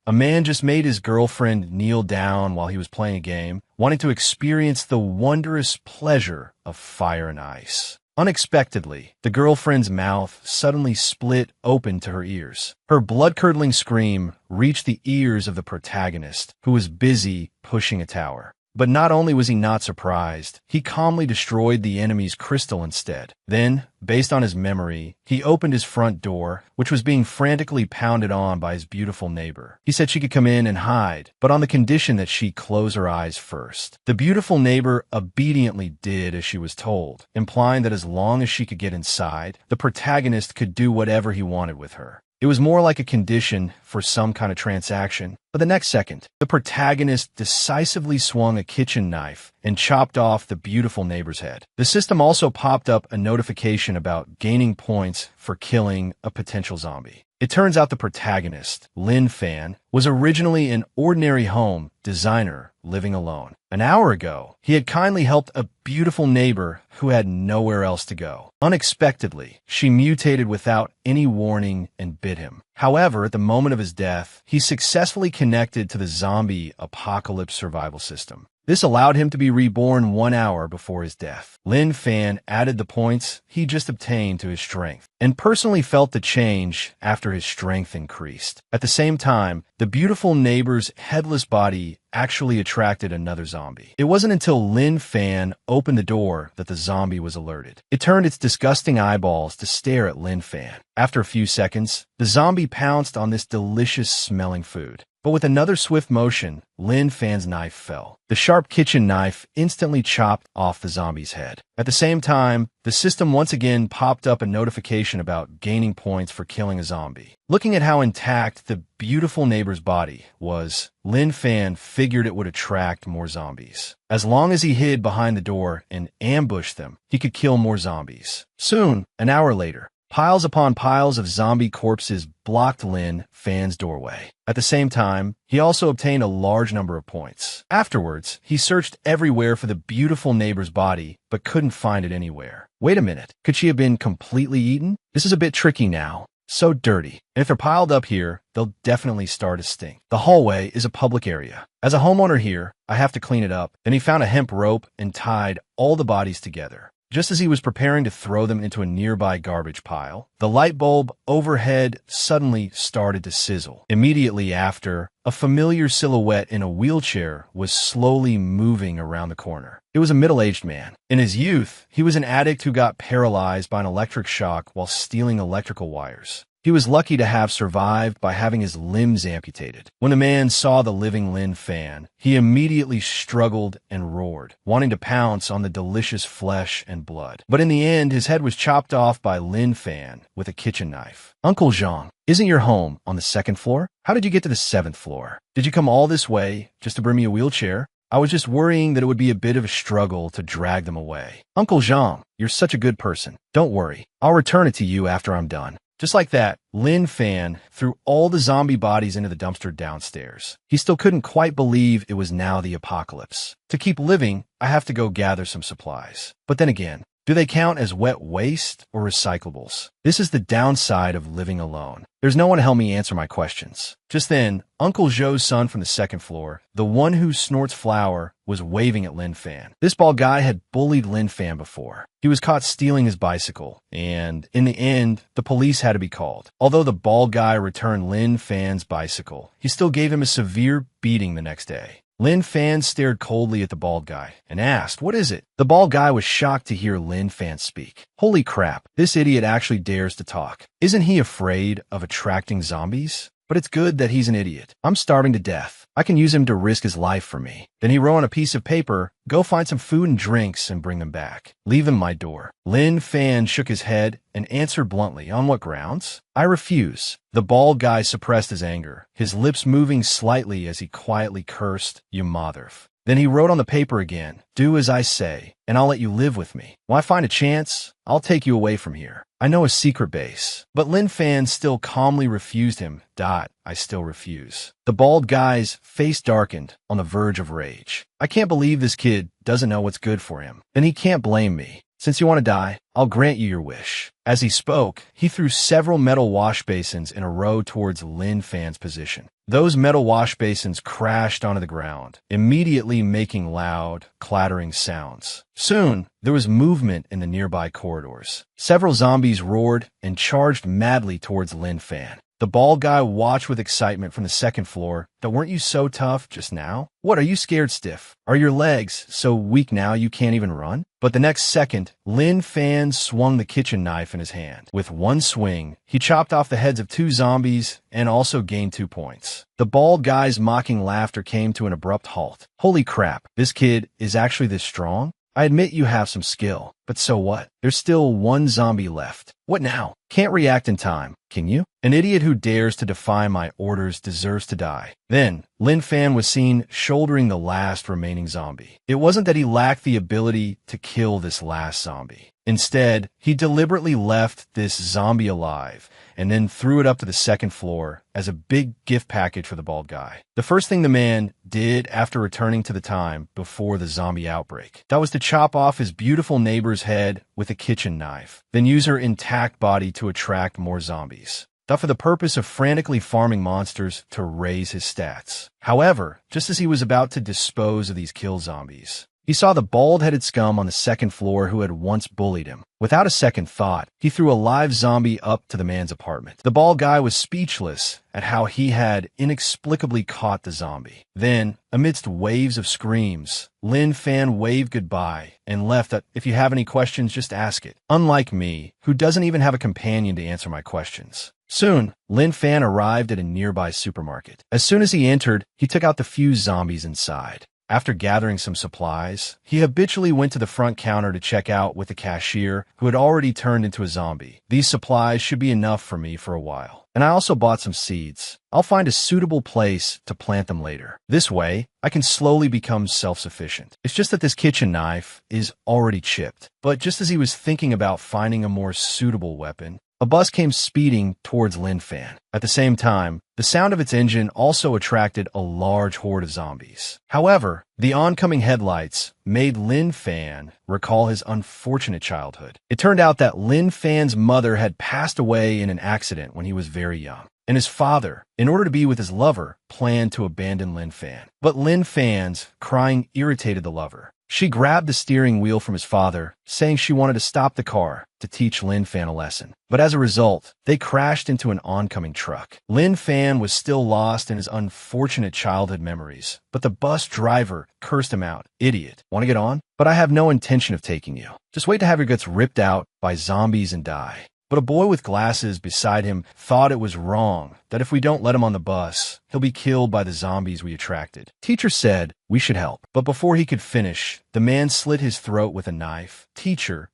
A man just made his girlfriend kneel down while he was playing a game, wanting to experience the wondrous pleasure of fire and ice. Unexpectedly, the girlfriend's mouth suddenly split open to her ears. Her blood-curdling scream reached the ears of the protagonist, who was busy pushing a tower. But not only was he not surprised, he calmly destroyed the enemy's crystal instead. Then, based on his memory, he opened his front door, which was being frantically pounded on by his beautiful neighbor. He said she could come in and hide, but on the condition that she close her eyes first. The beautiful neighbor obediently did as she was told, implying that as long as she could get inside, the protagonist could do whatever he wanted with her. It was more like a condition for some kind of transaction. But the next second, the protagonist decisively swung a kitchen knife and chopped off the beautiful neighbor's head. The system also popped up a notification about gaining points for killing a potential zombie. It turns out the protagonist, Lin Fan, was originally an ordinary home designer living alone. An hour ago, he had kindly helped a beautiful neighbor who had nowhere else to go. Unexpectedly, she mutated without any warning and bit him. However, at the moment of his death, he successfully connected to the zombie apocalypse survival system. This allowed him to be reborn 1 hour before his death. Lin Fan added the points he just obtained to his strength, and personally felt the change after his strength increased. At the same time, the beautiful neighbor's headless body actually attracted another zombie. It wasn't until Lin Fan opened the door that the zombie was alerted. It turned its disgusting eyeballs to stare at Lin Fan. After a few seconds, the zombie pounced on this delicious-smelling food. But with another swift motion, Lin Fan's knife fell. The sharp kitchen knife instantly chopped off the zombie's head. At the same time, the system once again popped up a notification about gaining points for killing a zombie. Looking at how intact the beautiful neighbor's body was, Lin Fan figured it would attract more zombies. As long as he hid behind the door and ambushed them, he could kill more zombies. Soon, an hour later, piles upon piles of zombie corpses blocked Lin Fan's doorway. At the same time, he also obtained a large number of points. Afterwards, he searched everywhere for the beautiful neighbor's body, but couldn't find it anywhere. Wait a minute, could she have been completely eaten? This is a bit tricky now. So dirty. And if they're piled up here, they'll definitely start to stink. The hallway is a public area. As a homeowner here, I have to clean it up. Then he found a hemp rope and tied all the bodies together. Just as he was preparing to throw them into a nearby garbage pile, the light bulb overhead suddenly started to sizzle. Immediately after, a familiar silhouette in a wheelchair was slowly moving around the corner. It was a middle-aged man. In his youth, he was an addict who got paralyzed by an electric shock while stealing electrical wires. He was lucky to have survived by having his limbs amputated. When the man saw the living Lin Fan, he immediately struggled and roared, wanting to pounce on the delicious flesh and blood. But in the end, his head was chopped off by Lin Fan with a kitchen knife. Uncle Zhang, isn't your home on the 2nd floor? How did you get to the 7th floor? Did you come all this way just to bring me a wheelchair? I was just worrying that it would be a bit of a struggle to drag them away. Uncle Zhang, you're such a good person. Don't worry, I'll return it to you after I'm done. Just like that, Lin Fan threw all the zombie bodies into the dumpster downstairs. He still couldn't quite believe it was now the apocalypse. To keep living, I have to go gather some supplies. But then again, do they count as wet waste or recyclables? This is the downside of living alone. There's no one to help me answer my questions. Just then, Uncle Zhou's son from the 2nd floor, the one who snorts flour, was waving at Lin Fan. This bald guy had bullied Lin Fan before. He was caught stealing his bicycle, and in the end, the police had to be called. Although the bald guy returned Lin Fan's bicycle, he still gave him a severe beating the next day. Lin Fan stared coldly at the bald guy and asked, "What is it?" The bald guy was shocked to hear Lin Fan speak. Holy crap, this idiot actually dares to talk. Isn't he afraid of attracting zombies? But it's good that he's an idiot. I'm starving to death. I can use him to risk his life for me. Then he wrote on a piece of paper, "Go find some food and drinks and bring them back. Leave them my door." Lin Fan shook his head and answered bluntly, "On what grounds?" "I refuse." The bald guy suppressed his anger, his lips moving slightly as he quietly cursed, "You motherf." Then he wrote on the paper again, "Do as I say, and I'll let you live with me. When I find a chance, I'll take you away from here. I know a secret base." But Lin Fan still calmly refused him. "I still refuse." The bald guy's face darkened, on the verge of rage. "I can't believe this kid doesn't know what's good for him. Then he can't blame me. Since you want to die, I'll grant you your wish." As he spoke, he threw several metal wash basins in a row towards Lin Fan's position. Those metal wash basins crashed onto the ground, immediately making loud, clattering sounds. Soon, there was movement in the nearby corridors. Several zombies roared and charged madly towards Lin Fan. The bald guy watched with excitement from the second floor. But weren't you so tough just now? What, are you scared stiff? Are your legs so weak now you can't even run? But the next second, Lin Fan swung the kitchen knife in his hand. With one swing, he chopped off the heads of 2 zombies and also gained 2 points. The bald guy's mocking laughter came to an abrupt halt. Holy crap, this kid is actually this strong? I admit you have some skill, but so what? There's still 1 zombie left. What now? Can't react in time, can you? An idiot who dares to defy my orders deserves to die. Then, Lin Fan was seen shouldering the last remaining zombie. It wasn't that he lacked the ability to kill this last zombie. Instead, he deliberately left this zombie alive and then threw it up to the second floor as a big gift package for the bald guy. The first thing the man did after returning to the time before the zombie outbreak, that was to chop off his beautiful neighbor's head with a kitchen knife, then use her intact body to attract more zombies. That for the purpose of frantically farming monsters to raise his stats. However, just as he was about to dispose of these kill zombies, he saw the bald-headed scum on the second floor who had once bullied him. Without a second thought, he threw a live zombie up to the man's apartment. The bald guy was speechless at how he had inexplicably caught the zombie. Then, amidst waves of screams, Lin Fan waved goodbye and left that, if you have any questions, just ask it. Unlike me, who doesn't even have a companion to answer my questions. Soon, Lin Fan arrived at a nearby supermarket. As soon as he entered, he took out the few zombies inside. After gathering some supplies, he habitually went to the front counter to check out with the cashier who had already turned into a zombie. These supplies should be enough for me for a while. And I also bought some seeds. I'll find a suitable place to plant them later. This way, I can slowly become self-sufficient. It's just that this kitchen knife is already chipped. But just as he was thinking about finding a more suitable weapon, a bus came speeding towards Lin Fan. At the same time, the sound of its engine also attracted a large horde of zombies. However, the oncoming headlights made Lin Fan recall his unfortunate childhood. It turned out that Lin Fan's mother had passed away in an accident when he was very young. And his father, in order to be with his lover, planned to abandon Lin Fan. But Lin Fan's crying irritated the lover. She grabbed the steering wheel from his father, saying she wanted to stop the car to teach Lin Fan a lesson. But as a result, they crashed into an oncoming truck. Lin Fan was still lost in his unfortunate childhood memories, but the bus driver cursed him out. Idiot. Want to get on? But I have no intention of taking you. Just wait to have your guts ripped out by zombies and die. But a boy with glasses beside him thought it was wrong, that if we don't let him on the bus, he'll be killed by the zombies we attracted. Teacher said we should help. But before he could finish, the man slit his throat with a knife. Teacher,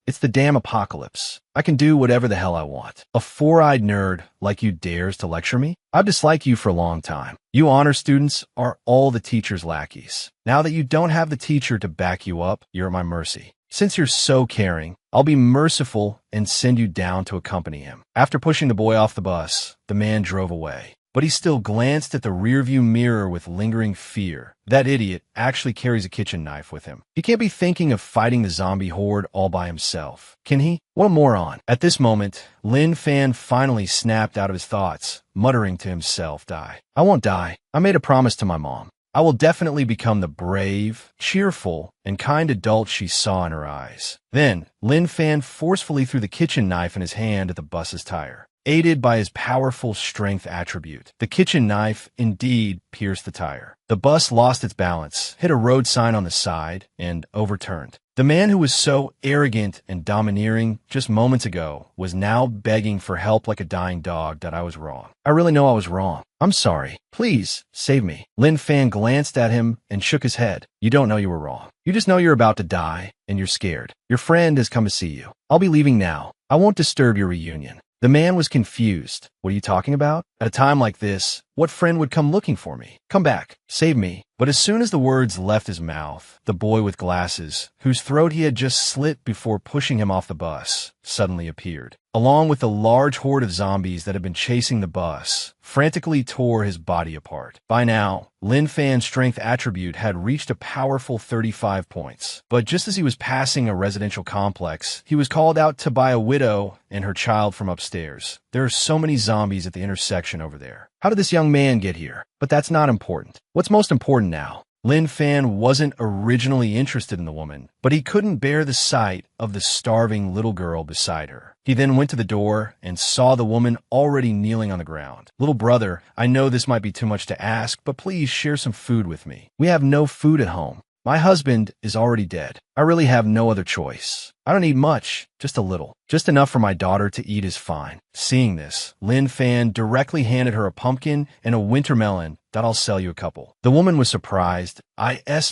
it's the damn apocalypse. I can do whatever the hell I want. A four-eyed nerd like you dares to lecture me? I've disliked you for a long time. You honor students are all the teacher's lackeys. Now that you don't have the teacher to back you up, you're at my mercy. Since you're so caring, I'll be merciful and send you down to accompany him. After pushing the boy off the bus, the man drove away. But he still glanced at the rearview mirror with lingering fear. That idiot actually carries a kitchen knife with him. He can't be thinking of fighting the zombie horde all by himself, can he? What a moron. At this moment, Lin Fan finally snapped out of his thoughts, muttering to himself, I won't die. I made a promise to my mom. I will definitely become the brave, cheerful, and kind adult she saw in her eyes. Then, Lin Fan forcefully threw the kitchen knife in his hand at the bus's tire. Aided by his powerful strength attribute, the kitchen knife indeed pierced the tire. The bus lost its balance, hit a road sign on the side, and overturned. The man who was so arrogant and domineering just moments ago was now begging for help like a dying dog that I was wrong. I really know I was wrong. I'm sorry. Please, save me. Lin Fan glanced at him and shook his head. You don't know you were wrong. You just know you're about to die, and you're scared. Your friend has come to see you. I'll be leaving now. I won't disturb your reunion. The man was confused. What are you talking about? At a time like this, What friend would come looking for me? Come back. Save me. But as soon as the words left his mouth, the boy with glasses, whose throat he had just slit before pushing him off the bus, suddenly appeared. Along with the large horde of zombies that had been chasing the bus, frantically tore his body apart. By now, Lin Fan's strength attribute had reached a powerful 35 points. But just as he was passing a residential complex, he was called out to by a widow and her child from upstairs. There are so many zombies at the intersection over there. How did this young man get here? But that's not important. What's most important now? Lin Fan wasn't originally interested in the woman, but he couldn't bear the sight of the starving little girl beside her. He then went to the door and saw the woman already kneeling on the ground. Little brother, I know this might be too much to ask, but please share some food with me. We have no food at home. My husband is already dead. I really have no other choice. I don't eat much, just a little. Just enough for my daughter to eat is fine. Seeing this, Lin Fan directly handed her a pumpkin and a winter melon that I'll sell you a couple. The woman was surprised.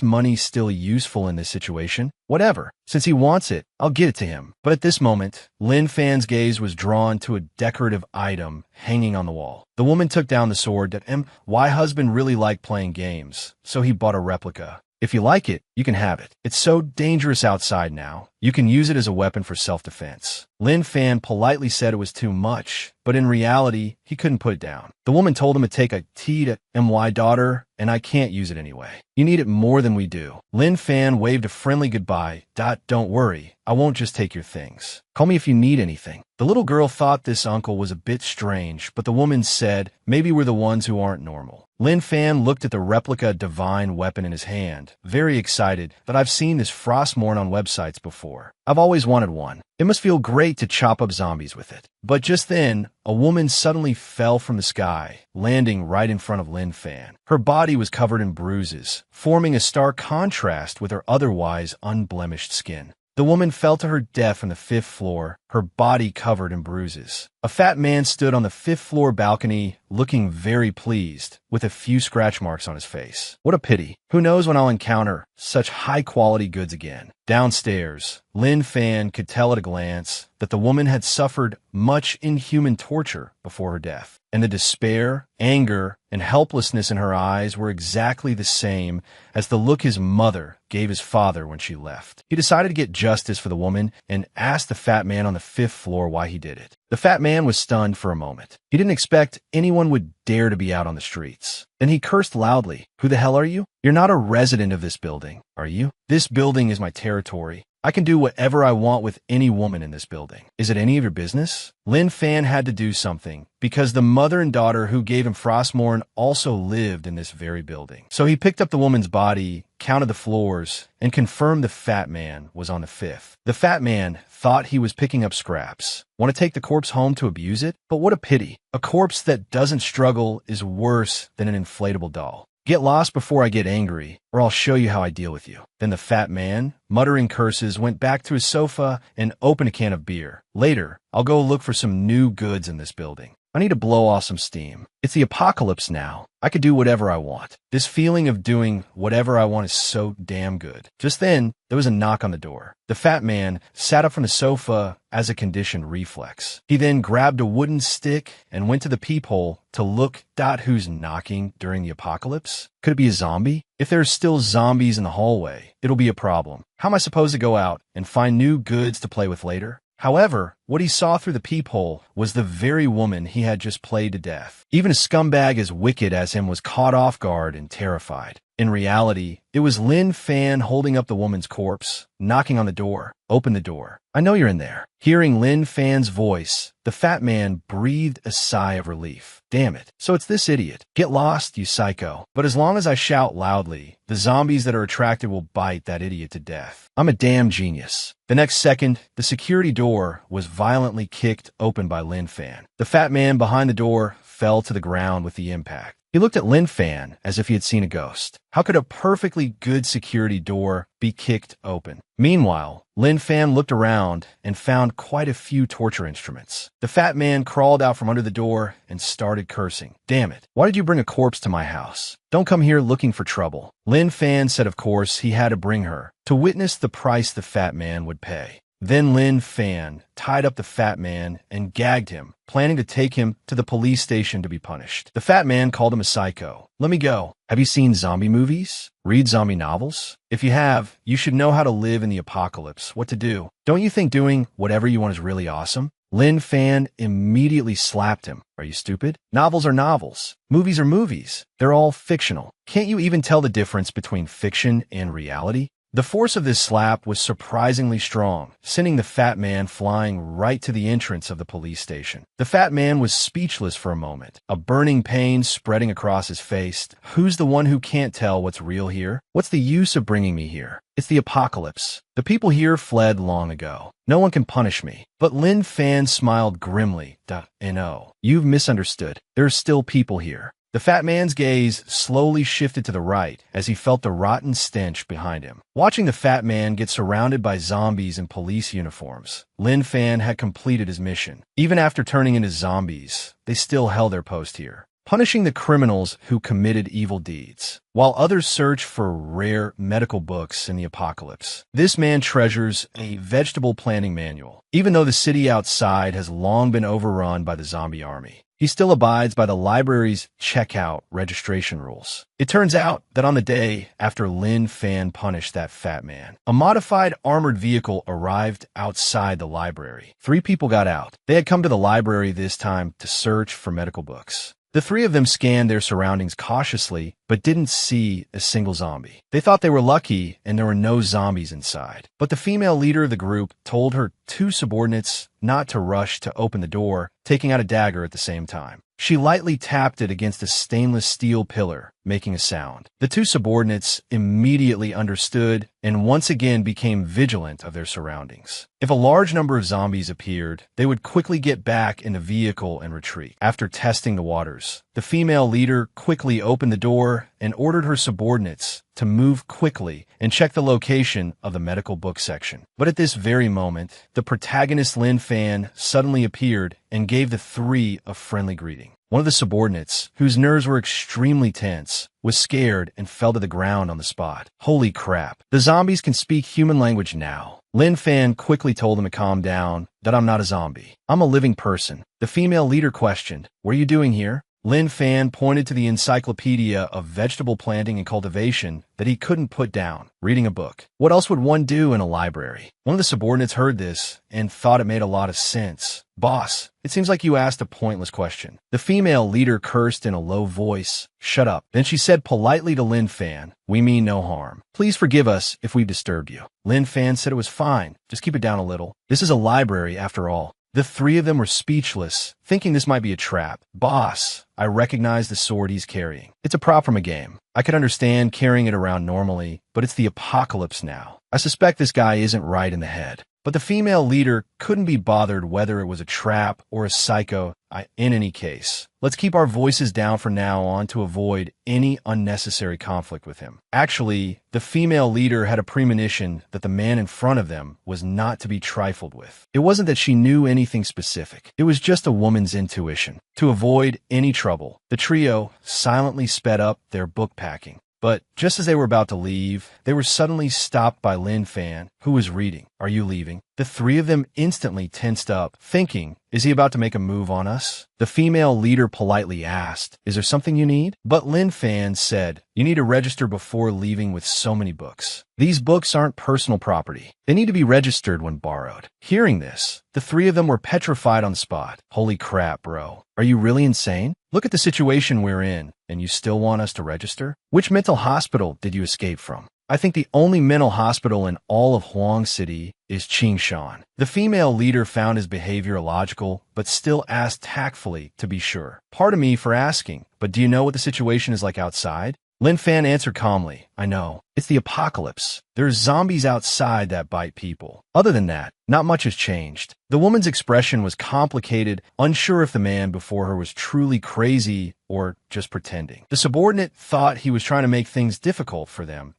Money's still useful in this situation. Whatever. Since he wants it, I'll get it to him. But at this moment, Lin Fan's gaze was drawn to a decorative item hanging on the wall. The woman took down the sword that my husband really liked playing games, so he bought a replica. If you like it, you can have it. It's so dangerous outside now. You can use it as a weapon for self-defense. Lin Fan politely said it was too much, but in reality, he couldn't put it down. The woman told him to take a tea to my daughter, and I can't use it anyway. You need it more than we do. Lin Fan waved a friendly goodbye. Don't worry, I won't just take your things. Call me if you need anything. The little girl thought this uncle was a bit strange, but the woman said, maybe we're the ones who aren't normal. Lin Fan looked at the replica divine weapon in his hand, very excited that I've seen this Frostmourne on websites before. I've always wanted one. It must feel great to chop up zombies with it. But just then, a woman suddenly fell from the sky, landing right in front of Lin Fan. Her body was covered in bruises, forming a stark contrast with her otherwise unblemished skin. The woman fell to her death on the 5th floor, her body covered in bruises. A fat man stood on the 5th floor balcony, looking very pleased, with a few scratch marks on his face. What a pity. Who knows when I'll encounter such high-quality goods again. Downstairs, Lin Fan could tell at a glance that the woman had suffered much inhuman torture before her death, and the despair, anger, and helplessness in her eyes were exactly the same as the look his mother gave his father when she left. He decided to get justice for the woman and asked the fat man on the 5th floor why he did it. The fat man was stunned for a moment. He didn't expect anyone would dare to be out on the streets. Then he cursed loudly. Who the hell are you? You're not a resident of this building, are you? This building is my territory. I can do whatever I want with any woman in this building. Is it any of your business? Lin Fan had to do something, because the mother and daughter who gave him Frostmourne also lived in this very building. So he picked up the woman's body, counted the floors, and confirmed the fat man was on the 5th. The fat man thought he was picking up scraps. Want to take the corpse home to abuse it? But what a pity. A corpse that doesn't struggle is worse than an inflatable doll. Get lost before I get angry, or I'll show you how I deal with you. Then the fat man, muttering curses, went back to his sofa and opened a can of beer. Later, I'll go look for some new goods in this building. I need to blow off some steam. It's the apocalypse now. I could do whatever I want. This feeling of doing whatever I want is so damn good. Just then, there was a knock on the door. The fat man sat up from the sofa as a conditioned reflex. He then grabbed a wooden stick and went to the peephole to look. Who's knocking during the apocalypse? Could it be a zombie? If there's still zombies in the hallway, it'll be a problem. How am I supposed to go out and find new goods to play with later? However, what he saw through the peephole was the very woman he had just played to death. Even a scumbag as wicked as him was caught off guard and terrified. In reality, it was Lin Fan holding up the woman's corpse, knocking on the door. Open the door. I know you're in there. Hearing Lin Fan's voice, the fat man breathed a sigh of relief. Damn it. So it's this idiot. Get lost, you psycho. But as long as I shout loudly, the zombies that are attracted will bite that idiot to death. I'm a damn genius. The next second, the security door was violently kicked open by Lin Fan. The fat man behind the door fell to the ground with the impact. He looked at Lin Fan as if he had seen a ghost. How could a perfectly good security door be kicked open? Meanwhile, Lin Fan looked around and found quite a few torture instruments. The fat man crawled out from under the door and started cursing. Damn it. Why did you bring a corpse to my house? Don't come here looking for trouble. Lin Fan said of course he had to bring her to witness the price the fat man would pay. Then Lin Fan tied up the fat man and gagged him, planning to take him to the police station to be punished. The fat man called him a psycho. Let me go. Have you seen zombie movies? Read zombie novels? If you have, you should know how to live in the apocalypse, what to do. Don't you think doing whatever you want is really awesome? Lin Fan immediately slapped him. Are you stupid? Novels are novels. Movies are movies. They're all fictional. Can't you even tell the difference between fiction and reality? The force of this slap was surprisingly strong, sending the fat man flying right to the entrance of the police station. The fat man was speechless for a moment, a burning pain spreading across his face. Who's the one who can't tell what's real here? What's the use of bringing me here? It's the apocalypse. The people here fled long ago. No one can punish me. But Lin Fan smiled grimly. No, you've misunderstood. There are still people here. The fat man's gaze slowly shifted to the right as he felt the rotten stench behind him. Watching the fat man get surrounded by zombies in police uniforms, Lin Fan had completed his mission. Even after turning into zombies, they still held their post here, punishing the criminals who committed evil deeds, while others search for rare medical books in the apocalypse. This man treasures a vegetable planting manual. Even though the city outside has long been overrun by the zombie army, he still abides by the library's checkout registration rules. It turns out that on the day after Lin Fan punished that fat man, a modified armored vehicle arrived outside the library. 3 people got out. They had come to the library this time to search for medical books. The 3 of them scanned their surroundings cautiously, but didn't see a single zombie. They thought they were lucky and there were no zombies inside. But the female leader of the group told her 2 subordinates not to rush to open the door, taking out a dagger at the same time. She lightly tapped it against a stainless steel pillar, making a sound. The 2 subordinates immediately understood and once again became vigilant of their surroundings. If a large number of zombies appeared, they would quickly get back in the vehicle and retreat. After testing the waters, the female leader quickly opened the door and ordered her subordinates to move quickly and check the location of the medical book section. But at this very moment, the protagonist Lin Fan suddenly appeared and gave the 3 a friendly greeting. One of the subordinates, whose nerves were extremely tense, was scared and fell to the ground on the spot. Holy crap. The zombies can speak human language now. Lin Fan quickly told him to calm down, that I'm not a zombie. I'm a living person. The female leader questioned, what are you doing here? Lin Fan pointed to the encyclopedia of vegetable planting and cultivation that he couldn't put down, reading a book. What else would one do in a library? One of the subordinates heard this and thought it made a lot of sense. Boss, it seems like you asked a pointless question. The female leader cursed in a low voice. Shut up. Then she said politely to Lin Fan, we mean no harm. Please forgive us if we've disturbed you. Lin Fan said it was fine. Just keep it down a little. This is a library after all. The 3 of them were speechless, thinking this might be a trap. Boss, I recognize the sword he's carrying. It's a prop from a game. I could understand carrying it around normally, but it's the apocalypse now. I suspect this guy isn't right in the head. But the female leader couldn't be bothered whether it was a trap or a psycho. In any case, let's keep our voices down from now on to avoid any unnecessary conflict with him. Actually, the female leader had a premonition that the man in front of them was not to be trifled with. It wasn't that she knew anything specific. It was just a woman's intuition. To avoid any trouble, the trio silently sped up their book packing. But just as they were about to leave, they were suddenly stopped by Lin Fan, who was reading. Are you leaving? The 3 of them instantly tensed up, thinking, is he about to make a move on us? The female leader politely asked, is there something you need? But Lin Fan said, you need to register before leaving with so many books. These books aren't personal property. They need to be registered when borrowed. Hearing this, the 3 of them were petrified on the spot. Holy crap, bro. Are you really insane? Look at the situation we're in, and you still want us to register? Which mental hospital did you escape from? I think the only mental hospital in all of Huang City is Qingshan. The female leader found his behavior illogical, but still asked tactfully to be sure. Pardon me for asking, but do you know what the situation is like outside? Lin Fan answered calmly, I know. It's the apocalypse. There's zombies outside that bite people. Other than that, not much has changed. The woman's expression was complicated, unsure if the man before her was truly crazy or just pretending. The subordinate thought he was trying to make things difficult for them.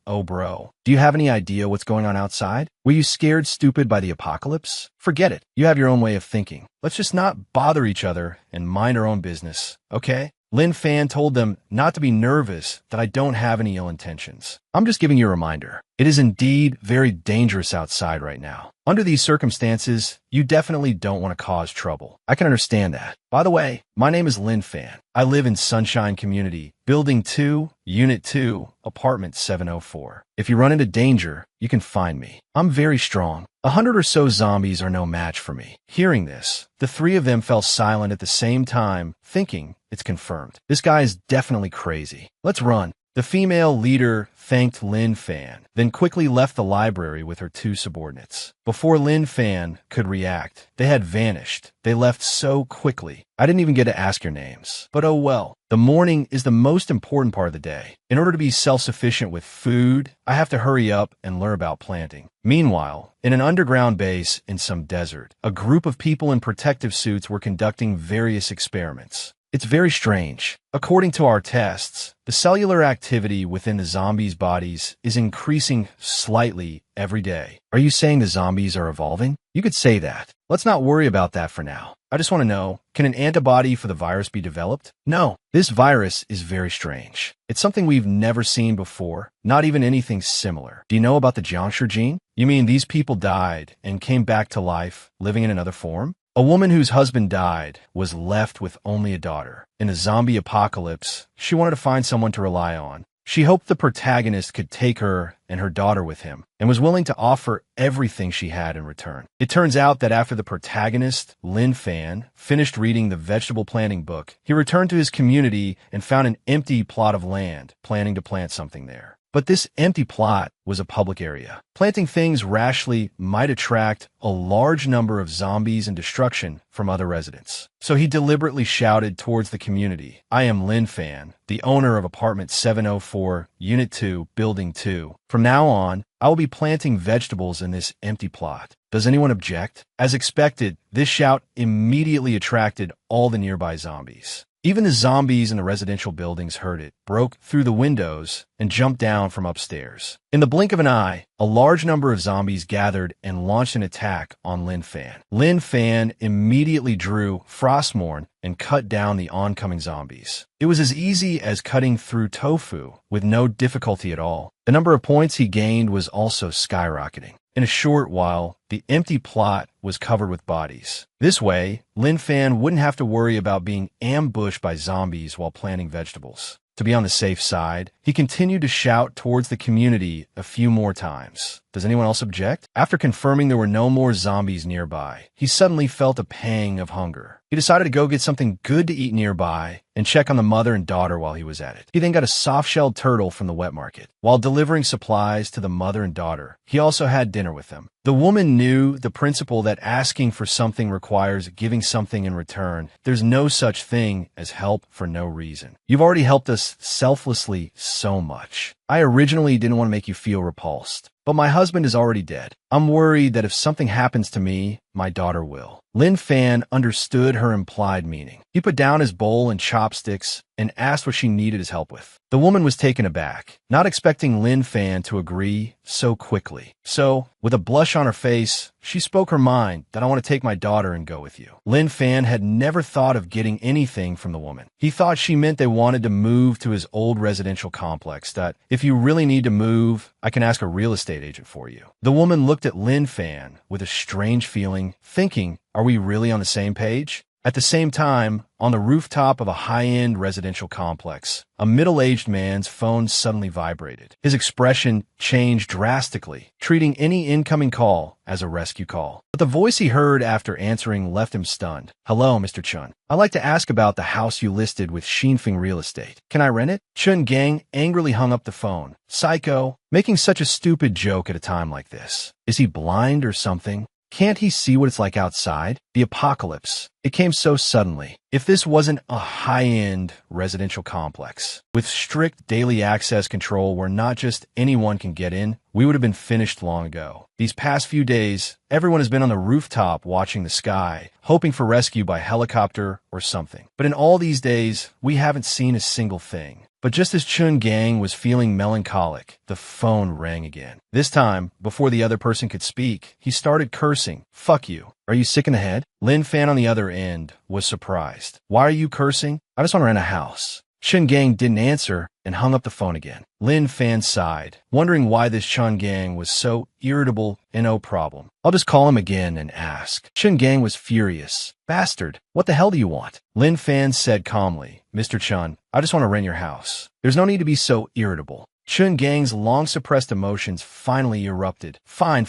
Oh bro, do you have any idea what's going on outside? Were you scared stupid by the apocalypse? Forget it. You have your own way of thinking. Let's just not bother each other and mind our own business, okay? Lin Fan told them not to be nervous, that I don't have any ill intentions. I'm just giving you a reminder. It is indeed very dangerous outside right now. Under these circumstances, you definitely don't want to cause trouble. I can understand that. By the way, my name is Lin Fan. I live in Sunshine Community, Building 2, Unit 2, Apartment 704. If you run into danger, you can find me. I'm very strong. 100 or so zombies are no match for me. Hearing this, the three of them fell silent at the same time, thinking, it's confirmed. This guy is definitely crazy. Let's run. The female leader thanked Lin Fan, then quickly left the library with her two subordinates. Before Lin Fan could react, they had vanished. They left so quickly. I didn't even get to ask your names. But oh well. The morning is the most important part of the day. In order to be self-sufficient with food, I have to hurry up and learn about planting. Meanwhile, in an underground base in some desert, a group of people in protective suits were conducting various experiments. It's very strange. According to our tests, the cellular activity within the zombies' bodies is increasing slightly every day. Are you saying the zombies are evolving? You could say that. Let's not worry about that for now. I just want to know, can an antibody for the virus be developed? No. This virus is very strange. It's something we've never seen before, not even anything similar. Do you know about the Jiangshi gene? You mean these people died and came back to life, living in another form? A woman whose husband died was left with only a daughter. In a zombie apocalypse, she wanted to find someone to rely on. She hoped the protagonist could take her and her daughter with him, and was willing to offer everything she had in return. It turns out that after the protagonist, Lin Fan, finished reading the vegetable planting book, he returned to his community and found an empty plot of land, planning to plant something there. But this empty plot was a public area. Planting things rashly might attract a large number of zombies and destruction from other residents. So he deliberately shouted towards the community, I am Lin Fan, the owner of Apartment 704, Unit 2, Building 2. From now on, I will be planting vegetables in this empty plot. Does anyone object? As expected, this shout immediately attracted all the nearby zombies. Even the zombies in the residential buildings heard it, broke through the windows, and jumped down from upstairs. In the blink of an eye, a large number of zombies gathered and launched an attack on Lin Fan. Lin Fan immediately drew Frostmourne and cut down the oncoming zombies. It was as easy as cutting through tofu, with no difficulty at all. The number of points he gained was also skyrocketing. In a short while, the empty plot was covered with bodies. This way, Lin Fan wouldn't have to worry about being ambushed by zombies while planting vegetables. To be on the safe side, he continued to shout towards the community a few more times. Does anyone else object? After confirming there were no more zombies nearby, he suddenly felt a pang of hunger. He decided to go get something good to eat nearby and check on the mother and daughter while he was at it. He then got a soft-shelled turtle from the wet market. While delivering supplies to the mother and daughter, he also had dinner with them. The woman knew the principle that asking for something requires giving something in return. There's no such thing as help for no reason. You've already helped us selflessly so much. I originally didn't want to make you feel repulsed, but my husband is already dead. I'm worried that if something happens to me, my daughter will. Lin Fan understood her implied meaning. He put down his bowl and chopsticks and asked what she needed his help with. The woman was taken aback, not expecting Lin Fan to agree so quickly. So, with a blush on her face, she spoke her mind that I want to take my daughter and go with you. Lin Fan had never thought of getting anything from the woman. He thought she meant they wanted to move to his old residential complex, that if you really need to move, I can ask a real estate agent for you. The woman looked at Lin Fan with a strange feeling, thinking, are we really on the same page? At the same time, on the rooftop of a high-end residential complex, a middle-aged man's phone suddenly vibrated. His expression changed drastically, treating any incoming call as a rescue call. But the voice he heard after answering left him stunned. Hello, Mr. Chun. I'd like to ask about the house you listed with Xinfeng Real Estate. Can I rent it? Chun Gang angrily hung up the phone. Psycho, making such a stupid joke at a time like this. Is he blind or something? Can't he see what it's like outside? The apocalypse. It came so suddenly. If this wasn't a high-end residential complex, with strict daily access control where not just anyone can get in, we would have been finished long ago. These past few days, everyone has been on the rooftop watching the sky, hoping for rescue by helicopter or something. But in all these days, we haven't seen a single thing. But just as Chun Gang was feeling melancholic, the phone rang again. This time, before the other person could speak, he started cursing. Fuck you. Are you sick in the head? Lin Fan on the other end was surprised. Why are you cursing? I just want to rent a house. Chun Gang didn't answer and hung up the phone again. Lin Fan sighed, wondering why this Chun Gang was so irritable and no problem. I'll just call him again and ask. Chun Gang was furious. Bastard, what the hell do you want? Lin Fan said calmly, Mr. Chun, I just want to rent your house. There's no need to be so irritable. Chun Gang's long-suppressed emotions finally erupted. Fine.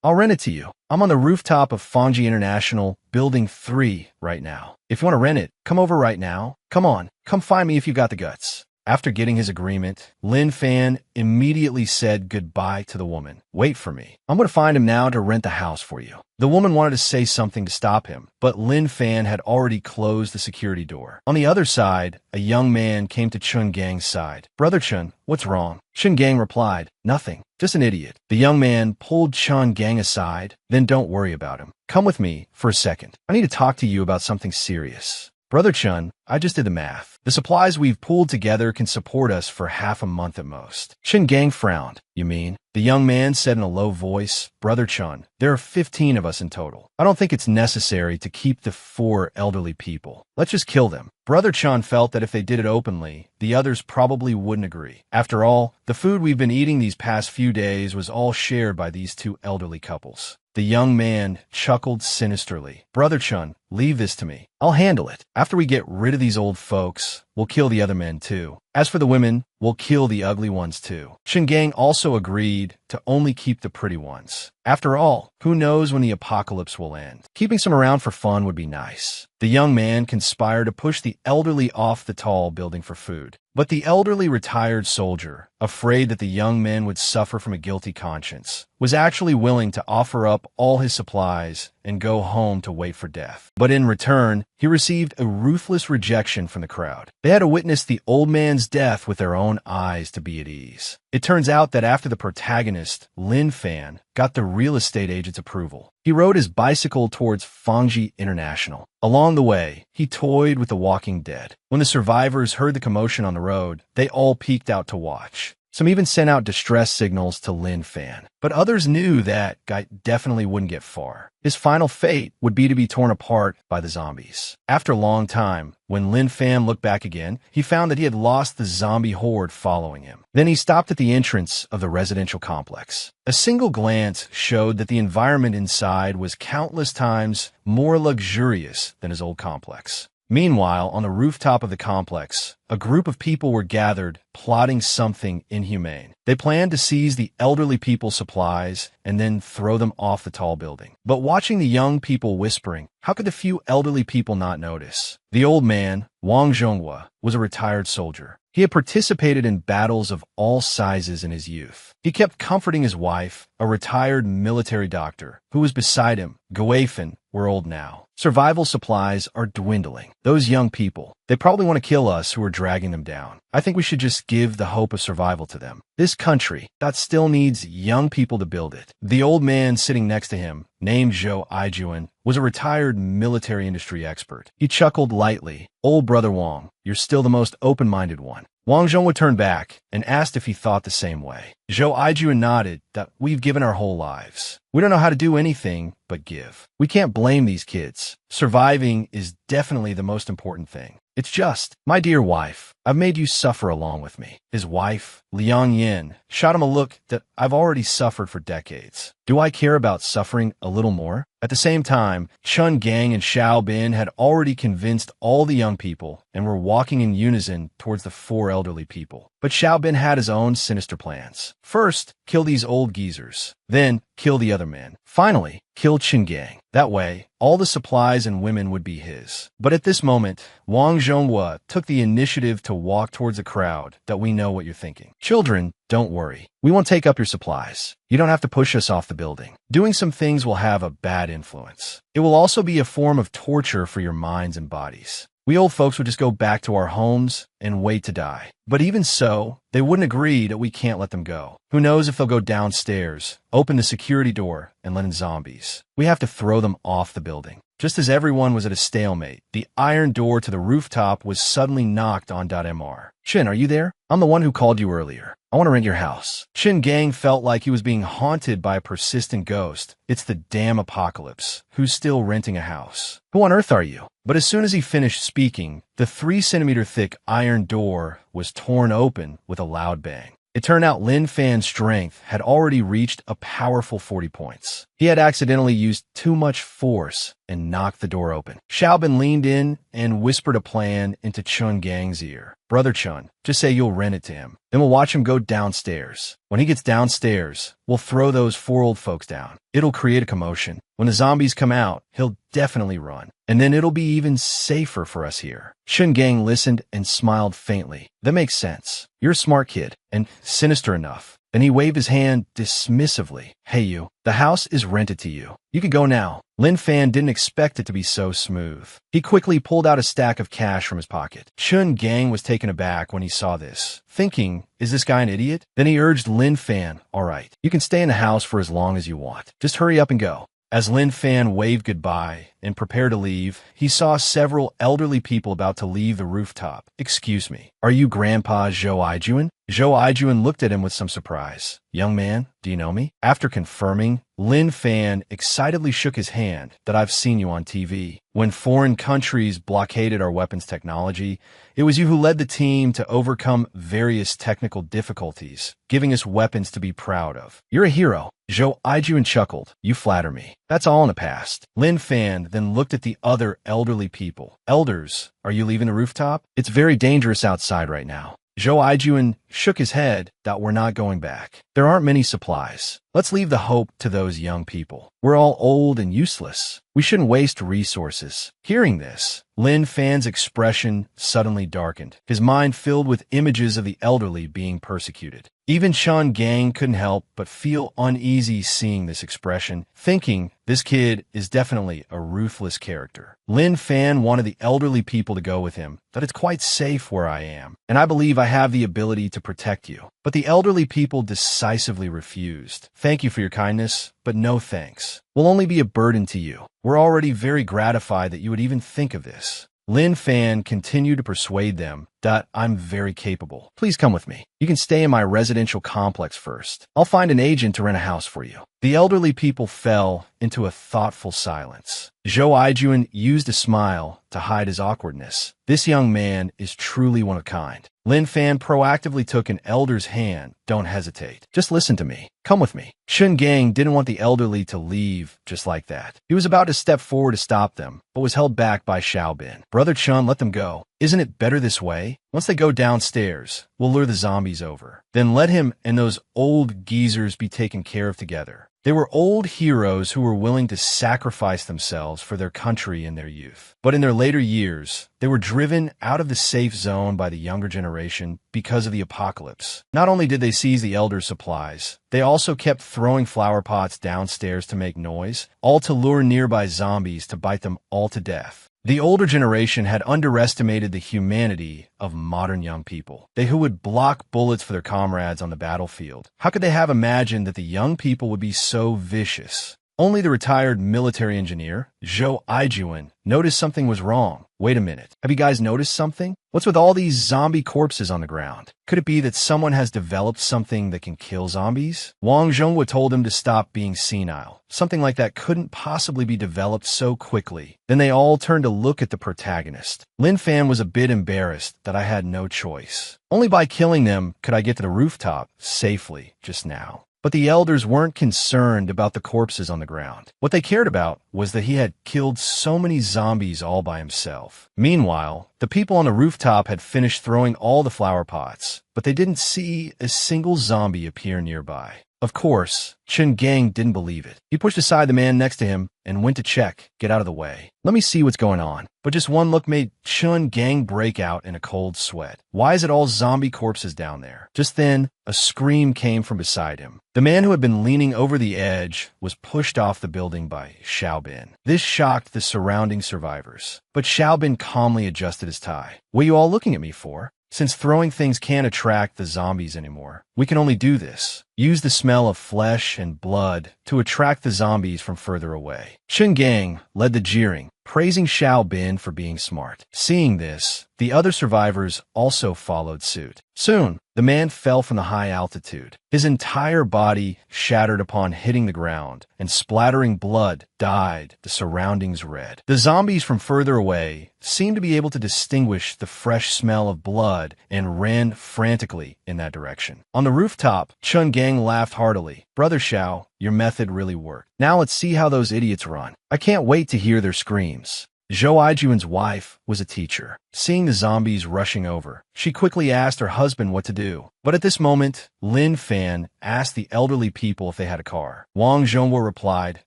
I'll rent it to you. I'm on the rooftop of Fangji International, Building 3, right now. If you want to rent it, come over right now. Come on, come find me if you got the guts. After getting his agreement, Lin Fan immediately said goodbye to the woman. Wait for me. I'm going to find him now to rent the house for you. The woman wanted to say something to stop him, but Lin Fan had already closed the security door. On the other side, a young man came to Chun Gang's side. Brother Chun, what's wrong? Chun Gang replied, nothing, just an idiot. The young man pulled Chun Gang aside, then don't worry about him. Come with me for a second. I need to talk to you about something serious. Brother Chun, I just did the math. The supplies we've pooled together can support us for half a month at most. Chun Gang frowned. You mean? The young man said in a low voice, Brother Chun, there are 15 of us in total. I don't think it's necessary to keep the 4 elderly people. Let's just kill them. Brother Chun felt that if they did it openly, the others probably wouldn't agree. After all, the food we've been eating these past few days was all shared by these 2 elderly couples. The young man chuckled sinisterly. Brother Chun, leave this to me. I'll handle it. After we get rid of these old folks, we'll kill the other men too. As for the women, we'll kill the ugly ones too. Chun Gang also agreed to only keep the pretty ones. After all, who knows when the apocalypse will end? Keeping some around for fun would be nice. The young man conspired to push the elderly off the tall building for food. But the elderly retired soldier, afraid that the young men would suffer from a guilty conscience, was actually willing to offer up all his supplies and go home to wait for death. But in return, he received a ruthless rejection from the crowd. They had to witness the old man's death with their own eyes to be at ease. It turns out that after the protagonist, Lin Fan, got the real estate agent's approval, he rode his bicycle towards Fangji International. Along the way, he toyed with the walking dead. When the survivors heard the commotion on the road, they all peeked out to watch. Some even sent out distress signals to Lin Fan. But others knew that guy definitely wouldn't get far. His final fate would be to be torn apart by the zombies. After a long time, when Lin Fan looked back again, he found that he had lost the zombie horde following him. Then he stopped at the entrance of the residential complex. A single glance showed that the environment inside was countless times more luxurious than his old complex. Meanwhile, on the rooftop of the complex, a group of people were gathered, plotting something inhumane. They planned to seize the elderly people's supplies and then throw them off the tall building. But watching the young people whispering, how could the few elderly people not notice? The old man, Wang Zhonghua, was a retired soldier. He had participated in battles of all sizes in his youth. He kept comforting his wife, a retired military doctor, who was beside him. Guifan, we're old now. Survival supplies are dwindling. Those young people, they probably want to kill us who are dragging them down. I think we should just give the hope of survival to them. This country, that still needs young people to build it. The old man sitting next to him, named Zhou Aijuan, was a retired military industry expert. He chuckled lightly. Old brother Wang, you're still the most open-minded one. Wang Zhonghua turned back and asked if he thought the same way. Zhou Aijuan nodded that we've given our whole lives. We don't know how to do anything but give. We can't blame these kids. Surviving is definitely the most important thing. It's just, my dear wife, I've made you suffer along with me. His wife, Liang Yin, shot him a look that I've already suffered for decades. Do I care about suffering a little more? At the same time, Chun Gang and Xiao Bin had already convinced all the young people and were walking in unison towards the 4 elderly people. But Xiao Bin had his own sinister plans. First, kill these old geezers. Then, kill the other men. Finally, kill Chun Gang. That way, all the supplies and women would be his. But at this moment, Wang Zhonghua took the initiative to walk towards a crowd that we know what you're thinking. Children, don't worry. We won't take up your supplies. You don't have to push us off the building. Doing some things will have a bad influence. It will also be a form of torture for your minds and bodies. We old folks would just go back to our homes and wait to die. But even so, they wouldn't agree that we can't let them go. Who knows if they'll go downstairs, open the security door, and let in zombies. We have to throw them off the building. Just as everyone was at a stalemate, the iron door to the rooftop was suddenly knocked on. Mr. Chen, are you there? I'm the one who called you earlier. I want to rent your house. Chen Gang felt like he was being haunted by a persistent ghost. It's the damn apocalypse. Who's still renting a house? Who on earth are you? But as soon as he finished speaking, the 3-centimeter thick iron door was torn open with a loud bang. It turned out Lin Fan's strength had already reached a powerful 40 points. He had accidentally used too much force and knocked the door open. Xiaobin leaned in and whispered a plan into Chun Gang's ear. Brother Chun, just say you'll rent it to him. Then we'll watch him go downstairs. When he gets downstairs, we'll throw those 4 old folks down. It'll create a commotion. When the zombies come out, he'll definitely run. And then it'll be even safer for us here. Chun Gang listened and smiled faintly. That makes sense. You're a smart kid, and sinister enough. Then he waved his hand dismissively. Hey you, the house is rented to you. You can go now. Lin Fan didn't expect it to be so smooth. He quickly pulled out a stack of cash from his pocket. Chun Gang was taken aback when he saw this, thinking, is this guy an idiot? Then he urged Lin Fan, all right, you can stay in the house for as long as you want. Just hurry up and go. As Lin Fan waved goodbye and prepared to leave, he saw several elderly people about to leave the rooftop. Excuse me, are you Grandpa Zhou Aijuan? Zhou Aijuan looked at him with some surprise. Young man, do you know me? After confirming, Lin Fan excitedly shook his hand. That I've seen you on TV. When foreign countries blockaded our weapons technology, it was you who led the team to overcome various technical difficulties, giving us weapons to be proud of. You're a hero. Zhou Aijuan chuckled. You flatter me. That's all in the past. Lin Fan then looked at the other elderly people. Elders, are you leaving the rooftop? It's very dangerous outside right now. Zhou Aijuan shook his head that we're not going back. There aren't many supplies. Let's leave the hope to those young people. We're all old and useless. We shouldn't waste resources. Hearing this, Lin Fan's expression suddenly darkened, his mind filled with images of the elderly being persecuted. Even Chun Gang couldn't help but feel uneasy seeing this expression, thinking this kid is definitely a ruthless character. Lin Fan wanted the elderly people to go with him, that it's quite safe where I am, and I believe I have the ability to protect you. But the elderly people decisively refused. Thank you for your kindness, but no thanks. We'll only be a burden to you. We're already very gratified that you would even think of this. Lin Fan continued to persuade them that I'm very capable. Please come with me. You can stay in my residential complex first. I'll find an agent to rent a house for you. The elderly people fell into a thoughtful silence. Zhou Aijuan used a smile to hide his awkwardness. This young man is truly one of a kind. Lin Fan proactively took an elder's hand. Don't hesitate. Just listen to me. Come with me. Chun Gang didn't want the elderly to leave just like that. He was about to step forward to stop them, but was held back by Xiaobin. Brother Chun, let them go. Isn't it better this way? Once they go downstairs, we'll lure the zombies over. Then let him and those old geezers be taken care of together. They were old heroes who were willing to sacrifice themselves for their country in their youth. But in their later years, they were driven out of the safe zone by the younger generation because of the apocalypse. Not only did they seize the elders' supplies, they also kept throwing flower pots downstairs to make noise, all to lure nearby zombies to bite them all to death. The older generation had underestimated the humanity of modern young people. They who would block bullets for their comrades on the battlefield. How could they have imagined that the young people would be so vicious? Only the retired military engineer, Zhou Aijuan, noticed something was wrong. Wait a minute. Have you guys noticed something? What's with all these zombie corpses on the ground? Could it be that someone has developed something that can kill zombies? Wang Zhonghua told him to stop being senile. Something like that couldn't possibly be developed so quickly. Then they all turned to look at the protagonist. Lin Fan was a bit embarrassed that I had no choice. Only by killing them could I get to the rooftop safely just now. But the elders weren't concerned about the corpses on the ground. What they cared about was that he had killed so many zombies all by himself. Meanwhile, the people on the rooftop had finished throwing all the flower pots, but they didn't see a single zombie appear nearby. Of course, Chun Gang didn't believe it. He pushed aside the man next to him and went to check. Get out of the way. Let me see what's going on. But just one look made Chun Gang break out in a cold sweat. Why is it all zombie corpses down there? Just then, a scream came from beside him. The man who had been leaning over the edge was pushed off the building by Xiaobin. This shocked the surrounding survivors. But Xiaobin calmly adjusted his tie. What are you all looking at me for? Since throwing things can't attract the zombies anymore, we can only do this. use the smell of flesh and blood to attract the zombies from further away. Chen Gang led the jeering, praising Xiao Bin for being smart. Seeing this, the other survivors also followed suit. Soon, the man fell from the high altitude. His entire body shattered upon hitting the ground, and splattering blood dyed the surroundings red. The zombies from further away seemed to be able to distinguish the fresh smell of blood and ran frantically in that direction. On the rooftop, Chun Gang laughed heartily. "Brother Xiao, your method really worked. Now let's see how those idiots run. I can't wait to hear their screams." Zhou Aijuan's wife was a teacher. Seeing the zombies rushing over, she quickly asked her husband what to do. But at this moment, Lin Fan asked the elderly people if they had a car. Wang Zhongwo replied,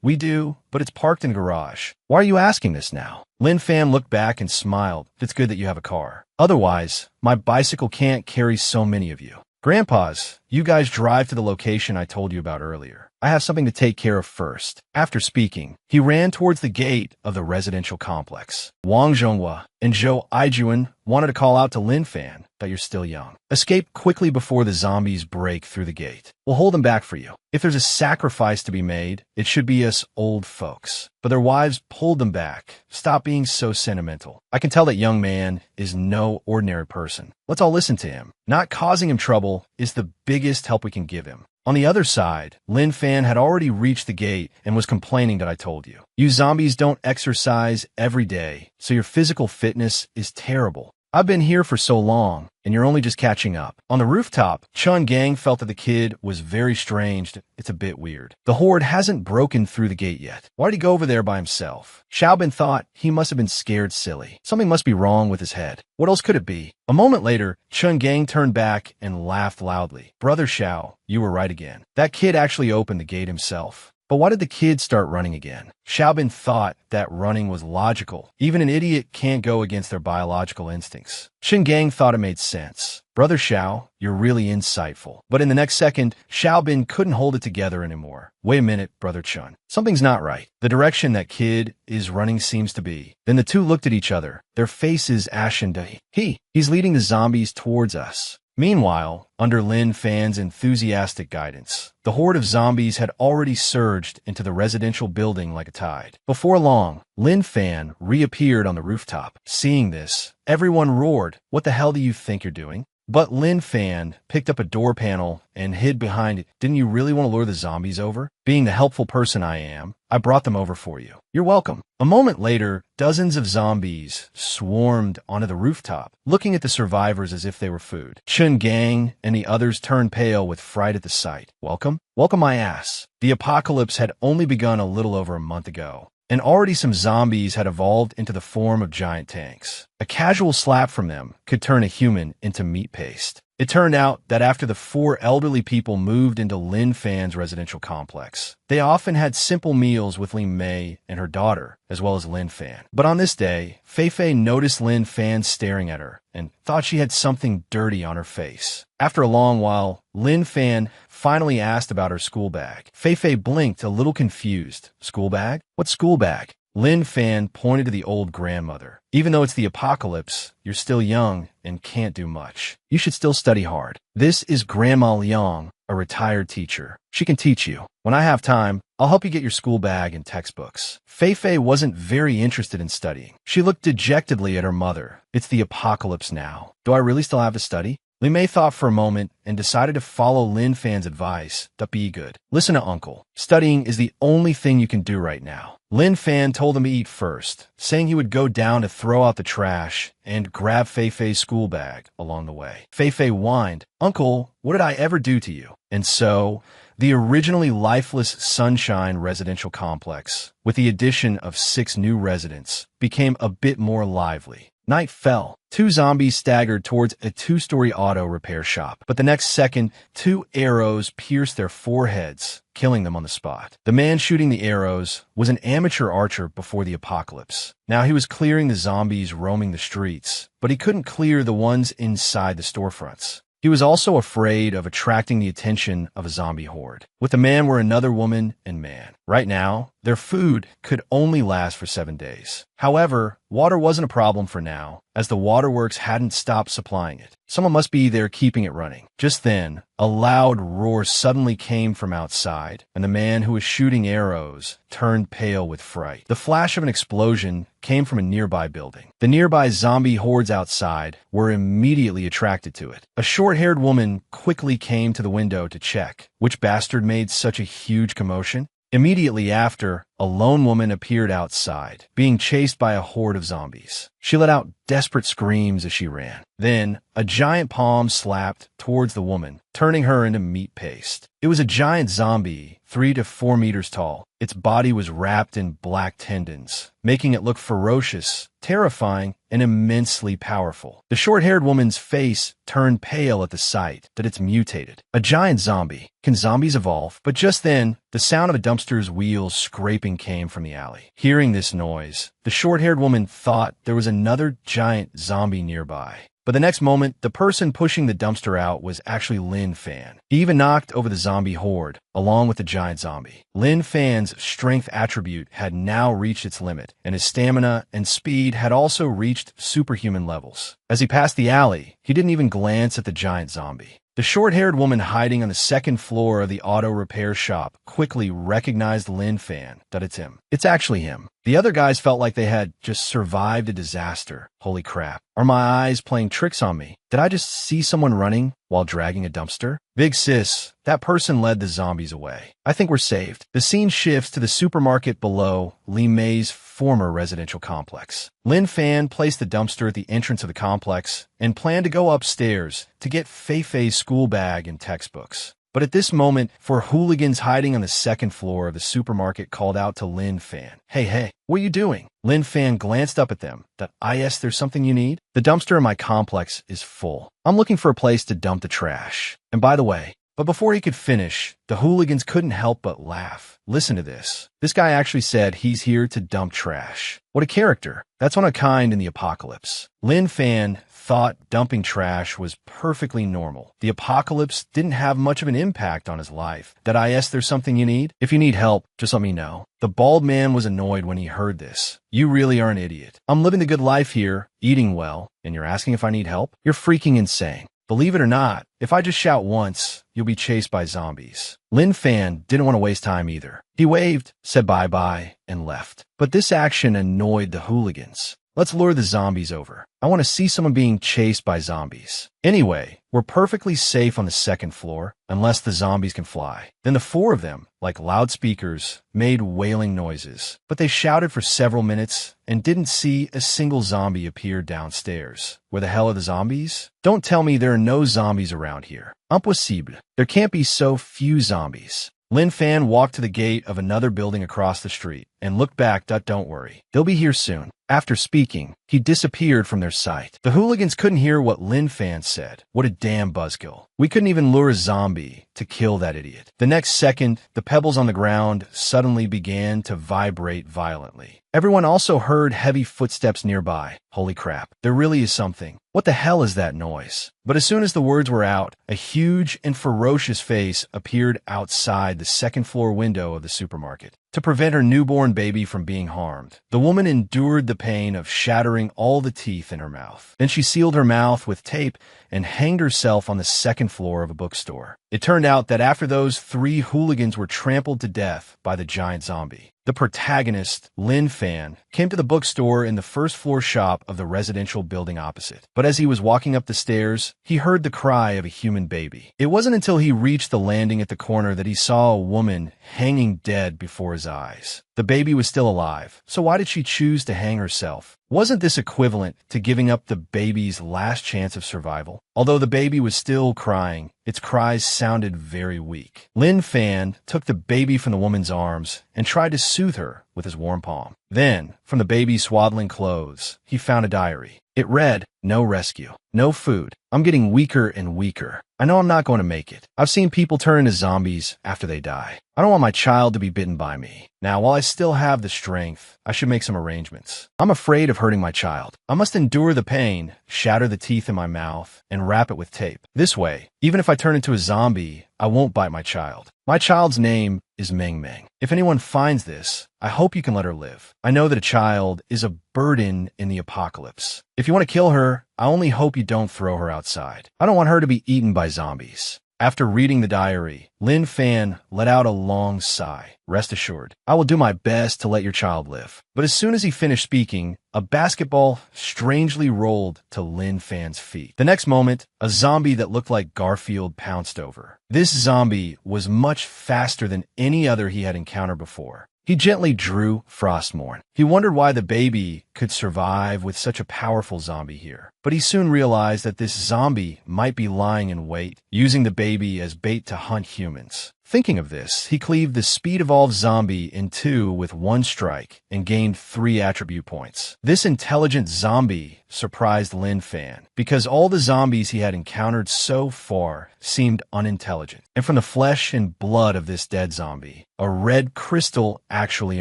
"We do, but it's parked in the garage." "Why are you asking this now?" Lin Fan looked back and smiled. "It's good that you have a car. Otherwise, my bicycle can't carry so many of you." "Grandpas, you guys drive to the location I told you about earlier. I have something to take care of first." After speaking, he ran towards the gate of the residential complex. Wang Zhonghua and Zhou Aijuan wanted to call out to Lin Fan that you're still young. Escape quickly before the zombies break through the gate. We'll hold them back for you. If there's a sacrifice to be made, it should be us old folks. But their wives pulled them back. "Stop being so sentimental. I can tell that young man is no ordinary person. Let's all listen to him. Not causing him trouble is the biggest help we can give him." On the other side, Lin Fan had already reached the gate and was complaining that I told you. "You zombies don't exercise every day, so your physical fitness is terrible. I've been here for so long, and you're only just catching up." On the rooftop, Chun Gang felt that the kid was very strange. It's a bit weird. The horde hasn't broken through the gate yet. Why did he go over there by himself? Xiaobin thought he must have been scared silly. Something must be wrong with his head. What else could it be? A moment later, Chun Gang turned back and laughed loudly. "Brother Xiao, you were right again. That kid actually opened the gate himself." But why did the kid start running again? Xiaobin thought that running was logical. Even an idiot can't go against their biological instincts. Shin Gang thought it made sense. "Brother Xiao, you're really insightful." But in the next second, Xiaobin couldn't hold it together anymore. "Wait a minute, Brother Chun. Something's not right. The direction that kid is running seems to be." Then the two looked at each other, their faces ashen. He's leading the zombies towards us. Meanwhile, under Lin Fan's enthusiastic guidance, the horde of zombies had already surged into the residential building like a tide. Before long, Lin Fan reappeared on the rooftop. Seeing this, everyone roared, "What the hell do you think you're doing?" But Lin Fan picked up a door panel and hid behind it. "Didn't you really want to lure the zombies over? Being the helpful person I am, I brought them over for you. You're welcome." A moment later, dozens of zombies swarmed onto the rooftop, looking at the survivors as if they were food. Chun Gang and the others turned pale with fright at the sight. "Welcome? Welcome my ass." The apocalypse had only begun a little over a month ago, and already some zombies had evolved into the form of giant tanks. A casual slap from them could turn a human into meat paste. It turned out that after the four elderly people moved into Lin Fan's residential complex, they often had simple meals with Lin Mei and her daughter, as well as Lin Fan. But on this day, Fei Fei noticed Lin Fan staring at her and thought she had something dirty on her face. After a long while, Lin Fan finally asked about her school bag. Fei Fei blinked, a little confused. "School bag? What school bag?" Lin Fan pointed to the old grandmother. "Even though it's the apocalypse, you're still young and can't do much. You should still study hard. This is Grandma Liang, a retired teacher. She can teach you. When I have time, I'll help you get your school bag and textbooks." Fei Fei wasn't very interested in studying. She looked dejectedly at her mother. "It's the apocalypse now. Do I really still have to study?" Li Mei thought for a moment and decided to follow Lin Fan's advice to be good. "Listen to Uncle. Studying is the only thing you can do right now." Lin Fan told him to eat first, saying he would go down to throw out the trash and grab Fei Fei's school bag along the way. Fei Fei whined, "Uncle, what did I ever do to you?" And so, the originally lifeless Sunshine residential complex, with the addition of 6 new residents, became a bit more lively. Night fell. 2 zombies staggered towards a 2-story auto repair shop, but the next second, 2 arrows pierced their foreheads, killing them on the spot. The man shooting the arrows was an amateur archer before the apocalypse. Now he was clearing the zombies roaming the streets, but he couldn't clear the ones inside the storefronts. He was also afraid of attracting the attention of a zombie horde. With the man were another woman and man. Right now, Their food could only last for 7 days. However, water wasn't a problem for now, as the waterworks hadn't stopped supplying it. Someone must be there keeping it running. Just then, a loud roar suddenly came from outside, and the man who was shooting arrows turned pale with fright. The flash of an explosion came from a nearby building. The nearby zombie hordes outside were immediately attracted to it. A short-haired woman quickly came to the window to check which bastard made such a huge commotion. Immediately after, a lone woman appeared outside, being chased by a horde of zombies. She let out desperate screams as she ran. Then, a giant palm slapped towards the woman, turning her into meat paste. It was a giant zombie, 3 to 4 meters tall. Its body was wrapped in black tendons, making it look ferocious, terrifying, and immensely powerful. The short-haired woman's face turned pale at the sight that it's mutated. A giant zombie. Can zombies evolve? But just then, the sound of a dumpster's wheels scraping came from the alley. Hearing this noise, the short-haired woman thought there was another giant zombie nearby. But the next moment, the person pushing the dumpster out was actually Lin Fan. He even knocked over the zombie horde, along with the giant zombie. Lin Fan's strength attribute had now reached its limit, and his stamina and speed had also reached superhuman levels. As he passed the alley, he didn't even glance at the giant zombie. The short-haired woman hiding on the second floor of the auto repair shop quickly recognized Lin Fan that it's him. It's actually him. The other guys felt like they had just survived a disaster. Holy crap. Are my eyes playing tricks on me? Did I just see someone running while dragging a dumpster? Big sis, that person led the zombies away. I think we're saved. The scene shifts to the supermarket below Li Mei's former residential complex. Lin Fan placed the dumpster at the entrance of the complex and planned to go upstairs to get Fei Fei's school bag and textbooks. But at this moment, 4 hooligans hiding on the second floor of the supermarket called out to Lin Fan. Hey, what are you doing? Lin Fan glanced up at them. Yes, there's something you need? The dumpster in my complex is full. I'm looking for a place to dump the trash. And by the way, but before he could finish, the hooligans couldn't help but laugh. Listen to this. This guy actually said he's here to dump trash. What a character. That's one of a kind in the apocalypse. Lin Fan thought dumping trash was perfectly normal. The apocalypse didn't have much of an impact on his life. Yes, there's something you need? If you need help, just let me know. The bald man was annoyed when he heard this. You really are an idiot. I'm living the good life here, eating well, and you're asking if I need help? You're freaking insane. Believe it or not, if I just shout once, you'll be chased by zombies. Lin Fan didn't want to waste time either. He waved, said bye-bye, and left. But this action annoyed the hooligans. Let's lure the zombies over. I want to see someone being chased by zombies. Anyway, we're perfectly safe on the second floor, unless the zombies can fly. Then the 4 of them, like loudspeakers, made wailing noises. But they shouted for several minutes and didn't see a single zombie appear downstairs. Where the hell are the zombies? Don't tell me there are no zombies around here. Impossible. There can't be so few zombies. Lin Fan walked to the gate of another building across the street and looked back. Don't worry. They'll be here soon. After speaking, he disappeared from their sight. The hooligans couldn't hear what Lin Fan said. What a damn buzzkill. We couldn't even lure a zombie to kill that idiot. The next second, the pebbles on the ground suddenly began to vibrate violently. Everyone also heard heavy footsteps nearby. Holy crap, there really is something. What the hell is that noise? But as soon as the words were out, a huge and ferocious face appeared outside the second floor window of the supermarket. To prevent her newborn baby from being harmed, the woman endured the pain of shattering all the teeth in her mouth. Then she sealed her mouth with tape and hanged herself on the second floor of a bookstore. It turned out that after those 3 hooligans were trampled to death by the giant zombie, the protagonist, Lin Fan, came to the bookstore in the first floor shop of the residential building opposite. But as he was walking up the stairs, he heard the cry of a human baby. It wasn't until he reached the landing at the corner that he saw a woman hanging dead before his eyes. The baby was still alive, so why did she choose to hang herself? Wasn't this equivalent to giving up the baby's last chance of survival? Although the baby was still crying, its cries sounded very weak. Lin Fan took the baby from the woman's arms and tried to soothe her with his warm palm. Then, from the baby's swaddling clothes, he found a diary. It read, "No rescue, no food. I'm getting weaker and weaker. I know I'm not going to make it. I've seen people turn into zombies after they die. I don't want my child to be bitten by me. Now, while I still have the strength, I should make some arrangements. I'm afraid of hurting my child. I must endure the pain, shatter the teeth in my mouth, and wrap it with tape. This way, even if I turn into a zombie, I won't bite my child. My child's name is Meng Meng. If anyone finds this, I hope you can let her live. I know that a child is a burden in the apocalypse. If you want to kill her, I only hope you don't throw her outside. I don't want her to be eaten by zombies." After reading the diary, Lin Fan let out a long sigh. "Rest assured, I will do my best to let your child live." But as soon as he finished speaking, a basketball strangely rolled to Lin Fan's feet. The next moment, a zombie that looked like Garfield pounced over. This zombie was much faster than any other he had encountered before. He gently drew Frostmourne. He wondered why the baby could survive with such a powerful zombie here. But he soon realized that this zombie might be lying in wait, using the baby as bait to hunt humans. Thinking of this, he cleaved the speed-evolved zombie in two with one strike and gained 3 attribute points. This intelligent zombie surprised Lin Fan, because all the zombies he had encountered so far seemed unintelligent. And from the flesh and blood of this dead zombie, a red crystal actually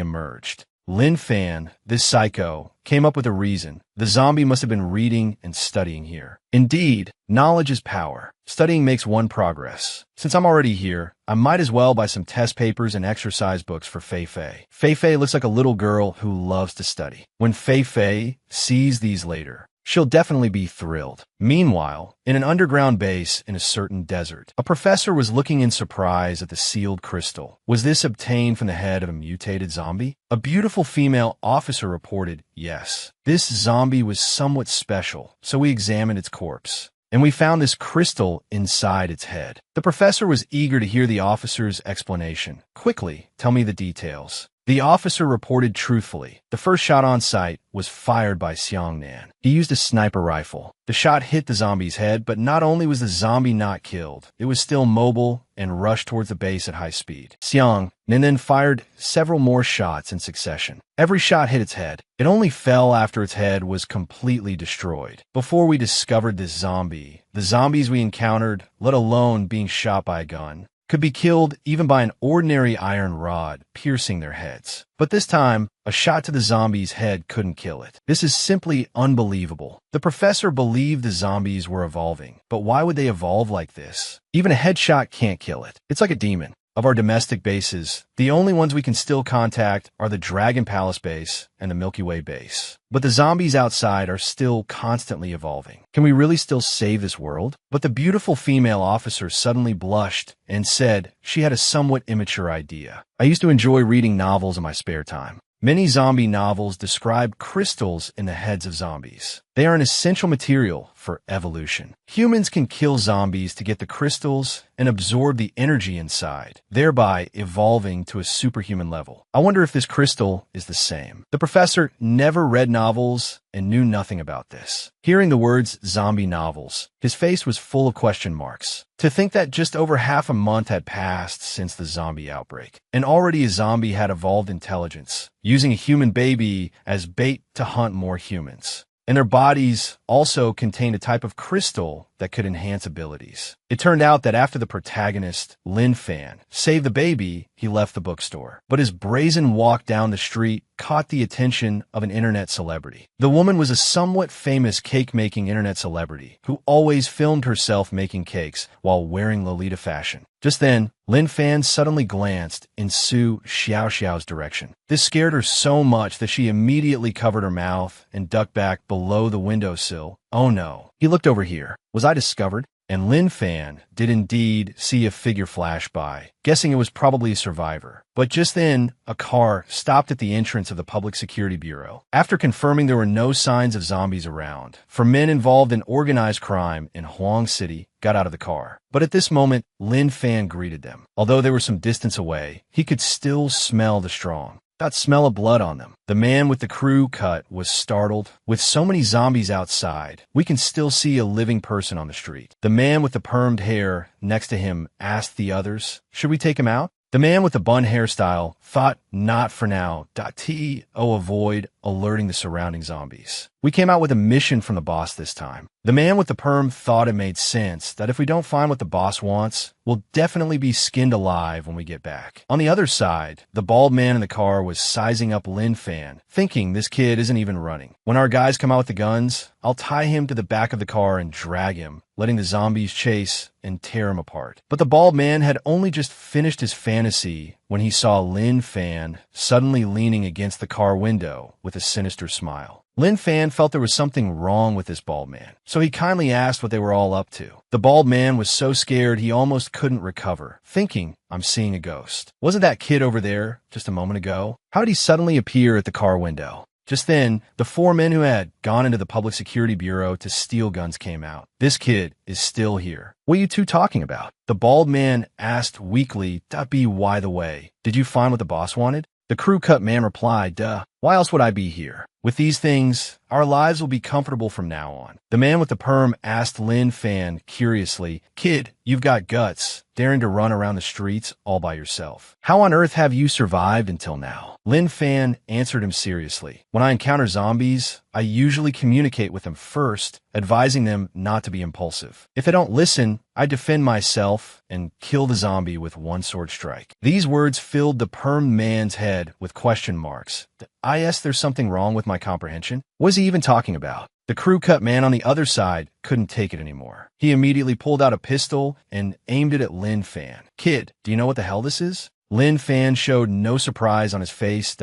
emerged. Lin Fan, this psycho, came up with a reason. The zombie must have been reading and studying here. Indeed, knowledge is power. Studying makes one progress. Since I'm already here, I might as well buy some test papers and exercise books for Fei Fei. Fei Fei looks like a little girl who loves to study. When Fei Fei sees these later, she'll definitely be thrilled. Meanwhile, in an underground base in a certain desert, a professor was looking in surprise at the sealed crystal. Was this obtained from the head of a mutated zombie? A beautiful female officer reported, yes. This zombie was somewhat special, so we examined its corpse, and we found this crystal inside its head. The professor was eager to hear the officer's explanation. "Quickly, tell me the details." The officer reported truthfully. The first shot on sight was fired by Xiangnan. He used a sniper rifle. The shot hit the zombie's head, but not only was the zombie not killed, it was still mobile and rushed towards the base at high speed. Xiangnan then fired several more shots in succession. Every shot hit its head. It only fell after its head was completely destroyed. Before we discovered this zombie, the zombies we encountered, let alone being shot by a gun, could be killed even by an ordinary iron rod piercing their heads. But this time, a shot to the zombie's head couldn't kill it. This is simply unbelievable. The professor believed the zombies were evolving, but why would they evolve like this? Even a headshot can't kill it. It's like a demon. Of our domestic bases, the only ones we can still contact are the Dragon Palace base and the Milky Way base. But the zombies outside are still constantly evolving. Can we really still save this world? But the beautiful female officer suddenly blushed and said she had a somewhat immature idea. "I used to enjoy reading novels in my spare time. Many zombie novels describe crystals in the heads of zombies. They are an essential material for evolution. Humans can kill zombies to get the crystals and absorb the energy inside, thereby evolving to a superhuman level. I wonder if this crystal is the same." The professor never read novels and knew nothing about this. Hearing the words zombie novels, his face was full of question marks. To think that just over half a month had passed since the zombie outbreak, and already a zombie had evolved intelligence, using a human baby as bait to hunt more humans. And their bodies also contained a type of crystal that could enhance abilities. It turned out that after the protagonist, Lin Fan, saved the baby, he left the bookstore. But his brazen walk down the street caught the attention of an internet celebrity. The woman was a somewhat famous cake-making internet celebrity who always filmed herself making cakes while wearing Lolita fashion. Just then, Lin Fan suddenly glanced in Su Xiaoxiao's direction. This scared her so much that she immediately covered her mouth and ducked back below the windowsill. Oh no. He looked over here. Was I discovered? And Lin Fan did indeed see a figure flash by, guessing it was probably a survivor. But just then, a car stopped at the entrance of the Public Security Bureau. After confirming there were no signs of zombies around, 4 men involved in organized crime in Huang City got out of the car. But at this moment, Lin Fan greeted them. Although they were some distance away, he could still smell the strong. That smell of blood on them. The man with the crew cut was startled. With so many zombies outside, we can still see a living person on the street. The man with the permed hair next to him asked the others, "Should we take him out?" The man with the bun hairstyle thought, "Not for now. To avoid alerting the surrounding zombies. We came out with a mission from the boss this time." The man with the perm thought it made sense that if we don't find what the boss wants, we'll definitely be skinned alive when we get back. On the other side, the bald man in the car was sizing up Lin Fan, thinking this kid isn't even running. "When our guys come out with the guns, I'll tie him to the back of the car and drag him, letting the zombies chase and tear him apart." But the bald man had only just finished his fantasy when he saw Lin Fan suddenly leaning against the car window with a sinister smile. Lin Fan felt there was something wrong with this bald man, so he kindly asked what they were all up to. The bald man was so scared he almost couldn't recover, thinking, I'm seeing a ghost. Wasn't that kid over there just a moment ago? How did he suddenly appear at the car window? Just then, the four men who had gone into the Public Security Bureau to steal guns came out. This kid is still here. What are you two talking about? The bald man asked weakly, by the way, did you find what the boss wanted? The crew cut man replied, duh, why else would I be here? With these things, our lives will be comfortable from now on. The man with the perm asked Lin Fan curiously, kid, you've got guts, daring to run around the streets all by yourself. How on earth have you survived until now? Lin Fan answered him seriously. When I encounter zombies, I usually communicate with them first, advising them not to be impulsive. If they don't listen, I defend myself and kill the zombie with one sword strike. These words filled the perm man's head with question marks. I asked there's something wrong with my comprehension. What is he even talking about? The crew cut man on the other side couldn't take it anymore. He immediately pulled out a pistol and aimed it at Lin Fan. Kid, do you know what the hell this is? Lin Fan showed no surprise on his face.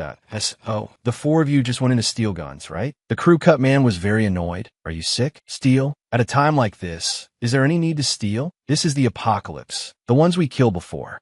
Oh, the four of you just went into steal guns, right? The crew cut man was very annoyed. Are you sick? Steal? At a time like this, is there any need to steal? This is the apocalypse. The ones we killed before.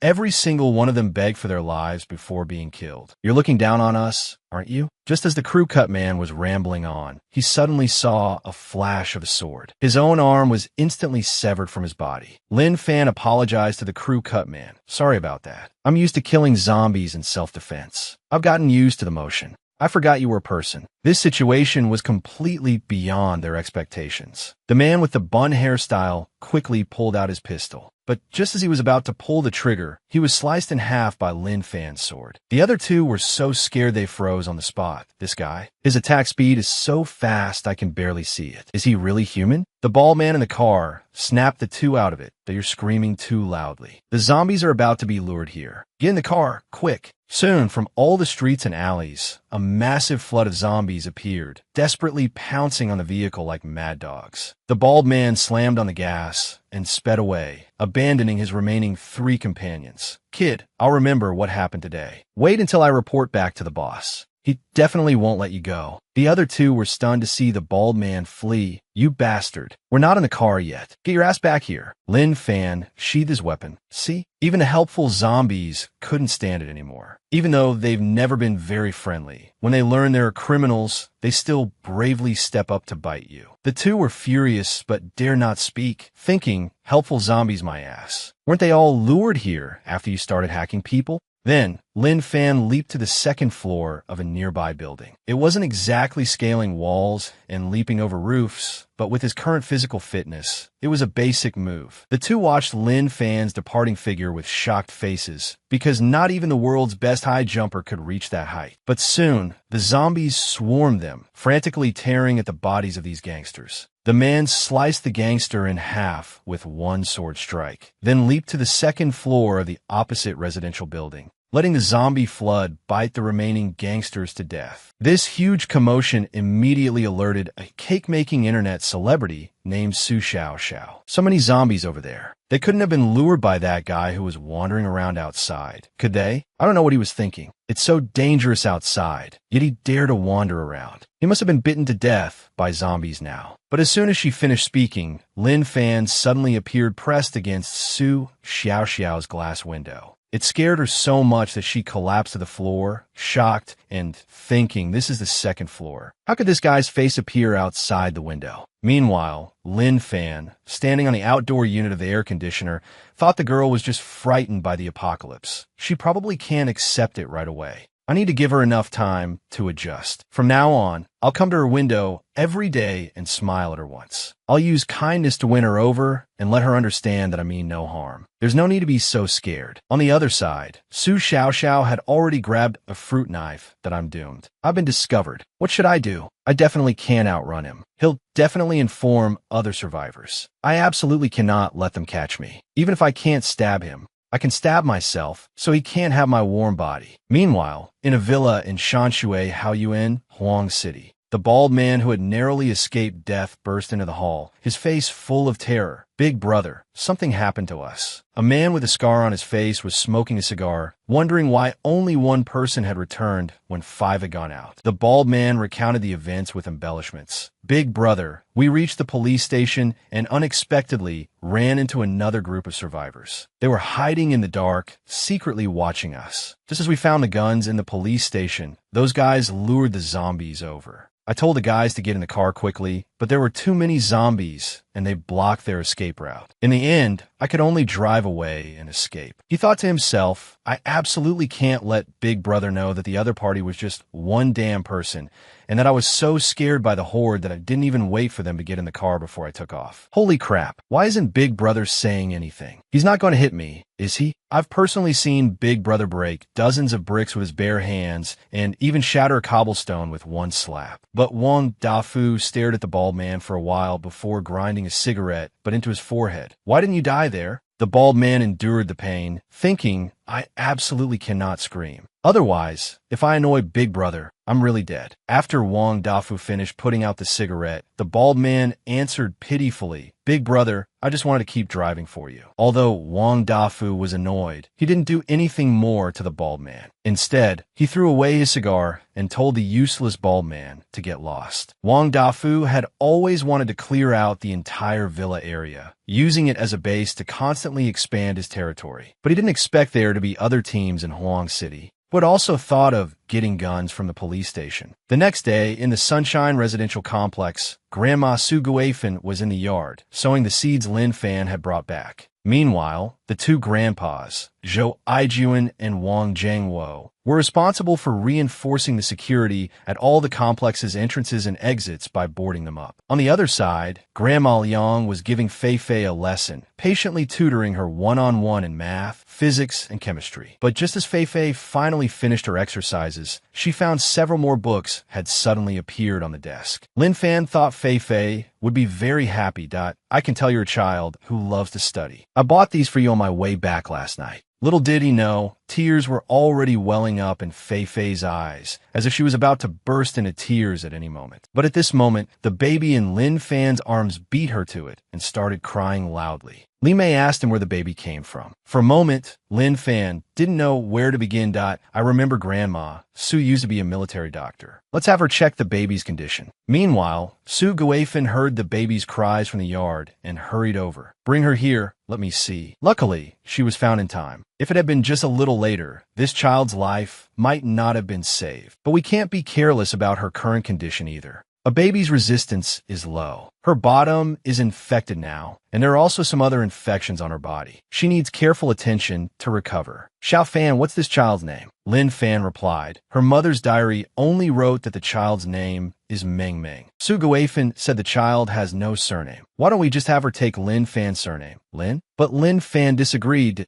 Every single one of them begged for their lives before being killed. You're looking down on us, aren't you? Just as the crew cut man was rambling on, he suddenly saw a flash of a sword. His own arm was instantly severed from his body. Lin Fan apologized to the crew cut man. Sorry about that. I'm used to killing zombies in self-defense. I've gotten used to the motion. I forgot you were a person. This situation was completely beyond their expectations. The man with the bun hairstyle quickly pulled out his pistol. But just as he was about to pull the trigger, he was sliced in half by Lin Fan's sword. The other two were so scared they froze on the spot. This guy, his attack speed is so fast I can barely see it. Is he really human? The bald man in the car snapped the two out of it. That you're screaming too loudly. The zombies are about to be lured here. Get in the car, quick. Soon, from all the streets and alleys, a massive flood of zombies appeared, desperately pouncing on the vehicle like mad dogs. The bald man slammed on the gas and sped away, abandoning his remaining three companions. Kid, I'll remember what happened today. Wait until I report back to the boss. He definitely won't let you go. The other two were stunned to see the bald man flee. You bastard. We're not in the car yet. Get your ass back here. Lin Fan sheathed his weapon. See? Even the helpful zombies couldn't stand it anymore. Even though they've never been very friendly. When they learn they're criminals, they still bravely step up to bite you. The two were furious but dare not speak, thinking, helpful zombies my ass. Weren't they all lured here after you started hacking people? Then, Lin Fan leaped to the second floor of a nearby building. It wasn't exactly scaling walls and leaping over roofs, but with his current physical fitness, it was a basic move. The two watched Lin Fan's departing figure with shocked faces, because not even the world's best high jumper could reach that height. But soon, the zombies swarmed them, frantically tearing at the bodies of these gangsters. The man sliced the gangster in half with one sword strike, then leaped to the second floor of the opposite residential building, letting the zombie flood bite the remaining gangsters to death. This huge commotion immediately alerted a cake-making internet celebrity named Su Xiao Xiao. So many zombies over there. They couldn't have been lured by that guy who was wandering around outside. Could they? I don't know what he was thinking. It's so dangerous outside, yet he dared to wander around. He must have been bitten to death by zombies now. But as soon as she finished speaking, Lin Fan suddenly appeared pressed against Su Xiao Xiao's glass window. It scared her so much that she collapsed to the floor, shocked and thinking, this is the second floor. How could this guy's face appear outside the window? Meanwhile, Lin Fan, standing on the outdoor unit of the air conditioner, thought the girl was just frightened by the apocalypse. She probably can't accept it right away. I need to give her enough time to adjust. From now on, I'll come to her window every day and smile at her once. I'll use kindness to win her over and let her understand that I mean no harm. There's no need to be so scared. On the other side, Su Xiao Xiao had already grabbed a fruit knife that I'm doomed. I've been discovered. What should I do? I definitely can't outrun him. He'll definitely inform other survivors. I absolutely cannot let them catch me. Even if I can't stab him, I can stab myself, so he can't have my warm body. Meanwhile, in a villa in Shanshui Haoyuan, Huang City, the bald man who had narrowly escaped death burst into the hall, his face full of terror. Big brother, something happened to us. A man with a scar on his face was smoking a cigar, wondering why only one person had returned when 5 had gone out. The bald man recounted the events with embellishments. Big brother, we reached the police station and unexpectedly ran into another group of survivors. They were hiding in the dark, secretly watching us. Just as we found the guns in the police station, those guys lured the zombies over. I told the guys to get in the car quickly, but there were too many zombies, and they blocked their escape route. In the end, I could only drive away and escape. He thought to himself, I absolutely can't let Big Brother know that the other party was just one damn person, and that I was so scared by the horde that I didn't even wait for them to get in the car before I took off. Holy crap, why isn't Big Brother saying anything? He's not going to hit me, is he? I've personally seen Big Brother break dozens of bricks with his bare hands and even shatter a cobblestone with one slap. But Wang Dafu stared at the bald man for a while before grinding a cigarette, but into his forehead. Why didn't you die there? The bald man endured the pain, thinking, I absolutely cannot scream. Otherwise, if I annoy Big Brother, I'm really dead. After Wang Dafu finished putting out the cigarette, the bald man answered pitifully, Big Brother, I just wanted to keep driving for you. Although Wang Dafu was annoyed, he didn't do anything more to the bald man. Instead, he threw away his cigar and told the useless bald man to get lost. Wang Dafu had always wanted to clear out the entire villa area, using it as a base to constantly expand his territory. But he didn't expect there to be other teams in Huang City, but also thought of getting guns from the police station. The next day, in the Sunshine Residential Complex, Grandma Su Guifan was in the yard, sowing the seeds Lin Fan had brought back. Meanwhile, the two grandpas, Zhou Aijuan and Wang Zhengwo, were responsible for reinforcing the security at all the complex's entrances and exits by boarding them up. On the other side, Grandma Liang was giving Fei Fei a lesson, patiently tutoring her one-on-one in math, physics, and chemistry. But just as Fei Fei finally finished her exercises, she found several more books had suddenly appeared on the desk. Lin Fan thought Fei Fei would be very happy. I can tell you're a child who loves to study. I bought these for you on my way back last night. Little did he know, tears were already welling up in Fei Fei's eyes, as if she was about to burst into tears at any moment. But at this moment, the baby in Lin Fan's arms beat her to it and started crying loudly. Li Mei asked him where the baby came from. For a moment, Lin Fan didn't know where to begin. I remember Grandma. Su used to be a military doctor. Let's have her check the baby's condition. Meanwhile, Su Guifan heard the baby's cries from the yard and hurried over. Bring her here. Let me see. Luckily, she was found in time. If it had been just a little later, this child's life might not have been saved. But we can't be careless about her current condition either. A baby's resistance is low. Her bottom is infected now, and there are also some other infections on her body. She needs careful attention to recover. Xiao Fan, what's this child's name? Lin Fan replied. Her mother's diary only wrote that the child's name is Meng Meng. Su Guifan said the child has no surname. Why don't we just have her take Lin Fan's surname? Lin? But Lin Fan disagreed,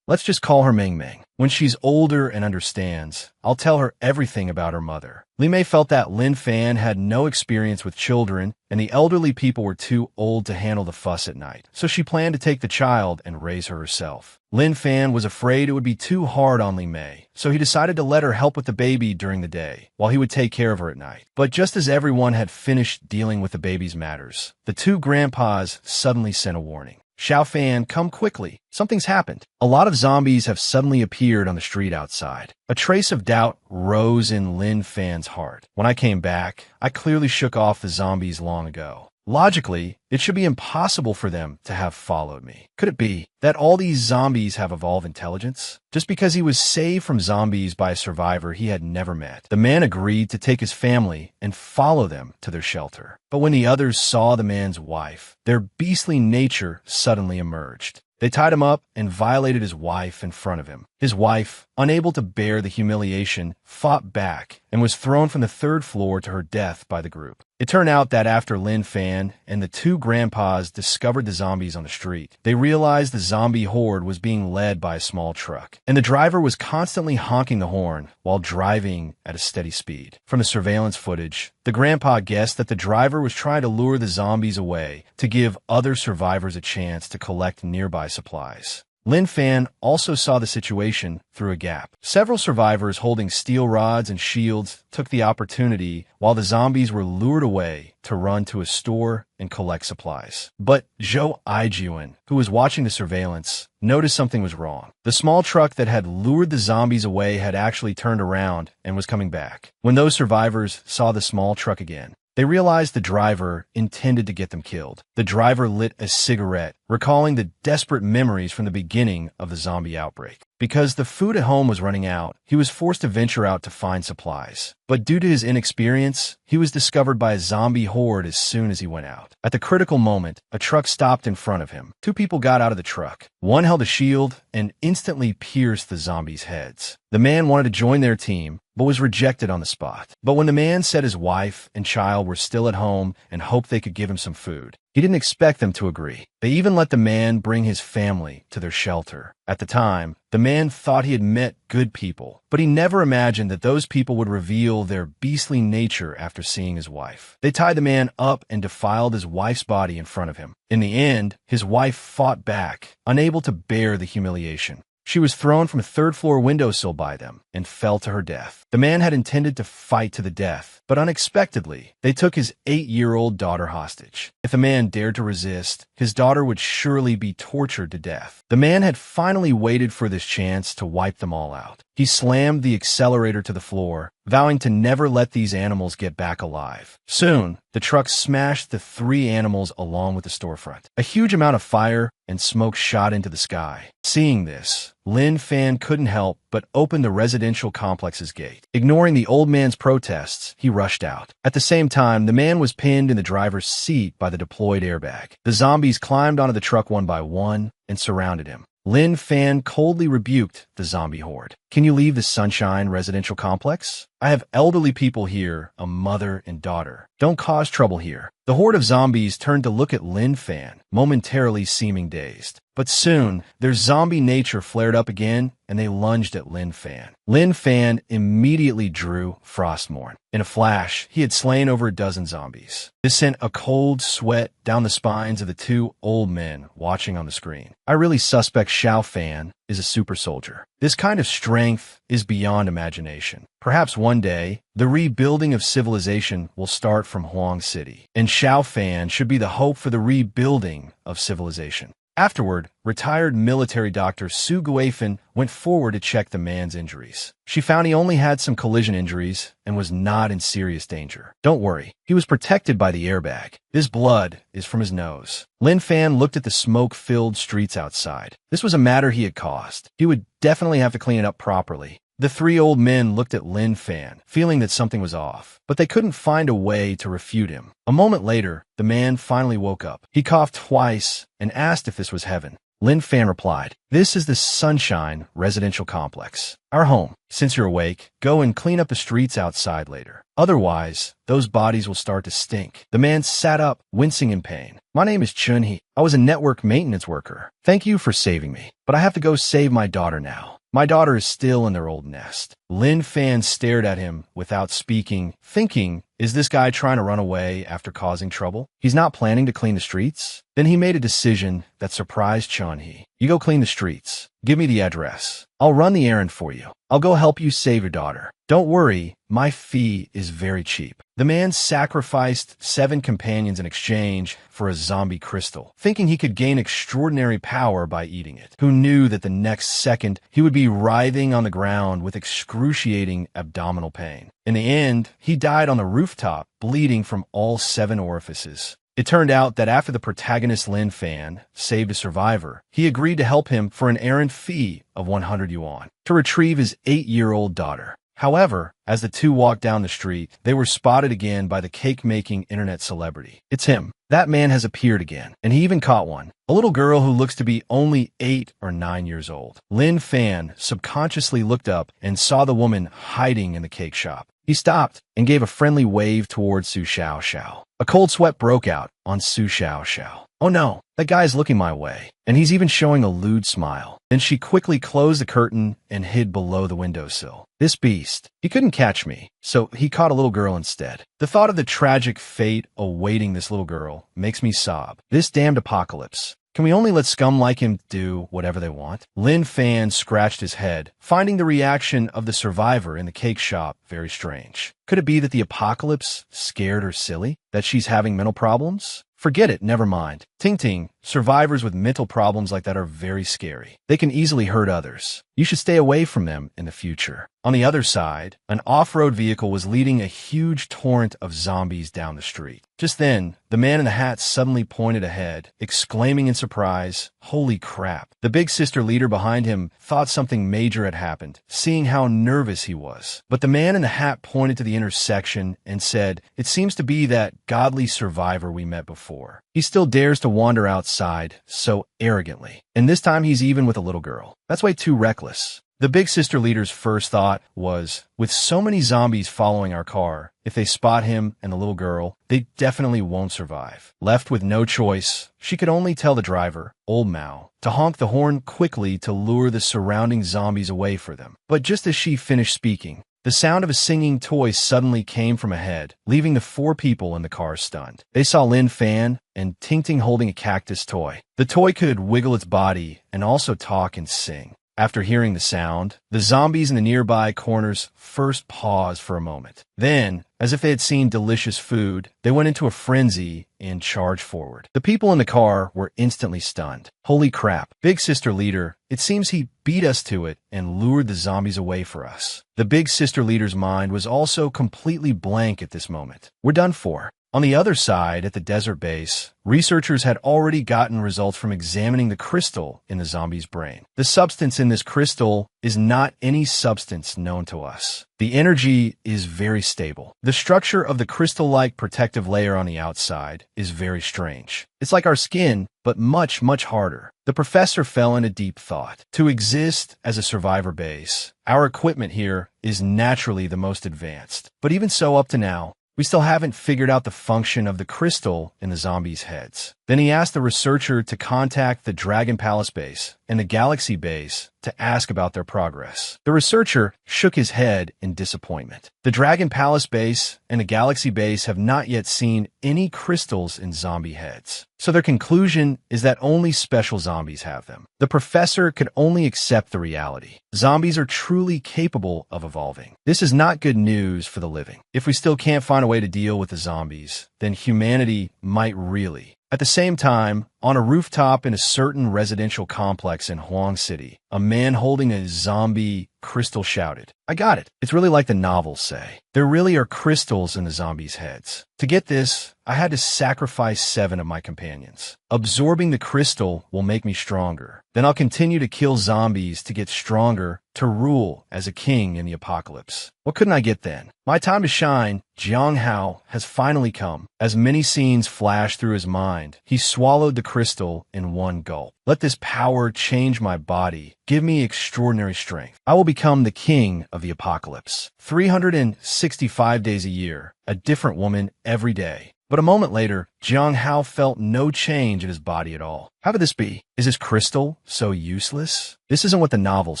let's just call her Meng Meng. When she's older and understands, I'll tell her everything about her mother. Li Mei felt that Lin Fan had no experience with children, and the elderly people were too old to handle the fuss at night, so she planned to take the child and raise her herself. Lin Fan was afraid it would be too hard on Li Mei, so he decided to let her help with the baby during the day, while he would take care of her at night. But just as everyone had finished dealing with the baby's matters, the two grandpas suddenly sent a warning. Xiao Fan, come quickly. Something's happened. A lot of zombies have suddenly appeared on the street outside. A trace of doubt rose in Lin Fan's heart. When I came back, I clearly shook off the zombies long ago. Logically, it should be impossible for them to have followed me. Could it be that all these zombies have evolved intelligence? Just because he was saved from zombies by a survivor he had never met, the man agreed to take his family and follow them to their shelter. But when the others saw the man's wife, their beastly nature suddenly emerged. They tied him up and violated his wife in front of him. His wife, unable to bear the humiliation, fought back and was thrown from the 3rd floor to her death by the group. It turned out that after Lin Fan and the two grandpas discovered the zombies on the street, they realized the zombie horde was being led by a small truck, and the driver was constantly honking the horn while driving at a steady speed. From the surveillance footage, the grandpa guessed that the driver was trying to lure the zombies away to give other survivors a chance to collect nearby supplies. Lin Fan also saw the situation through a gap. Several survivors holding steel rods and shields took the opportunity while the zombies were lured away to run to a store and collect supplies. But Zhou Aijuan, who was watching the surveillance, noticed something was wrong. The small truck that had lured the zombies away had actually turned around and was coming back. When those survivors saw the small truck again, they realized the driver intended to get them killed. The driver lit a cigarette, recalling the desperate memories from the beginning of the zombie outbreak. Because the food at home was running out, he was forced to venture out to find supplies. But due to his inexperience, he was discovered by a zombie horde as soon as he went out. At the critical moment, a truck stopped in front of him. Two people got out of the truck. One held a shield and instantly pierced the zombies' heads. The man wanted to join their team, but was rejected on the spot. But when the man said his wife and child were still at home and hoped they could give him some food, he didn't expect them to agree. They even let the man bring his family to their shelter. At the time, the man thought he had met good people, but he never imagined that those people would reveal their beastly nature after seeing his wife. They tied the man up and defiled his wife's body in front of him. In the end, his wife fought back, unable to bear the humiliation. She was thrown from a third-floor windowsill by them and fell to her death. The man had intended to fight to the death, but unexpectedly, they took his 8-year-old daughter hostage. If the man dared to resist, his daughter would surely be tortured to death. The man had finally waited for this chance to wipe them all out. He slammed the accelerator to the floor, vowing to never let these animals get back alive. Soon, the truck smashed the 3 animals along with the storefront. A huge amount of fire and smoke shot into the sky. Seeing this, Lin Fan couldn't help but open the residential complex's gate. Ignoring the old man's protests, he rushed out. At the same time, the man was pinned in the driver's seat by the deployed airbag. The zombies climbed onto the truck one by one and surrounded him. Lin Fan coldly rebuked the zombie horde. "Can you leave the Sunshine residential complex? I have elderly people here, a mother and daughter. Don't cause trouble here." The horde of zombies turned to look at Lin Fan, momentarily seeming dazed. But soon, their zombie nature flared up again, and they lunged at Lin Fan. Lin Fan immediately drew Frostmourne. In a flash, he had slain over a dozen zombies. This sent a cold sweat down the spines of the 2 old men watching on the screen. I really suspect Xiao Fan is a super soldier. This kind of strength is beyond imagination. Perhaps one day, the rebuilding of civilization will start from Huang City, and Xiao Fan should be the hope for the rebuilding of civilization. Afterward, retired military doctor Su Guifan went forward to check the man's injuries. She found he only had some collision injuries and was not in serious danger. Don't worry, he was protected by the airbag. This blood is from his nose. Lin Fan looked at the smoke-filled streets outside. This was a matter he had caused. He would definitely have to clean it up properly. The 3 old men looked at Lin Fan, feeling that something was off, but they couldn't find a way to refute him. A moment later, the man finally woke up. He coughed twice and asked if this was heaven. Lin Fan replied, "This is the Sunshine residential complex, our home. Since you're awake, go and clean up the streets outside later. Otherwise, those bodies will start to stink." The man sat up, wincing in pain. "My name is Chun-hee. I was a network maintenance worker. Thank you for saving me, but I have to go save my daughter now. My daughter is still in their old nest." Lin Fan stared at him without speaking, thinking, is this guy trying to run away after causing trouble? He's not planning to clean the streets? Then he made a decision that surprised Chun-hee. "You go clean the streets. Give me the address. I'll run the errand for you. I'll go help you save your daughter. Don't worry, my fee is very cheap." The man sacrificed 7 companions in exchange for a zombie crystal, thinking he could gain extraordinary power by eating it. Who knew that the next second he would be writhing on the ground with excruciating abdominal pain. In the end, he died on the rooftop, bleeding from all 7 orifices. It turned out that after the protagonist Lin Fan saved a survivor, he agreed to help him for an errand fee of 100 yuan to retrieve his 8-year-old daughter. However, as the 2 walked down the street, they were spotted again by the cake-making internet celebrity. "It's him. That man has appeared again, and he even caught one. A little girl who looks to be only 8 or 9 years old." Lin Fan subconsciously looked up and saw the woman hiding in the cake shop. He stopped and gave a friendly wave towards Su Xiao Xiao. A cold sweat broke out on Su Xiao Xiao. "Oh no, that guy's looking my way, and he's even showing a lewd smile." Then she quickly closed the curtain and hid below the windowsill. This beast, he couldn't catch me, so he caught a little girl instead. The thought of the tragic fate awaiting this little girl makes me sob. This damned apocalypse. Can we only let scum like him do whatever they want? Lin Fan scratched his head, finding the reaction of the survivor in the cake shop very strange. Could it be that the apocalypse scared her silly? That she's having mental problems? Forget it, never mind. Ting Ting, survivors with mental problems like that are very scary. They can easily hurt others. You should stay away from them in the future. On the other side, an off-road vehicle was leading a huge torrent of zombies down the street. Just then, the man in the hat suddenly pointed ahead, exclaiming in surprise, "Holy crap." The big sister leader behind him thought something major had happened, seeing how nervous he was. But the man in the hat pointed to the intersection and said, "It seems to be that godly survivor we met before. He still dares to wander outside so arrogantly. And this time he's even with a little girl. That's way too reckless." The big sister leader's first thought was, with so many zombies following our car, if they spot him and the little girl, they definitely won't survive. Left with no choice, she could only tell the driver, Old Mao, to honk the horn quickly to lure the surrounding zombies away for them. But just as she finished speaking, the sound of a singing toy suddenly came from ahead, leaving the 4 people in the car stunned. They saw Lin Fan and Ting Ting holding a cactus toy. The toy could wiggle its body and also talk and sing. After hearing the sound, the zombies in the nearby corners first paused for a moment. Then, as if they had seen delicious food, they went into a frenzy and charged forward. The people in the car were instantly stunned. Holy crap, Big Sister Leader, it seems he beat us to it and lured the zombies away for us. The Big Sister Leader's mind was also completely blank at this moment. We're done for. On the other side, at the desert base, researchers had already gotten results from examining the crystal in the zombie's brain. The substance in this crystal is not any substance known to us. The energy is very stable. The structure of the crystal-like protective layer on the outside is very strange. It's like our skin, but much, much harder. The professor fell into deep thought. To exist as a survivor base, our equipment here is naturally the most advanced. But even so, up to now, we still haven't figured out the function of the crystal in the zombies' heads. Then he asked the researcher to contact the Dragon Palace base and the Galaxy base to ask about their progress. The researcher shook his head in disappointment. The Dragon Palace base and the Galaxy base have not yet seen any crystals in zombie heads. So their conclusion is that only special zombies have them. The professor could only accept the reality. Zombies are truly capable of evolving. This is not good news for the living. If we still can't find a way to deal with the zombies, then humanity might really. At the same time, on a rooftop in a certain residential complex in Huang City, a man holding a zombie crystal shouted, "I got it. It's really like the novels say. There really are crystals in the zombies' heads. To get this, I had to sacrifice 7 of my companions. Absorbing the crystal will make me stronger. Then I'll continue to kill zombies to get stronger to rule as a king in the apocalypse. What couldn't I get then? My time to shine, Jiang Hao, has finally come." As many scenes flashed through his mind, he swallowed the crystal in one gulp. "Let this power change my body. Give me extraordinary strength. I will become the king of the apocalypse. 365 days a year, a different woman every day." But a moment later, Jiang Hao felt no change in his body at all. How could this be? Is this crystal so useless? This isn't what the novels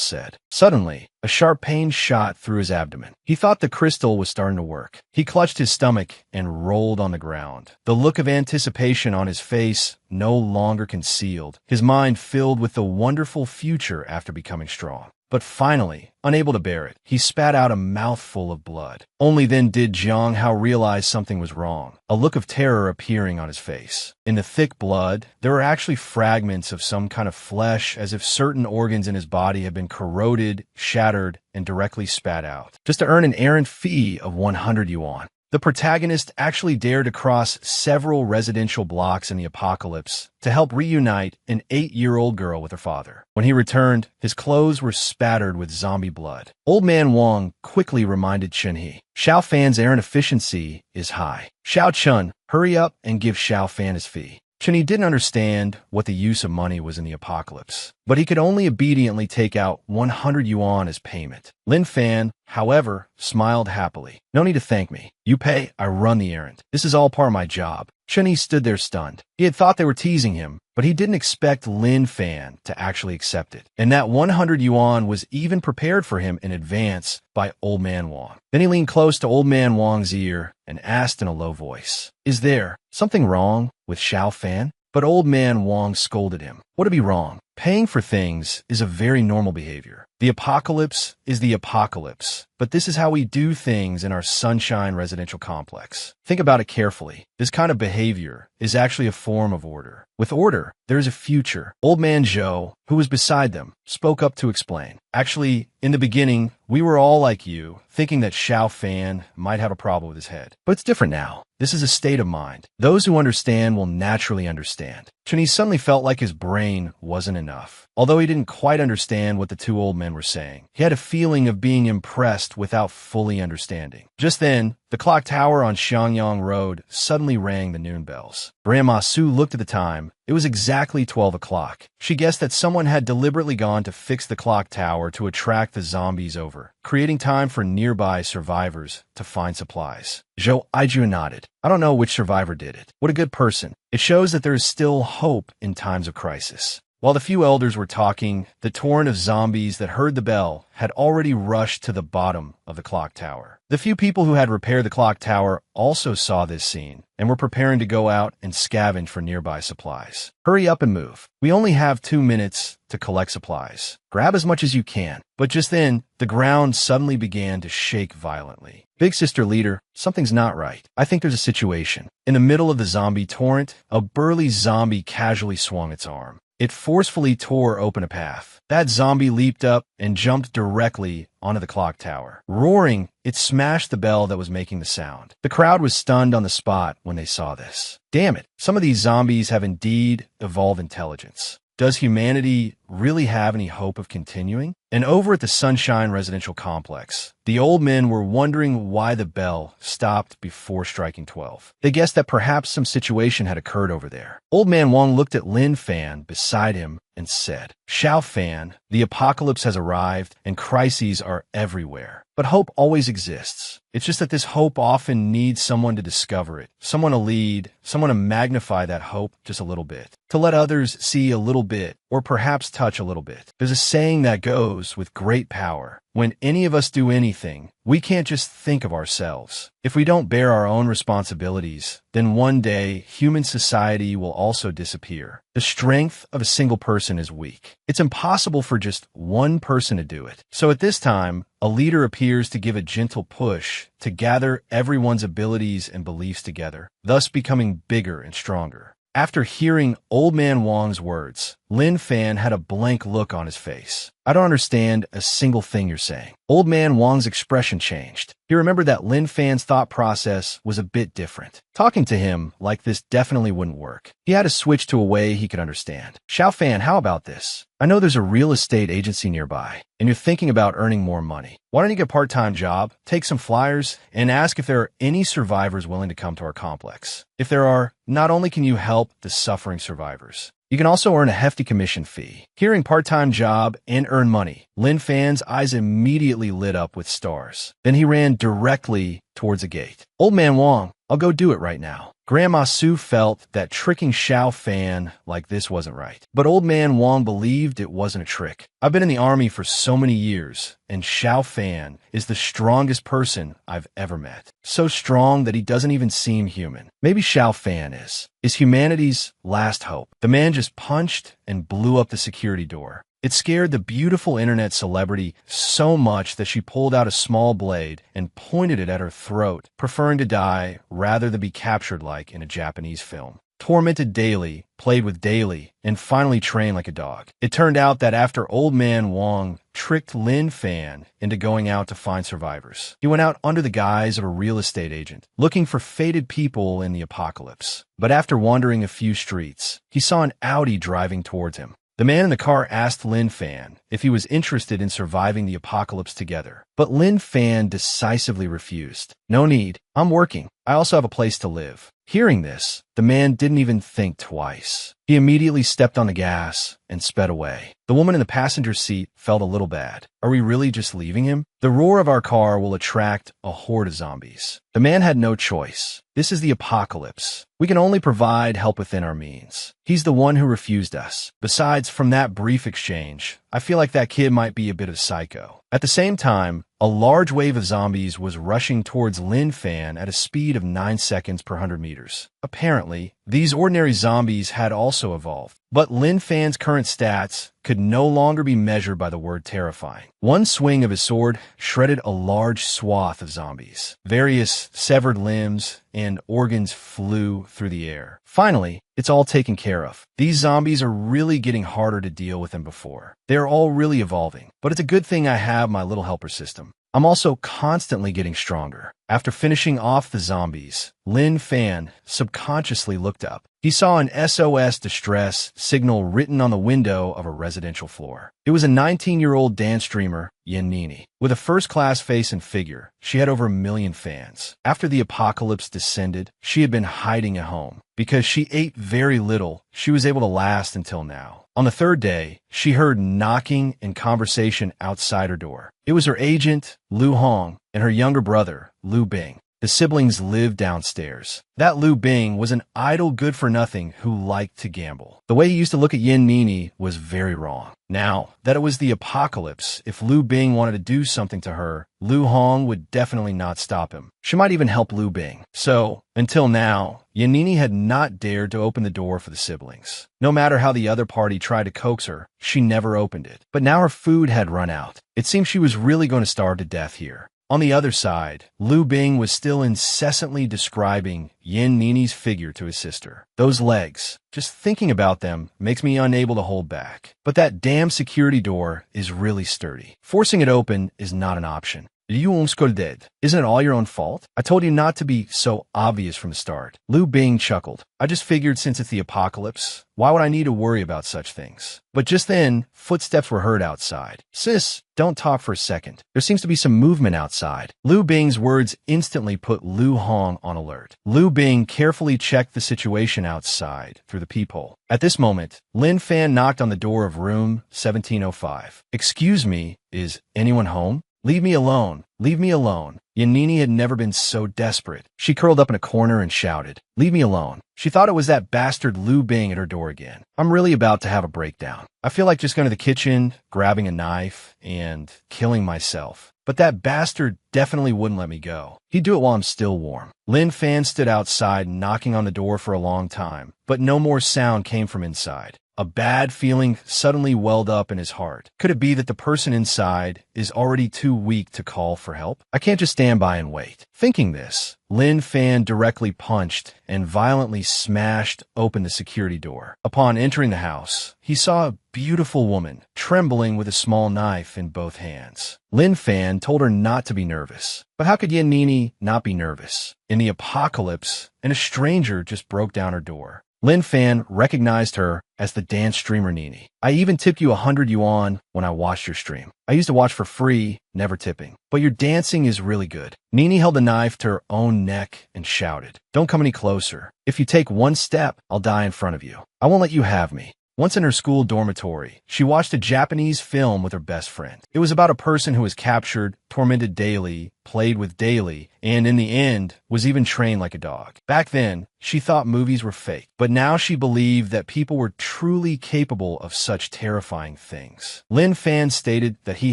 said. Suddenly, a sharp pain shot through his abdomen. He thought the crystal was starting to work. He clutched his stomach and rolled on the ground. The look of anticipation on his face no longer concealed, his mind filled with the wonderful future after becoming strong. But finally, unable to bear it, he spat out a mouthful of blood. Only then did Jiang Hao realize something was wrong, a look of terror appearing on his face. In the thick blood, there were actually fragments of some kind of flesh, as if certain organs in his body had been corroded, shattered, and directly spat out, just to earn an errant fee of 100 yuan. The protagonist actually dared to cross several residential blocks in the apocalypse to help reunite an 8-year-old girl with her father. When he returned, his clothes were spattered with zombie blood. Old Man Wang quickly reminded Chen-He, "Xiao Fan's errant efficiency is high. Xiao Chun, hurry up and give Xiao Fan his fee." Chen-He didn't understand what the use of money was in the apocalypse, but he could only obediently take out 100 yuan as payment. Lin Fan, however, smiled happily. "No need to thank me. You pay, I run the errand. This is all part of my job." Chen-He stood there stunned. He had thought they were teasing him, but he didn't expect Lin Fan to actually accept it. And that 100 yuan was even prepared for him in advance by Old Man Wang. Then he leaned close to Old Man Wang's ear and asked in a low voice, "Is there something wrong with Xiao Fan?" But old man Wong scolded him. What to be wrong? Paying for things is a very normal behavior. The apocalypse is the apocalypse, but this is how we do things in our Sunshine residential complex. Think about it carefully. This kind of behavior is actually a form of order. With order, there is a future. Old man Joe, who was beside them, spoke up to explain. Actually, in the beginning, we were all like you, thinking that Xiao Fan might have a problem with his head. But it's different now. This is a state of mind. Those who understand will naturally understand. Chinese suddenly felt like his brain wasn't enough. Although he didn't quite understand what the two old men were saying, he had a feeling of being impressed without fully understanding. Just then, the clock tower on Xiangyang Road suddenly rang the noon bells. Grandma Su looked at the time. It was exactly 12 o'clock. She guessed that someone had deliberately gone to fix the clock tower to attract the zombies over, creating time for nearby survivors to find supplies. Zhou Aiju nodded. I don't know which survivor did it. What a good person. It shows that there is still hope in times of crisis. While the few elders were talking, the torrent of zombies that heard the bell had already rushed to the bottom of the clock tower. The few people who had repaired the clock tower also saw this scene and were preparing to go out and scavenge for nearby supplies. Hurry up and move. We only have 2 minutes to collect supplies. Grab as much as you can. But just then, the ground suddenly began to shake violently. Big Sister Leader, something's not right. I think there's a situation. In the middle of the zombie torrent, a burly zombie casually swung its arm. It forcefully tore open a path. That zombie leaped up and jumped directly onto the clock tower. Roaring, it smashed the bell that was making the sound. The crowd was stunned on the spot when they saw this. Damn it, some of these zombies have indeed evolved intelligence. Does humanity really have any hope of continuing? And over at the Sunshine Residential Complex, the old men were wondering why the bell stopped before striking 12. They guessed that perhaps some situation had occurred over there. Old man Wong looked at Lin Fan beside him and said, Xiao Fan, the apocalypse has arrived and crises are everywhere. But hope always exists. It's just that this hope often needs someone to discover it, someone to lead, someone to magnify that hope just a little bit, to let others see a little bit, or perhaps touch a little bit. There's a saying that goes with great power. When any of us do anything, we can't just think of ourselves. If we don't bear our own responsibilities, then one day human society will also disappear. The strength of a single person is weak. It's impossible for just one person to do it. So at this time, a leader appears to give a gentle push to gather everyone's abilities and beliefs together, thus becoming bigger and stronger. After hearing Old Man Wong's words, Lin Fan had a blank look on his face. I don't understand a single thing you're saying. Old Man Wong's expression changed. He remembered that Lin Fan's thought process was a bit different. Talking to him like this definitely wouldn't work. He had to switch to a way he could understand. Xiao Fan, how about this? I know there's a real estate agency nearby, and you're thinking about earning more money. Why don't you get a part-time job, take some flyers, and ask if there are any survivors willing to come to our complex? If there are, not only can you help the suffering survivors, you can also earn a hefty commission fee. Hearing part-time job and earn money, Lin Fan's eyes immediately lit up with stars. Then he ran directly towards a gate. Old Man Wong, I'll go do it right now. Grandma Su felt that tricking Xiao Fan like this wasn't right. But Old Man Wong believed it wasn't a trick. I've been in the army for so many years, and Xiao Fan is the strongest person I've ever met. So strong that he doesn't even seem human. Maybe Xiao Fan is humanity's last hope. The man just punched and blew up the security door. It scared the beautiful internet celebrity so much that she pulled out a small blade and pointed it at her throat, preferring to die rather than be captured like in a Japanese film. Tormented daily, played with daily, and finally trained like a dog. It turned out that after Old Man Wong tricked Lin Fan into going out to find survivors, he went out under the guise of a real estate agent, looking for fated people in the apocalypse. But after wandering a few streets, he saw an Audi driving towards him. The man in the car asked Lin Fan if he was interested in surviving the apocalypse together, but Lin Fan decisively refused. No need. I'm working. I also have a place to live. Hearing this, the man didn't even think twice. He immediately stepped on the gas and sped away. The woman in the passenger seat felt a little bad. Are we really just leaving him? The roar of our car will attract a horde of zombies. The man had no choice. This is the apocalypse. We can only provide help within our means. He's the one who refused us. Besides, from that brief exchange, I feel like that kid might be a bit of a psycho. At the same time, a large wave of zombies was rushing towards Lin Fan at a speed of 9 seconds per 100 meters. Apparently, these ordinary zombies had also evolved, but Lin Fan's current stats could no longer be measured by the word terrifying. One swing of his sword shredded a large swath of zombies. Various severed limbs and organs flew through the air. Finally, it's all taken care of. These zombies are really getting harder to deal with than before. They are all really evolving, but it's a good thing I have my little helper system. I'm also constantly getting stronger. After finishing off the zombies, Lin Fan subconsciously looked up. He saw an SOS distress signal written on the window of a residential floor. It was a 19-year-old dance streamer, Yen Nini. With a first-class face and figure, she had over 1 million fans. After the apocalypse descended, she had been hiding at home. Because she ate very little, she was able to last until now. On the third day, she heard knocking and conversation outside her door. It was her agent, Lu Hong, and her younger brother, Lu Bing. The siblings lived downstairs. That Lu Bing was an idle good-for-nothing who liked to gamble. The way he used to look at Yen Nini was very wrong. Now that it was the apocalypse, if Lu Bing wanted to do something to her, Lu Hong would definitely not stop him. She might even help Lu Bing. So, until now, Yen Nini had not dared to open the door for the siblings. No matter how the other party tried to coax her, she never opened it. But now her food had run out. It seemed she was really going to starve to death here. On the other side, Lu Bing was still incessantly describing Yen Nini's figure to his sister. Those legs, just thinking about them makes me unable to hold back. But that damn security door is really sturdy. Forcing it open is not an option. Isn't it all your own fault? I told you not to be so obvious from the start. Lu Bing chuckled. I just figured since it's the apocalypse, why would I need to worry about such things? But just then, footsteps were heard outside. Sis, don't talk for a second. There seems to be some movement outside. Lu Bing's words instantly put Lu Hong on alert. Lu Bing carefully checked the situation outside through the peephole. At this moment, Lin Fan knocked on the door of room 1705. Excuse me, is anyone home? Leave me alone. Leave me alone. Yen Nini had never been so desperate. She curled up in a corner and shouted, leave me alone. She thought it was that bastard Lu Bing at her door again. I'm really about to have a breakdown. I feel like just going to the kitchen, grabbing a knife, and killing myself. But that bastard definitely wouldn't let me go. He'd do it while I'm still warm. Lin Fan stood outside knocking on the door for a long time, but no more sound came from inside. A bad feeling suddenly welled up in his heart. Could it be that the person inside is already too weak to call for help? I can't just stand by and wait. Thinking this, Lin Fan directly punched and violently smashed open the security door. Upon entering the house, he saw a beautiful woman trembling with a small knife in both hands. Lin Fan told her not to be nervous. But how could Yen Nini not be nervous? In the apocalypse, and a stranger just broke down her door. Lin Fan recognized her as the dance streamer Nini. I even tipped you 100 yuan when I watched your stream. I used to watch for free, never tipping. But your dancing is really good. Nini held the knife to her own neck and shouted, don't come any closer. If you take one step, I'll die in front of you. I won't let you have me. Once in her school dormitory, she watched a Japanese film with her best friend. It was about a person who was captured, tormented daily, played with daily, and in the end, was even trained like a dog. Back then, she thought movies were fake, but now she believed that people were truly capable of such terrifying things. Lin Fan stated that he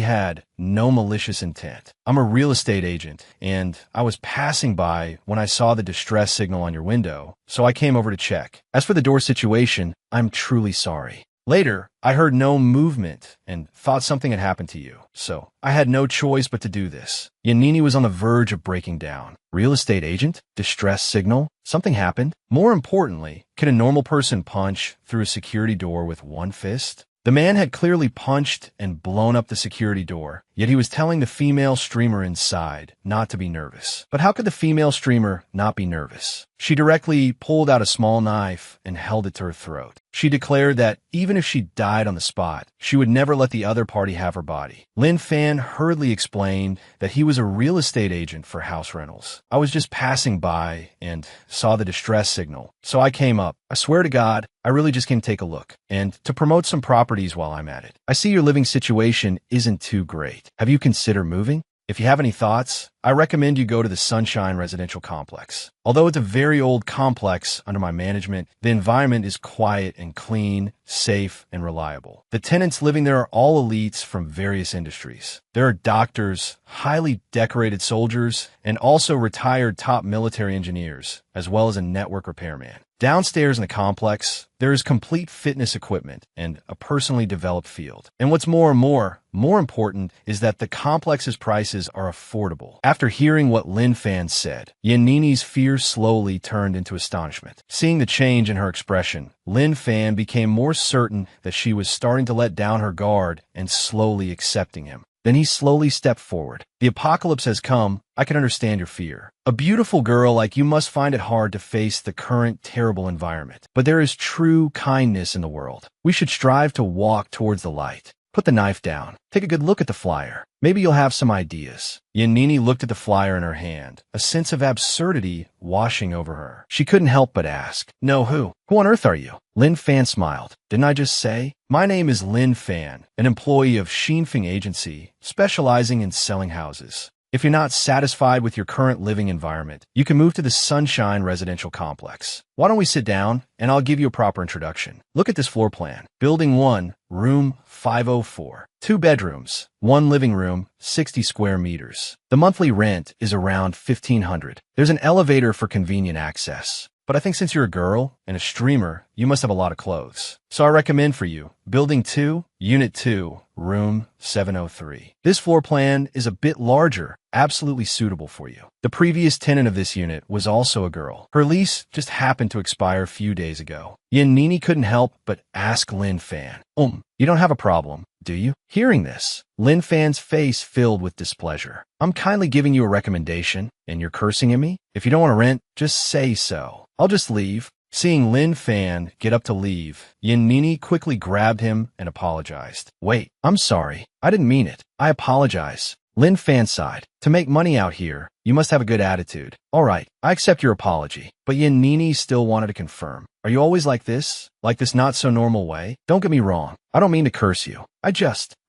had no malicious intent. I'm a real estate agent, and I was passing by when I saw the distress signal on your window, so I came over to check. As for the door situation, I'm truly sorry. Later, I heard no movement and thought something had happened to you, so I had no choice but to do this. Yen Nini was on the verge of breaking down. Real estate agent? Distress signal? Something happened? More importantly, can a normal person punch through a security door with one fist? The man had clearly punched and blown up the security door, yet he was telling the female streamer inside not to be nervous. But how could the female streamer not be nervous? She directly pulled out a small knife and held it to her throat. She declared that even if she died on the spot, she would never let the other party have her body. Lin Fan hurriedly explained that he was a real estate agent for house rentals. I was just passing by and saw the distress signal, so I came up. I swear to God, I really just came to take a look and to promote some properties while I'm at it. I see your living situation isn't too great. Have you considered moving? If you have any thoughts, I recommend you go to the Sunshine Residential Complex. Although it's a very old complex under my management, the environment is quiet and clean, safe, and reliable. The tenants living there are all elites from various industries. There are doctors, highly decorated soldiers, and also retired top military engineers, as well as a network repairman. Downstairs in the complex, there is complete fitness equipment and a personally developed field. And what's more important is that the complex's prices are affordable. After hearing what Lin Fan said, Yanini's fear slowly turned into astonishment. Seeing the change in her expression, Lin Fan became more certain that she was starting to let down her guard and slowly accepting him. Then he slowly stepped forward. The apocalypse has come. I can understand your fear. A beautiful girl like you must find it hard to face the current terrible environment. But there is true kindness in the world. We should strive to walk towards the light. Put the knife down. Take a good look at the flyer. Maybe you'll have some ideas. Yanini looked at the flyer in her hand, a sense of absurdity washing over her. She couldn't help but ask, "No, who? Who on earth are you?" Lin Fan smiled. "Didn't I just say? My name is Lin Fan, an employee of Xinfeng Agency, specializing in selling houses. If you're not satisfied with your current living environment, you can move to the Sunshine Residential Complex. Why don't we sit down, and I'll give you a proper introduction. Look at this floor plan. Building 1, room 504. 2 bedrooms, 1 living room, 60 square meters. The monthly rent is around $1,500. There's an elevator for convenient access. But I think since you're a girl and a streamer, you must have a lot of clothes. So I recommend for you, Building 2, Unit 2, Room 703. This floor plan is a bit larger, absolutely suitable for you. The previous tenant of this unit was also a girl. Her lease just happened to expire a few days ago. Yanini couldn't help but ask Lin Fan, you don't have a problem, do you?" Hearing this, Lin Fan's face filled with displeasure. "I'm kindly giving you a recommendation, and you're cursing at me? If you don't want to rent, just say so. I'll just leave." Seeing Lin Fan get up to leave, Yanini quickly grabbed him and apologized. "Wait, I'm sorry. I didn't mean it. I apologize." Lin Fan sighed. "To make money out here, you must have a good attitude. All right, I accept your apology." But Yanini still wanted to confirm. "Are you always like this? Like this not-so-normal way? Don't get me wrong. I don't mean to curse you.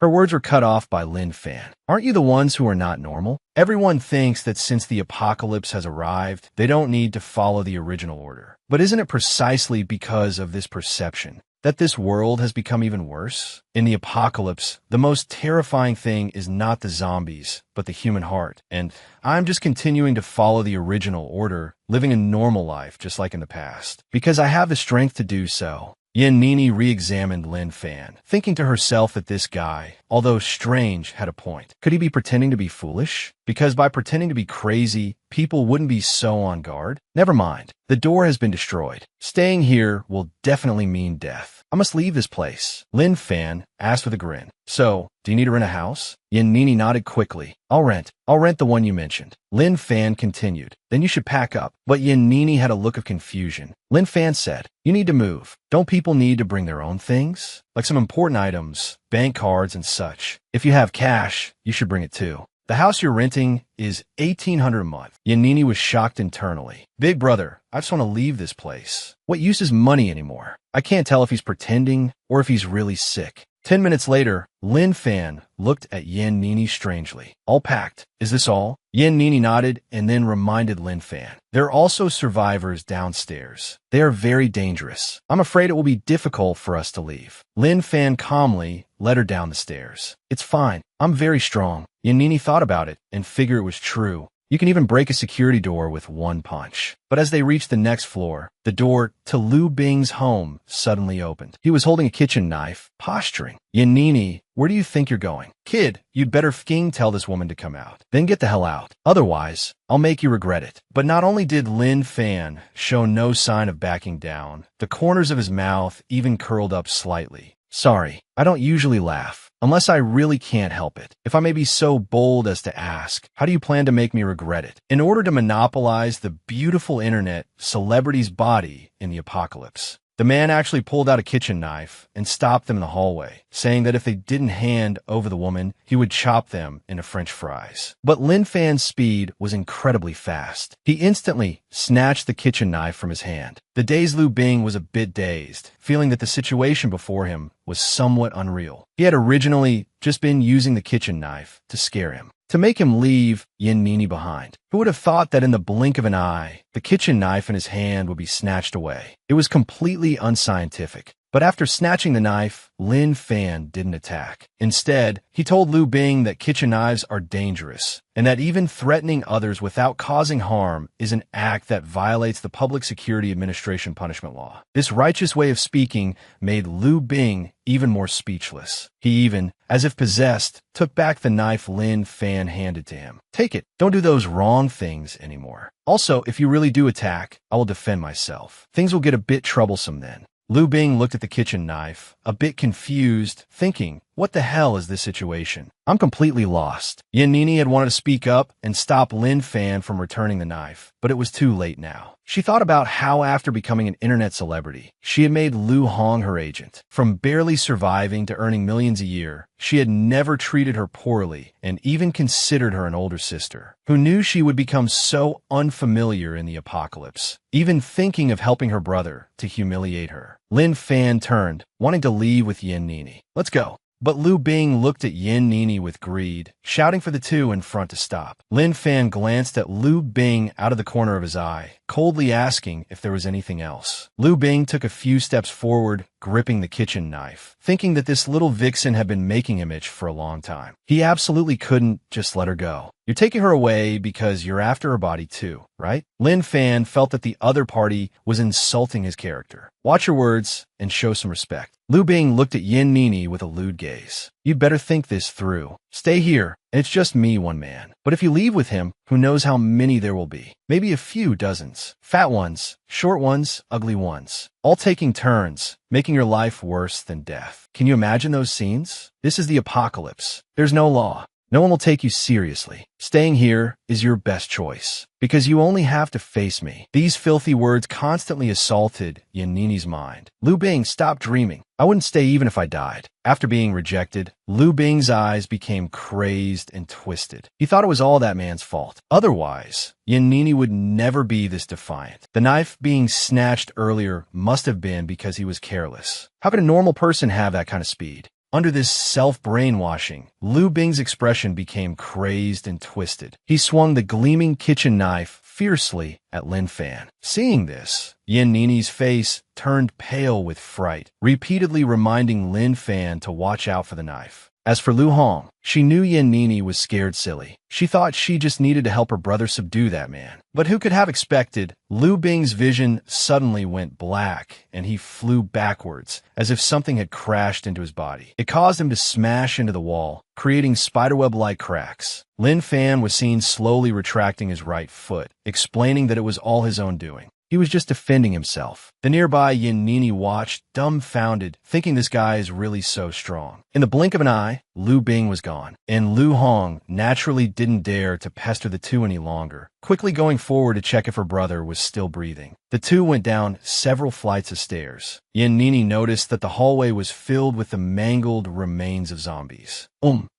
Her words were cut off by Lin Fan. "Aren't you the ones who are not normal? Everyone thinks that since the apocalypse has arrived, they don't need to follow the original order. But isn't it precisely because of this perception that this world has become even worse? In the apocalypse, the most terrifying thing is not the zombies, but the human heart. And I'm just continuing to follow the original order, living a normal life just like in the past, because I have the strength to do so." Yanini re-examined Lin Fan, thinking to herself that this guy, although strange, had a point. Could he be pretending to be foolish? Because by pretending to be crazy, people wouldn't be so on guard? Never mind. The door has been destroyed. Staying here will definitely mean death. I must leave this place. Lin Fan asked with a grin. "So, do you need to rent a house?" Yanini nodded quickly. I'll rent the one you mentioned." Lin Fan continued. "Then you should pack up." But Yanini had a look of confusion. Lin Fan said, "You need to move. Don't people need to bring their own things? Like some important items, bank cards and such. If you have cash, you should bring it too. The house you're renting is $1,800 a month." Yanini was shocked internally. "Big brother, I just want to leave this place. What use is money anymore? I can't tell if he's pretending or if he's really sick." 10 minutes later, Lin Fan looked at Yanini strangely. "All packed. Is this all?" Yanini nodded and then reminded Lin Fan. "There are also survivors downstairs. They are very dangerous. I'm afraid it will be difficult for us to leave." Lin Fan calmly led her down the stairs. "It's fine. I'm very strong." Yanini thought about it and figured it was true. You can even break a security door with one punch. But as they reached the next floor, the door to Liu Bing's home suddenly opened. He was holding a kitchen knife, posturing. "Yanini, where do you think you're going?" "Kid, you'd better fucking tell this woman to come out. Then get the hell out. Otherwise, I'll make you regret it." But not only did Lin Fan show no sign of backing down, the corners of his mouth even curled up slightly. "Sorry, I don't usually laugh. Unless I really can't help it. If I may be so bold as to ask, how do you plan to make me regret it?" In order to monopolize the beautiful internet celebrity's body in the apocalypse, the man actually pulled out a kitchen knife and stopped them in the hallway, saying that if they didn't hand over the woman, he would chop them into French fries. But Lin Fan's speed was incredibly fast. He instantly snatched the kitchen knife from his hand. The dazed Liu Bing was a bit dazed, feeling that the situation before him was somewhat unreal. He had originally just been using the kitchen knife to scare him. to make him leave Yin Nini behind. Who would have thought that in the blink of an eye, the kitchen knife in his hand would be snatched away? It was completely unscientific. But after snatching the knife, Lin Fan didn't attack. Instead, he told Liu Bing that kitchen knives are dangerous, and that even threatening others without causing harm is an act that violates the Public Security Administration punishment law. This righteous way of speaking made Liu Bing even more speechless. He even, as if possessed, took back the knife Lin Fan handed to him. Take it. Don't do those wrong things anymore. Also, if you really do attack, I will defend myself. Things will get a bit troublesome then. Liu Bing looked at the kitchen knife, a bit confused, thinking, what the hell is this situation? I'm completely lost. Yin Nini had wanted to speak up and stop Lin Fan from returning the knife, but it was too late now. She thought about how after becoming an internet celebrity, she had made Lu Hong her agent. From barely surviving to earning millions a year, she had never treated her poorly and even considered her an older sister, who knew she would become so unfamiliar in the apocalypse, even thinking of helping her brother to humiliate her. Lin Fan turned, wanting to leave with Yin Nini. Let's go. But Liu Bing looked at Yin Nini with greed, shouting for the two in front to stop. Lin Fan glanced at Liu Bing out of the corner of his eye, coldly asking if there was anything else. Liu Bing took a few steps forward, gripping the kitchen knife, thinking that this little vixen had been making him itch for a long time. He absolutely couldn't just let her go. You're taking her away because you're after her body too, right? Lin Fan felt that the other party was insulting his character. Watch your words and show some respect. Liu Bing looked at Yin Nini with a lewd gaze. You'd better think this through. Stay here, and it's just me, one man. But if you leave with him, who knows how many there will be? Maybe a few dozens. Fat ones, short ones, ugly ones. All taking turns, making your life worse than death. Can you imagine those scenes? This is the apocalypse. There's no law. No one will take you seriously. Staying here is your best choice, because you only have to face me. These filthy words constantly assaulted Yin Nini's mind. Liu Bing, stop dreaming. I wouldn't stay even if I died. After being rejected, Liu Bing's eyes became crazed and twisted. He thought it was all that man's fault. Otherwise, Yin Nini would never be this defiant. The knife being snatched earlier must have been because he was careless. How could a normal person have that kind of speed? Under this self-brainwashing, Liu Bing's expression became crazed and twisted. He swung the gleaming kitchen knife fiercely at Lin Fan. Seeing this, Yin Nini's face turned pale with fright, repeatedly reminding Lin Fan to watch out for the knife. As for Lu Hong, she knew Yin Nini was scared silly. She thought she just needed to help her brother subdue that man. But who could have expected? Liu Bing's vision suddenly went black, and he flew backwards, as if something had crashed into his body. It caused him to smash into the wall, creating spiderweb-like cracks. Lin Fan was seen slowly retracting his right foot, explaining that it was all his own doing. He was just defending himself. The nearby Yin Nini watched, dumbfounded, thinking this guy is really so strong. In the blink of an eye, Liu Bing was gone, and Lu Hong naturally didn't dare to pester the two any longer, quickly going forward to check if her brother was still breathing. The two went down several flights of stairs. Yin Nini noticed that the hallway was filled with the mangled remains of zombies.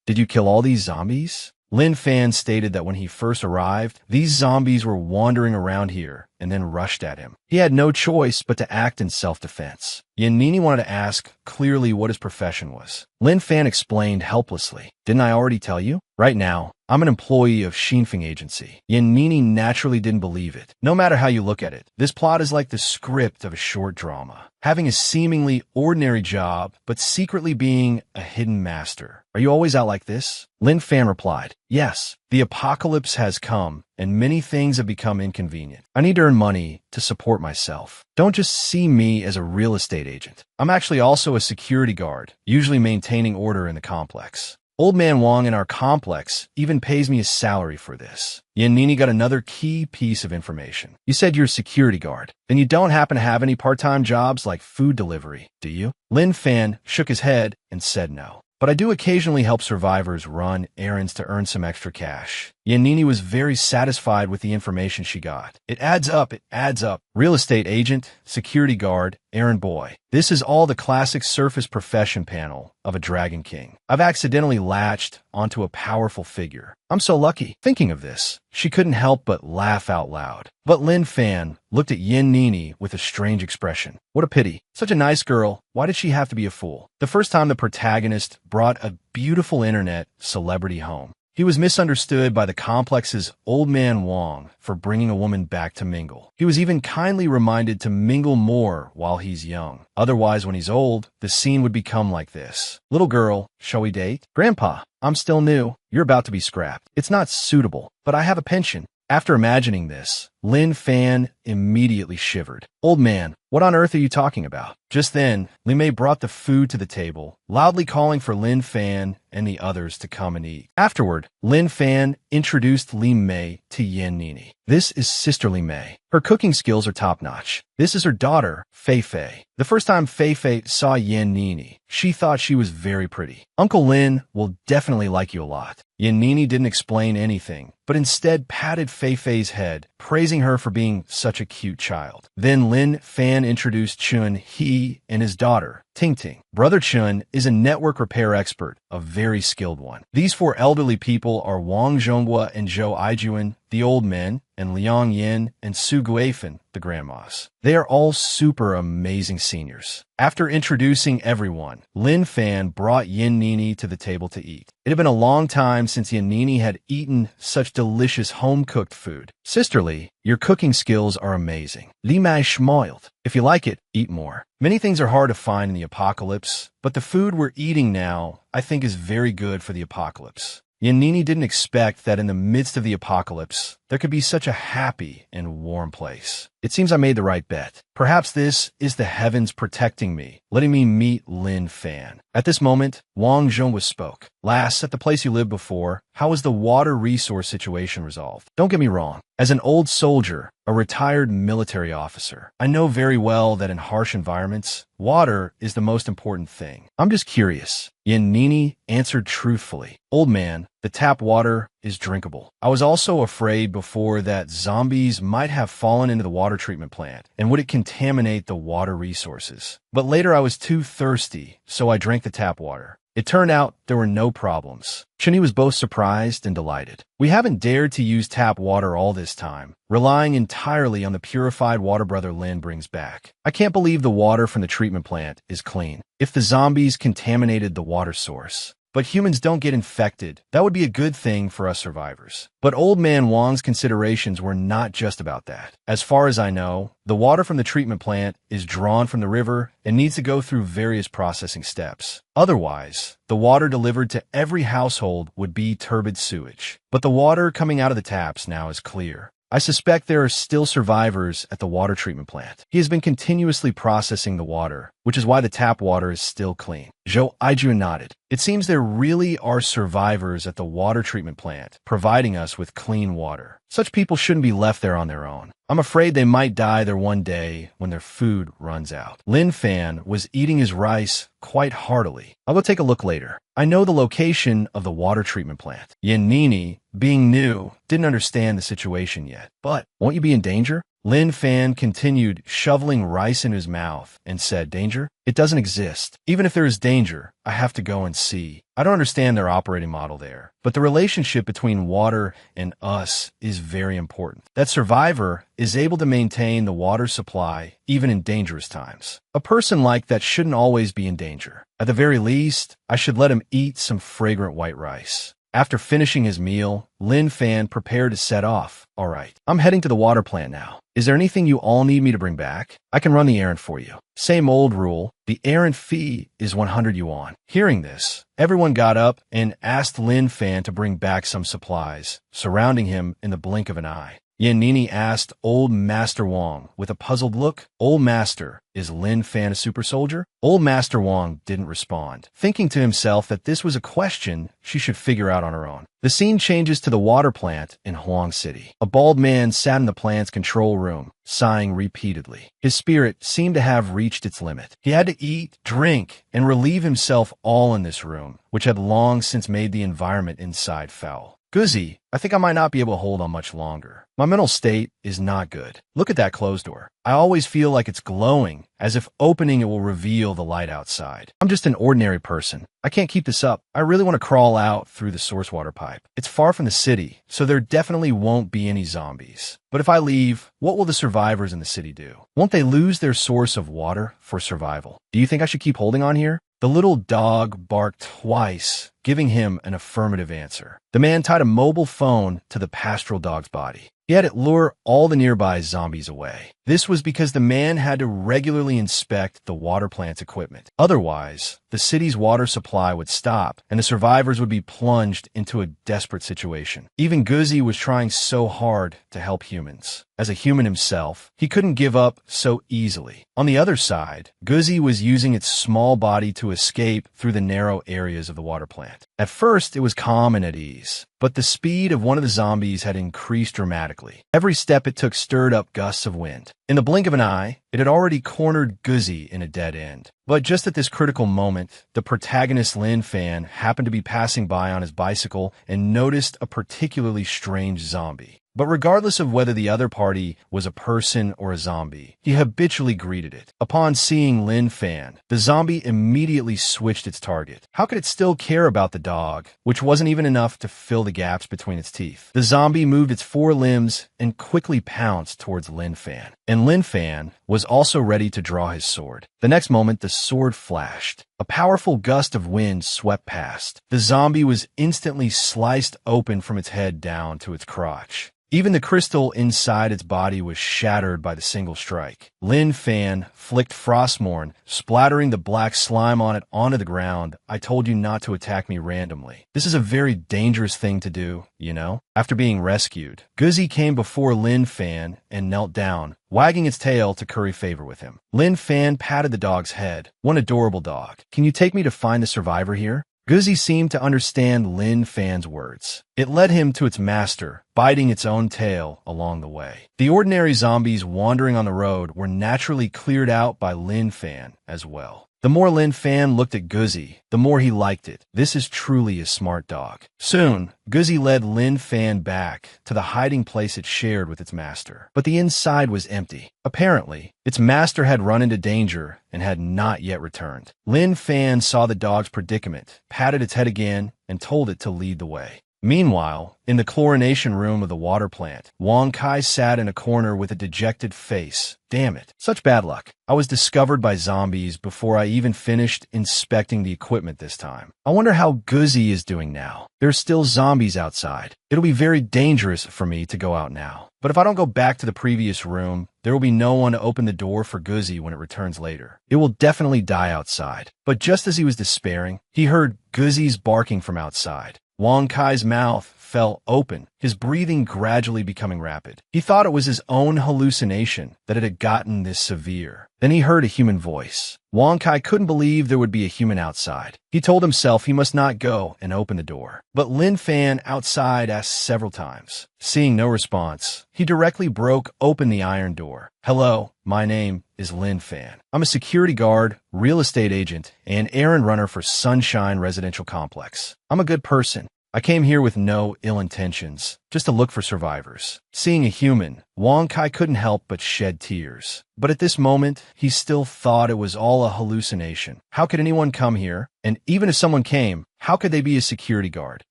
Did you kill all these zombies? Lin Fan stated that when he first arrived, these zombies were wandering around here and then rushed at him. He had no choice but to act in self-defense. Yin Nini wanted to ask clearly what his profession was. Lin Fan explained helplessly. Didn't I already tell you? Right now, I'm an employee of Xinfeng Agency. Yin Nini naturally didn't believe it. No matter how you look at it, this plot is like the script of a short drama. Having a seemingly ordinary job, but secretly being a hidden master. Are you always out like this? Lin Fan replied, yes, the apocalypse has come, and many things have become inconvenient. I need to earn money to support myself. Don't just see me as a real estate agent. I'm actually also a security guard, usually maintaining order in the complex. Old Man Wong in our complex even pays me a salary for this. Yin Nini got another key piece of information. You said you're a security guard. Then you don't happen to have any part-time jobs like food delivery, do you? Lin Fan shook his head and said no. But I do occasionally help survivors run errands to earn some extra cash. Yin Nini was very satisfied with the information she got. It adds up, it adds up. Real estate agent, security guard, errand boy. This is all the classic surface profession panel of a Dragon King. I've accidentally latched onto a powerful figure. I'm so lucky. Thinking of this, she couldn't help but laugh out loud. But Lin Fan looked at Yin Nini with a strange expression. What a pity. Such a nice girl. Why did she have to be a fool? The first time the protagonist brought a beautiful internet celebrity home, He was misunderstood by the complex's Old Man Wong for bringing a woman back to mingle. He was even kindly reminded to mingle more while he's young. Otherwise, when he's old, the scene would become like this. Little girl, shall we date? Grandpa, I'm still new. You're about to be scrapped. It's not suitable, but I have a pension. After imagining this, Lin Fan immediately shivered. Old man, what on earth are you talking about? Just then, Li Mei brought the food to the table, loudly calling for Lin Fan and the others to come and eat. Afterward, Lin Fan introduced Li Mei to Yan Nini. This is Sister Li Mei. Her cooking skills are top-notch. This is her daughter, Fei Fei. The first time Fei Fei saw Yan Nini, she thought she was very pretty. Uncle Lin will definitely like you a lot. Yan Nini didn't explain anything, but instead patted Fei Fei's head, praising her for being such a cute child. Then Lin Fan introduced Chun He and his daughter, Ting Ting. Brother Chun is a network repair expert, a very skilled one. These four elderly people are Wang Zhonghua and Zhou Aijuan, the old men, and Liang Yin and Su Guifan, the grandmas. They are all super amazing seniors. After introducing everyone, Lin Fan brought Yan Nini to the table to eat. It had been a long time since Yan Nini had eaten such delicious home-cooked food. Sisterly, your cooking skills are amazing. Li Mei smiled. If you like it, eat more. Many things are hard to find in the apocalypse, but the food we're eating now, I think, is very good for the apocalypse. Yan Nini didn't expect that in the midst of the apocalypse, there could be such a happy and warm place. It seems I made the right bet. Perhaps this is the heavens protecting me, letting me meet Lin Fan. At this moment, Wang Zhonghua spoke. Lass, at the place you lived before, how is the water resource situation resolved? Don't get me wrong. As an old soldier, a retired military officer, I know very well that in harsh environments, water is the most important thing. I'm just curious. Yan Nini answered truthfully. Old man, the tap water is drinkable. I was also afraid before that zombies might have fallen into the water treatment plant, and would it contaminate the water resources? But later I was too thirsty, so I drank the tap water. It turned out there were no problems. Chunyi was both surprised and delighted. We haven't dared to use tap water all this time, relying entirely on the purified water Brother Lin brings back. I can't believe the water from the treatment plant is clean. If the zombies contaminated the water source, but humans don't get infected, that would be a good thing for us survivors. But Old Man Wang's considerations were not just about that. As far as I know, the water from the treatment plant is drawn from the river and needs to go through various processing steps. Otherwise, the water delivered to every household would be turbid sewage. But the water coming out of the taps now is clear. I suspect there are still survivors at the water treatment plant. He has been continuously processing the water, which is why the tap water is still clean. Zhou Aiju nodded. It seems there really are survivors at the water treatment plant, providing us with clean water. Such people shouldn't be left there on their own. I'm afraid they might die there one day when their food runs out. Lin Fan was eating his rice quite heartily. I'll go take a look later. I know the location of the water treatment plant. Yan Nini, being new, didn't understand the situation yet. But won't you be in danger? Lin Fan continued shoveling rice in his mouth and said, danger? It doesn't exist. Even if there is danger, I have to go and see. I don't understand their operating model there, but the relationship between water and us is very important. That survivor is able to maintain the water supply even in dangerous times. A person like that shouldn't always be in danger. At the very least, I should let him eat some fragrant white rice. After finishing his meal, Lin Fan prepared to set off. All right, I'm heading to the water plant now. Is there anything you all need me to bring back? I can run the errand for you. Same old rule. The errand fee is 100 yuan. Hearing this, everyone got up and asked Lin Fan to bring back some supplies, surrounding him in the blink of an eye. Yan Nini asked Old Master Wang with a puzzled look. Old Master, is Lin Fan a super soldier? Old Master Wang didn't respond, thinking to himself that this was a question she should figure out on her own. The scene changes to the water plant in Huang City. A bald man sat in the plant's control room, sighing repeatedly. His spirit seemed to have reached its limit. He had to eat, drink, and relieve himself all in this room, which had long since made the environment inside foul. Guzzi, I think I might not be able to hold on much longer. My mental state is not good. Look at that closed door. I always feel like it's glowing, as if opening it will reveal the light outside. I'm just an ordinary person. I can't keep this up. I really want to crawl out through the source water pipe. It's far from the city, so there definitely won't be any zombies. But if I leave, what will the survivors in the city do? Won't they lose their source of water for survival? Do you think I should keep holding on here? The little dog barked twice, giving him an affirmative answer. The man tied a mobile phone to the pastoral dog's body. He had it lure all the nearby zombies away. This was because the man had to regularly inspect the water plant's equipment. Otherwise, the city's water supply would stop, and the survivors would be plunged into a desperate situation. Even Guzzi was trying so hard to help humans. As a human himself, he couldn't give up so easily. On the other side, Guzzi was using its small body to escape through the narrow areas of the water plant. At first, it was calm and at ease, but the speed of one of the zombies had increased dramatically. Every step it took stirred up gusts of wind. In the blink of an eye, it had already cornered Guzzi in a dead end. But just at this critical moment, the protagonist Lin Fan happened to be passing by on his bicycle and noticed a particularly strange zombie. But regardless of whether the other party was a person or a zombie, he habitually greeted it. Upon seeing Lin Fan, the zombie immediately switched its target. How could it still care about the dog, which wasn't even enough to fill the gaps between its teeth? The zombie moved its four limbs and quickly pounced towards Lin Fan. And Lin Fan was also ready to draw his sword. The next moment, the sword flashed. A powerful gust of wind swept past. The zombie was instantly sliced open from its head down to its crotch. Even the crystal inside its body was shattered by the single strike. Lin Fan flicked Frostmourne, splattering the black slime on it onto the ground. I told you not to attack me randomly. This is a very dangerous thing to do, you know? After being rescued, Guzzi came before Lin Fan and knelt down, wagging its tail to curry favor with him. Lin Fan patted the dog's head. One adorable dog. Can you take me to find the survivor here? Guzzi seemed to understand Lin Fan's words. It led him to its master, biting its own tail along the way. The ordinary zombies wandering on the road were naturally cleared out by Lin Fan as well. The more Lin Fan looked at Guzzi, the more he liked it. This is truly a smart dog. Soon, Guzzi led Lin Fan back to the hiding place it shared with its master. But the inside was empty. Apparently, its master had run into danger and had not yet returned. Lin Fan saw the dog's predicament, patted its head again, and told it to lead the way. Meanwhile, in the chlorination room of the water plant, Wang Kai sat in a corner with a dejected face. Damn it, such bad luck. I was discovered by zombies before I even finished inspecting the equipment this time. I wonder how Guzzi is doing now. There's still zombies outside. It'll be very dangerous for me to go out now. But if I don't go back to the previous room, there will be no one to open the door for Guzzi when it returns later. It will definitely die outside. But just as he was despairing, he heard Guzzi's barking from outside. Wang Kai's mouth fell open, his breathing gradually becoming rapid. He thought it was his own hallucination that it had gotten this severe. Then he heard a human voice. Wang Kai couldn't believe there would be a human outside. He told himself he must not go and open the door. But Lin Fan outside asked several times. Seeing no response, he directly broke open the iron door. Hello, my name is Lin Fan. I'm a security guard, real estate agent, and errand runner for Sunshine Residential Complex. I'm a good person. I came here with no ill intentions, just to look for survivors. Seeing a human, Wang Kai couldn't help but shed tears. But at this moment, he still thought it was all a hallucination. How could anyone come here? And even if someone came, how could they be a security guard?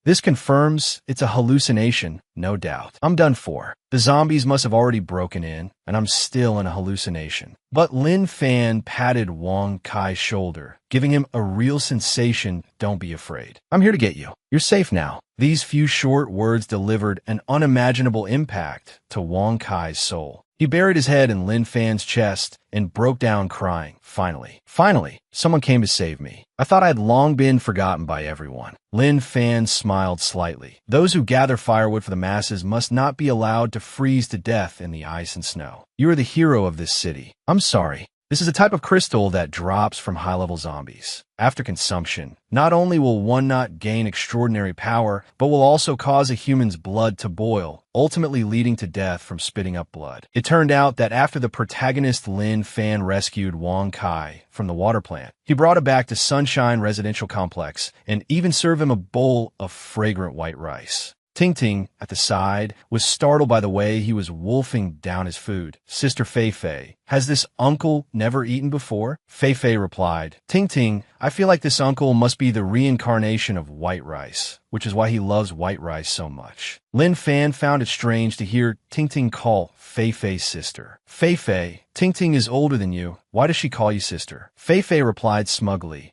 This confirms it's a hallucination, no doubt. I'm done for. The zombies must have already broken in, and I'm still in a hallucination. But Lin Fan patted Wang Kai's shoulder, giving him a real sensation. Don't be afraid. I'm here to get you. You're safe now. These few short words delivered an unimaginable impact to Wang Kai's soul. He buried his head in Lin Fan's chest and broke down crying. Finally, someone came to save me. I thought I had long been forgotten by everyone. Lin Fan smiled slightly. Those who gather firewood for the masses must not be allowed to freeze to death in the ice and snow. You are the hero of this city. I'm sorry. This is a type of crystal that drops from high-level zombies. After consumption, not only will one not gain extraordinary power, but will also cause a human's blood to boil, ultimately leading to death from spitting up blood. It turned out that after the protagonist Lin Fan rescued Wang Kai from the water plant, he brought him back to Sunshine Residential Complex and even served him a bowl of fragrant white rice. Ting Ting, at the side, was startled by the way he was wolfing down his food. Sister Fei Fei, Has this uncle never eaten before? Fei Fei replied, Ting Ting, I feel like this uncle must be the reincarnation of white rice, which is why he loves white rice so much. Lin Fan found it strange to hear Ting Ting call Fei Fei's sister. Fei Fei, Ting Ting is older than you. Why does she call you sister? Fei Fei replied smugly,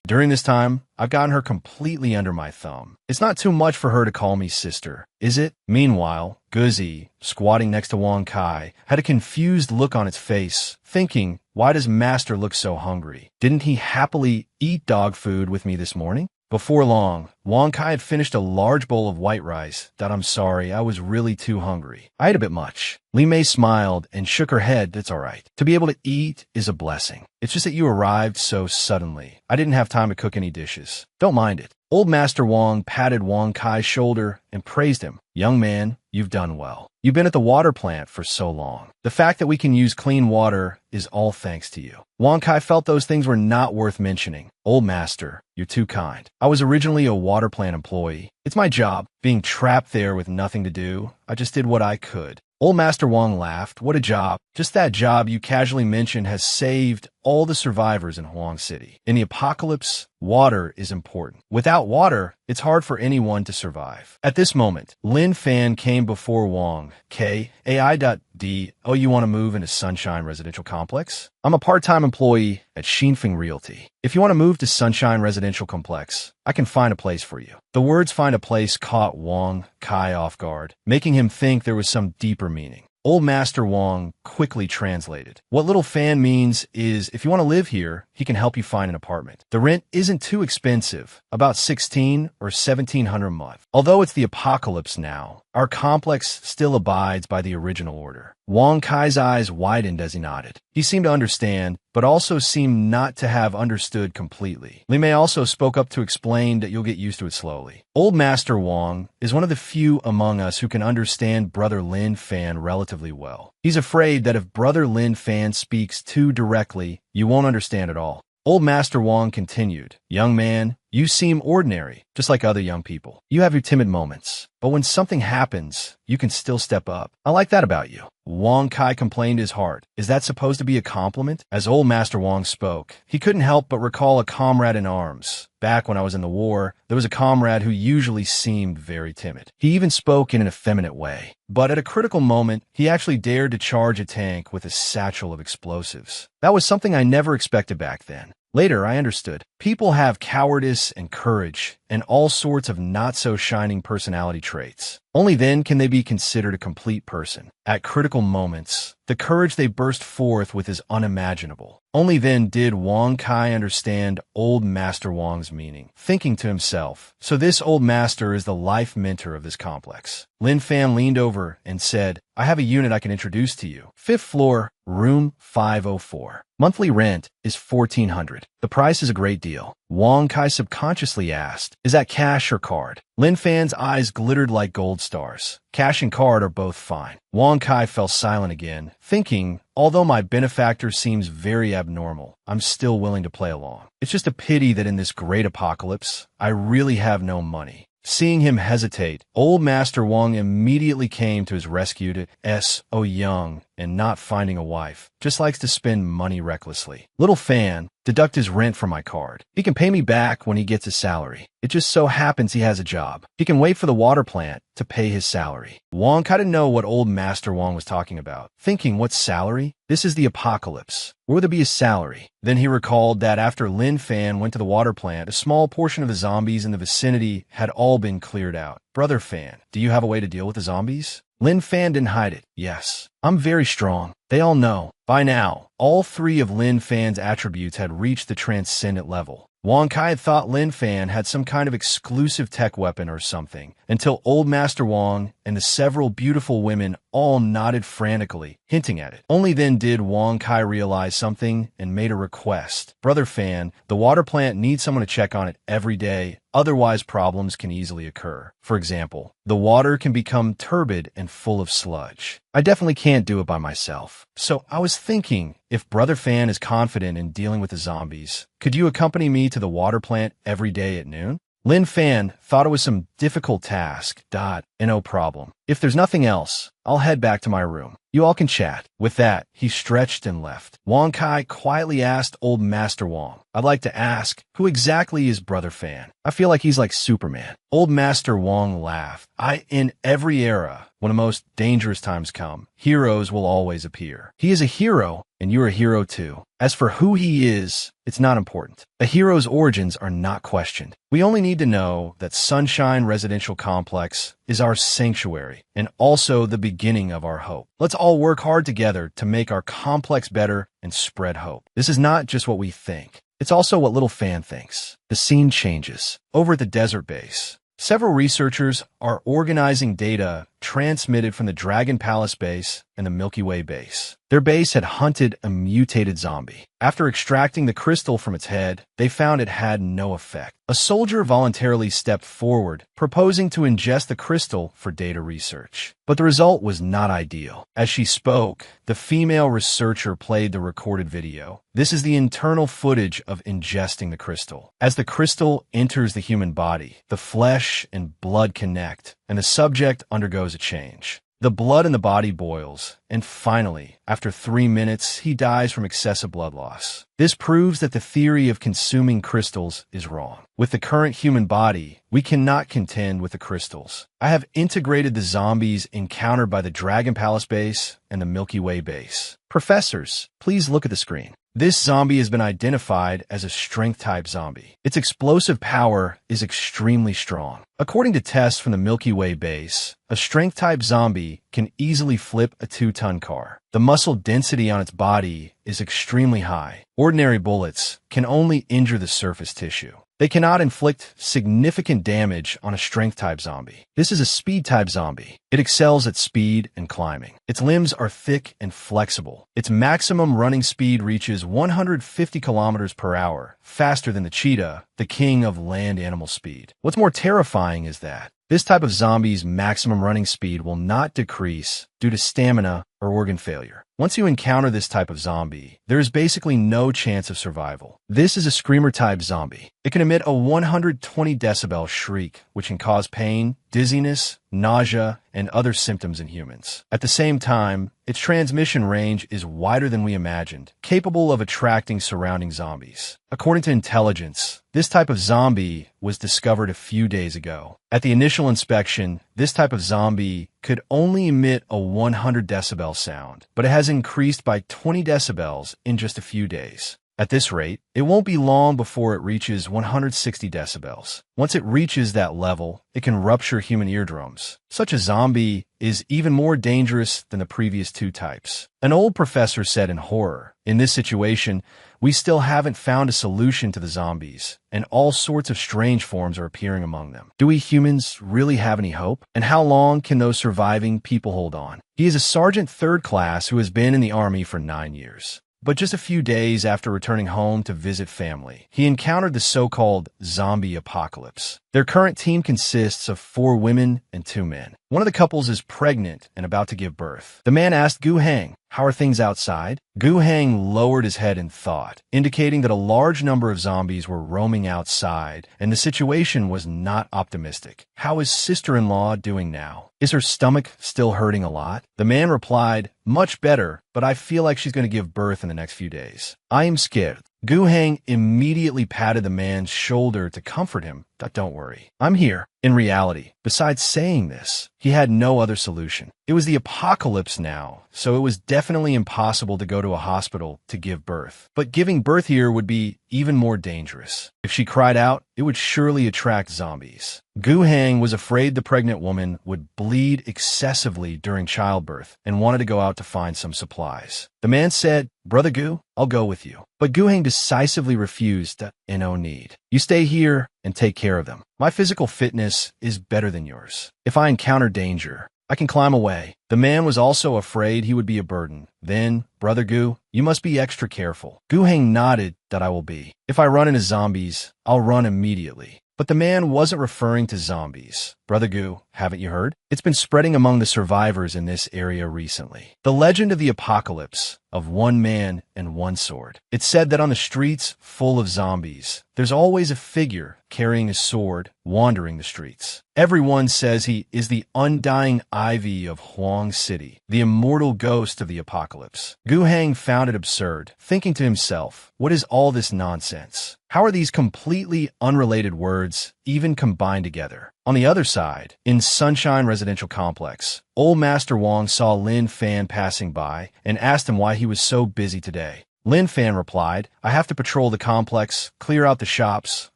During this time, I've gotten her completely under my thumb. It's not too much for her to call me sister, is it? Meanwhile, Guzi, squatting next to Wang Kai, had a confused look on its face, thinking, why does Master look so hungry? Didn't he happily eat dog food with me this morning? Before long, Wang Kai had finished a large bowl of white rice. I'm sorry, I was really too hungry. I ate a bit much. Li Mei smiled and shook her head. It's all right. To be able to eat is a blessing. It's just that you arrived so suddenly. I didn't have time to cook any dishes. Don't mind it. Old Master Wang patted Wang Kai's shoulder and praised him. Young man, you've done well. You've been at the water plant for so long. The fact that we can use clean water is all thanks to you. Wang Kai felt those things were not worth mentioning. Old Master, you're too kind. I was originally a water plant employee. It's my job. Being trapped there with nothing to do, I just did what I could. Old Master Wang laughed. What a job. Just that job you casually mentioned has saved all the survivors in Huang City. In the apocalypse, water is important. Without water, it's hard for anyone to survive. At this moment, Lin Fan came before Wang. AI.D. Oh, you want to move into Sunshine Residential Complex? I'm a part-time employee at Xinfeng Realty. If you want to move to Sunshine Residential Complex, I can find a place for you. The words find a place caught Wang Kai off guard, making him think there was some deeper meaning. Old Master Wang quickly translated. What Little Fan means is if you want to live here, he can help you find an apartment. The rent isn't too expensive, about $1,600 or $1,700 a month. Although it's the apocalypse now, our complex still abides by the original order. Wang Kai's eyes widened as he nodded. He seemed to understand, but also seemed not to have understood completely. Li Mei also spoke up to explain that you'll get used to it slowly. Old Master Wang is one of the few among us who can understand Brother Lin Fan relatively well. He's afraid that if Brother Lin Fan speaks too directly, you won't understand at all. Old Master Wang continued, Young man, you seem ordinary, just like other young people. You have your timid moments, but when something happens, you can still step up. I like that about you. Wang Kai complained his heart. Is that supposed to be a compliment? As Old Master Wang spoke, he couldn't help but recall a comrade in arms. Back when I was in the war, there was a comrade who usually seemed very timid. He even spoke in an effeminate way. But at a critical moment, he actually dared to charge a tank with a satchel of explosives. That was something I never expected back then. Later, I understood. People have cowardice and courage and all sorts of not-so-shining personality traits. Only then can they be considered a complete person. At critical moments, the courage they burst forth with is unimaginable. Only then did Wang Kai understand Old Master Wang's meaning, thinking to himself, so this Old Master is the life mentor of this complex. Lin Fan leaned over and said, I have a unit I can introduce to you. 5th floor, room 504. Monthly rent is $1,400. The price is a great deal. Wang Kai subconsciously asked, is that cash or card? Lin Fan's eyes glittered like gold stars. Cash and card are both fine. Wang Kai fell silent again, thinking, although my benefactor seems very abnormal, I'm still willing to play along. It's just a pity that in this great apocalypse, I really have no money. Seeing him hesitate, Old Master Wang immediately came to his rescue to S.O. Young and not finding a wife. Just likes to spend money recklessly. Little Fan, deduct his rent from my card. He can pay me back when he gets his salary. It just so happens he has a job. He can wait for the water plant to pay his salary. Wang kind of know what Old Master Wang was talking about. Thinking, what salary? This is the apocalypse. Where would there be a salary? Then he recalled that after Lin Fan went to the water plant, a small portion of the zombies in the vicinity had all been cleared out. Brother Fan, do you have a way to deal with the zombies? Lin Fan didn't hide it. Yes, I'm very strong. They all know. By now, all 3 of Lin Fan's attributes had reached the transcendent level. Wang Kai had thought Lin Fan had some kind of exclusive tech weapon or something, until Old Master Wang and the several beautiful women all nodded frantically, hinting at it. Only then did Wang Kai realize something and made a request. Brother Fan, the water plant needs someone to check on it every day, otherwise problems can easily occur. For example, the water can become turbid and full of sludge. I definitely can't do it by myself. So I was thinking, if Brother Fan is confident in dealing with the zombies, could you accompany me to the water plant every day at noon? Lin Fan thought it was some difficult task. And no problem. If there's nothing else, I'll head back to my room. You all can chat. With that, he stretched and left. Wang Kai quietly asked old Master Wang, I'd like to ask, who exactly is Brother Fan? I feel like he's like Superman. Old Master Wang laughed. In every era, when the most dangerous times come, heroes will always appear. He is a hero, and you're a hero too. As for who he is, it's not important. A hero's origins are not questioned. We only need to know that Sunshine Residential Complex is our sanctuary and also the beginning of our hope. Let's all work hard together to make our complex better and spread hope. This is not just what we think. It's also what Little Fan thinks. The scene changes. Over at the desert base, several researchers are organizing data transmitted from the Dragon Palace base and the Milky Way base. Their base had hunted a mutated zombie. After extracting the crystal from its head, they found it had no effect. A soldier voluntarily stepped forward, proposing to ingest the crystal for data research. But the result was not ideal. As she spoke, the female researcher played the recorded video. This is the internal footage of ingesting the crystal. As the crystal enters the human body, the flesh and blood connect, and the subject undergoes a change. The blood in the body boils, and finally, after 3 minutes, he dies from excessive blood loss. This proves that the theory of consuming crystals is wrong. With the current human body, we cannot contend with the crystals. I have integrated the zombies encountered by the Dragon Palace base and the Milky Way base. Professors, please look at the screen. This zombie has been identified as a strength-type zombie. Its explosive power is extremely strong. According to tests from the Milky Way base, a strength-type zombie can easily flip a 2-ton car. The muscle density on its body is extremely high. Ordinary bullets can only injure the surface tissue. They cannot inflict significant damage on a strength-type zombie. This is a speed-type zombie. It excels at speed and climbing. Its limbs are thick and flexible. Its maximum running speed reaches 150 kilometers per hour, faster than the cheetah, the king of land animal speed. What's more terrifying is that this type of zombie's maximum running speed will not decrease due to stamina or organ failure. Once you encounter this type of zombie, there is basically no chance of survival. This is a screamer-type zombie. It can emit a 120 decibel shriek, which can cause pain, dizziness, nausea, and other symptoms in humans. At the same time, its transmission range is wider than we imagined, capable of attracting surrounding zombies. According to intelligence, this type of zombie was discovered a few days ago. At the initial inspection, this type of zombie could only emit a 100 decibel sound, but it has increased by 20 decibels in just a few days. At this rate, it won't be long before it reaches 160 decibels. Once it reaches that level, it can rupture human eardrums. Such a zombie is even more dangerous than the previous 2 types. An old professor said in horror, in this situation, we still haven't found a solution to the zombies, and all sorts of strange forms are appearing among them. Do we humans really have any hope? And how long can those surviving people hold on? He is a sergeant 3rd class who has been in the army for 9 years. But just a few days after returning home to visit family, he encountered the so-called zombie apocalypse. Their current team consists of 4 women and 2 men. One of the couples is pregnant and about to give birth. The man asked Gu Hang, "How are things outside?" Gu Hang lowered his head in thought, indicating that a large number of zombies were roaming outside, and the situation was not optimistic. How is sister-in-law doing now? Is her stomach still hurting a lot? The man replied, "Much better, but I feel like she's going to give birth in the next few days." "I am scared." Gu Hang immediately patted the man's shoulder to comfort him. "Don't worry, I'm here." In reality, besides saying this, he had no other solution. It was the apocalypse now, so it was definitely impossible to go to a hospital to give birth. But giving birth here would be even more dangerous. If she cried out, it would surely attract zombies. Gu Hang was afraid the pregnant woman would bleed excessively during childbirth and wanted to go out to find some supplies. The man said, "Brother Gu, I'll go with you." But Gu Hang decisively refused. "No need. You stay here and take care of them. My physical fitness is better than yours. If I encounter danger, I can climb away." The man was also afraid he would be a burden. Then, "Brother Gu, you must be extra careful." Gu Hang nodded. "That I will be. If I run into zombies, I'll run immediately." But the man wasn't referring to zombies. Brother Gu, haven't you heard? It's been spreading among the survivors in this area recently. The legend of the apocalypse, of one man and one sword. It's said that on the streets full of zombies, there's always a figure carrying a sword wandering the streets. Everyone says he is the undying ivy of Huang City, the immortal ghost of the apocalypse. Gu Hang found it absurd, thinking to himself, what is all this nonsense? How are these completely unrelated words even combined together? On the other side, in Sunshine Residential Complex, old Master Wang saw Lin Fan passing by and asked him why he was so busy today. Lin Fan replied, I have to patrol the complex, clear out the shops,